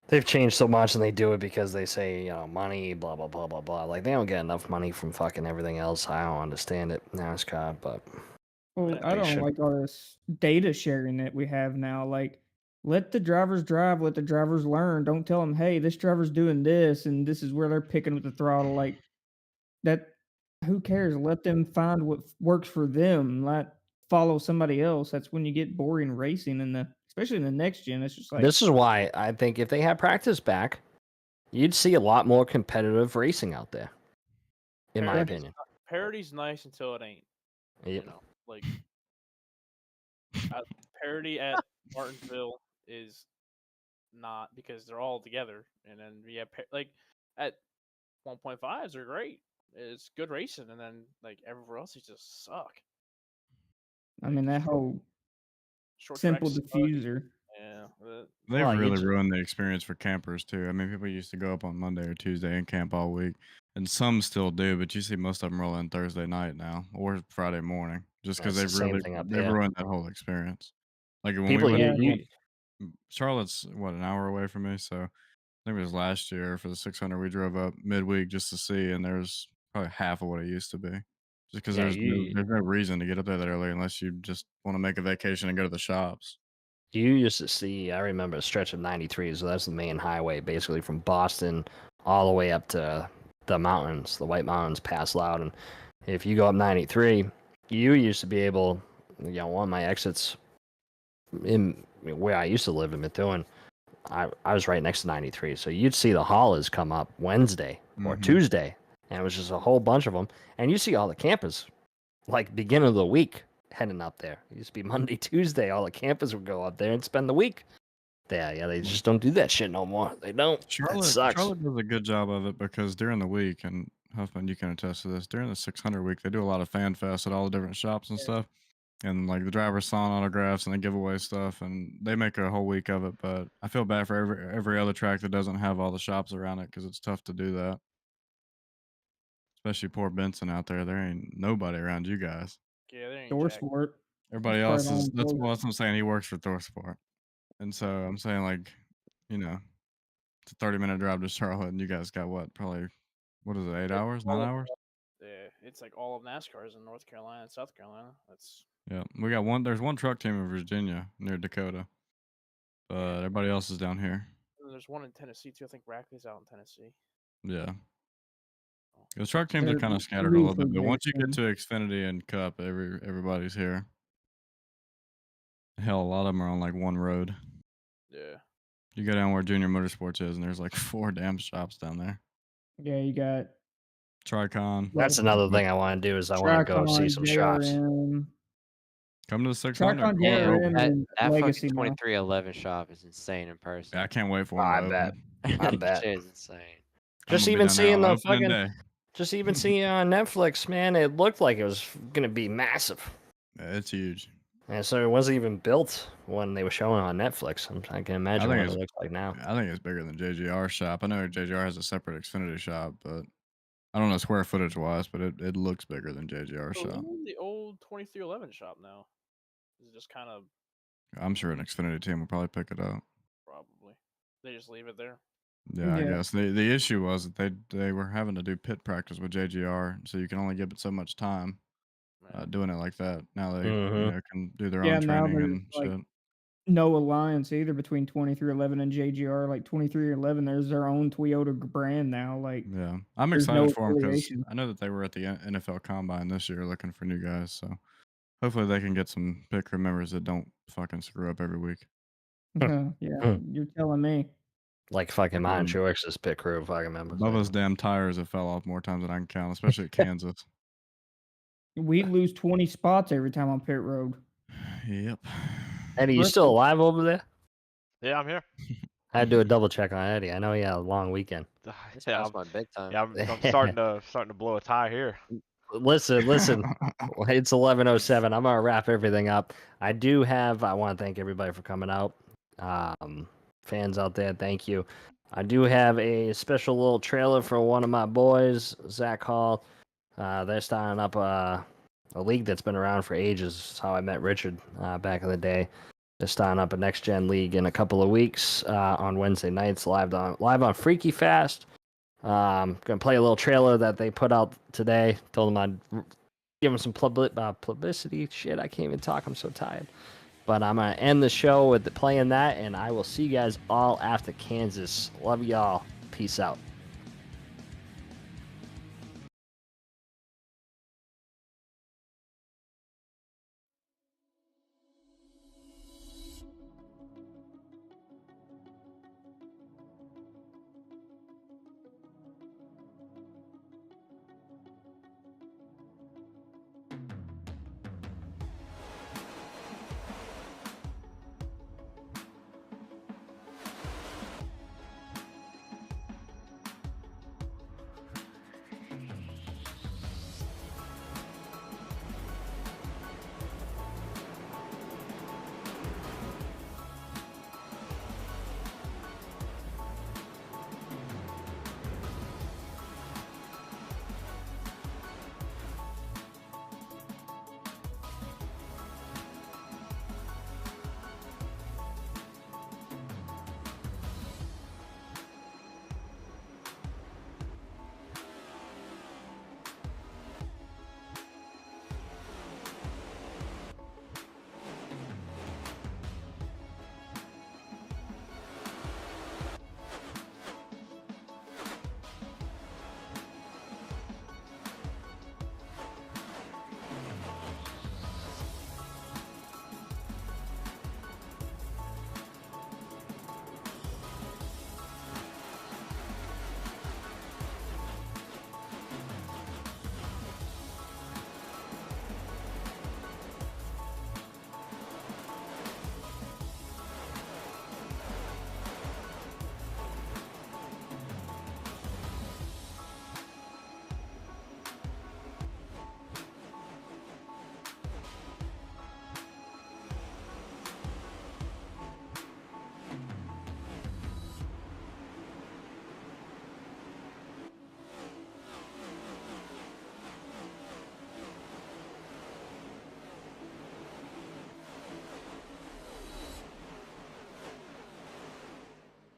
they've changed so much and they do it because they say, money, blah blah blah blah blah. Like they don't get enough money from fucking everything else. I don't understand it, NASCAR, but Well, I they don't should. like all this data sharing that we have now. Like, let the drivers drive, let the drivers learn. Don't tell them, hey, this driver's doing this and this is where they're picking with the throttle. Like, that, who cares? Let them find what works for them, not follow somebody else. That's when you get boring racing especially in the next gen. It's just like, This is why I think if they had practice back, you'd see a lot more competitive racing out there. In my opinion. Parity's nice until it ain't. Yep. You know, like parity at Martinsville is not because they're all together, and then we have like at 1.5s are great. It's good racing, and then like everywhere else, they just suck. I mean, that whole Short simple tracks, diffuser. yeah. They've Well, you really ju- ruined the experience for campers too. I mean, people used to go up on Monday or Tuesday and camp all week, and some still do, but you see most of them roll in Thursday night now or Friday morning, just because That's the same thing up they've here. ruined that whole experience. Like when People, we Yeah, you Charlotte's what, an hour away from me, so I think it was last year for the 600 we drove up midweek just to see, and there's probably half of what it used to be. Just because yeah, there's no reason to get up there that early unless you just want to make a vacation and go to the shops. you used to see. I remember a stretch of 93. So that's the main highway, basically from Boston all the way up to the mountains, the White Mountains, past Loudon. If you go up 93, you used to be able, one of my exits in where I used to live in Methuen, I was right next to 93. So you'd see the haulers come up Wednesday or Mhm. Tuesday, and it was just a whole bunch of them. And you see all the campers, like beginning of the week, heading up there. It used to be Monday, Tuesday. All the campers would go up there and spend the week there. Yeah, they just don't do that shit no more. They don't. That sucks. Charlotte does a good job of it because during the week, and Huffman, you can attest to this, during the 600 week, they do a lot of fan fest at all the different shops and stuff. And like the drivers sign autographs and they give away stuff, and they make a whole week of it. But I feel bad for every other track that doesn't have all the shops around it because it's tough to do that. Especially poor Benson out there. There ain't nobody around you guys. Yeah, there ain't Door jack. sport. Everybody That's else probably is. the only That's what I'm saying. He works for ThorSport, and so I'm saying like, it's a 30-minute drive to Charlotte, and you guys got what? Probably what is it? 8 hours? 9 hours? Yeah, it's like all of NASCAR's in North Carolina and South Carolina. That's Yeah, we got one. There's one truck team in Virginia near Dakota, but everybody else is down here. there's one in Tennessee too. I think Rackley's out in Tennessee. Yeah. The truck teams are They're kind of scattered a little lethal, bit, but once you get Jason. to Xfinity and Cup, everybody's here. Hell, a lot of them are on like one road. Yeah. You go down where Junior Motorsports is, and there's like 4 damn shops down there. Yeah, you got Tricon. That's another thing I want to do is I want to go see Tricon, some shops. JRM. Come to the 600. Tricon, Cool. JRM, That, and that Legacy fucking now. 2311 shop is insane in person. Yeah, I can't wait for I them to bet. open. I bet. Shit is insane. I'm Just gonna be even down there seeing on the opening fucking, day. just even seeing it on Netflix, man, it looked like it was gonna be massive. Yeah, it's huge. And so it wasn't even built when they were showing on Netflix. I can imagine what it looks like now. I think it's bigger than JGR's shop. I know JGR has a separate Xfinity shop, but I don't know square footage wise, but it looks bigger than JGR's So shop. who's in the old 2311 shop now? Is it just kind of I'm sure an Xfinity team will probably pick it up. probably they just leave it there? Yeah, I Yeah. guess the issue was that they were having to do pit practice with JGR, so you can only give it so much time doing it like that. Now they can do their Yeah, own now training there's and like shit. no alliance either between 2311 and JGR. Like 2311, there's their own Toyota brand now. Like Yeah, I'm there's excited no for them because affiliation. I know that they were at the NFL Combine this year looking for new guys. So hopefully they can get some pit crew members that don't fucking screw up every week. Yeah, you're telling me. Like fucking mine, Um, Truex's pit crew fucking members. Bubba's damn tires have fell off more times than I can count, especially at Kansas. We lose 20 spots every time on pit road. Yep. Eddie, you still alive over there? Yeah, I'm here. I had to do a double check on Eddie. I know he had a long weekend. Yeah, my bedtime. Yeah, I'm starting to blow a tie here. Listen. It's 11:07. I'm gonna wrap everything up. I want to thank everybody for coming out. Fans out there, thank you. I do have a special little trailer for one of my boys, Zach Hall. They're starting up a league that's been around for ages. That's how I met Richard back in the day. They're starting up a next gen league in a couple of weeks on Wednesday nights, live on Freaky Fast. Gonna play a little trailer that they put out today. Told them I'd give them some publicity. Shit, I can't even talk. I'm so tired. But I'm gonna end the show with playing that, and I will see you guys all after Kansas. Love y'all. Peace out.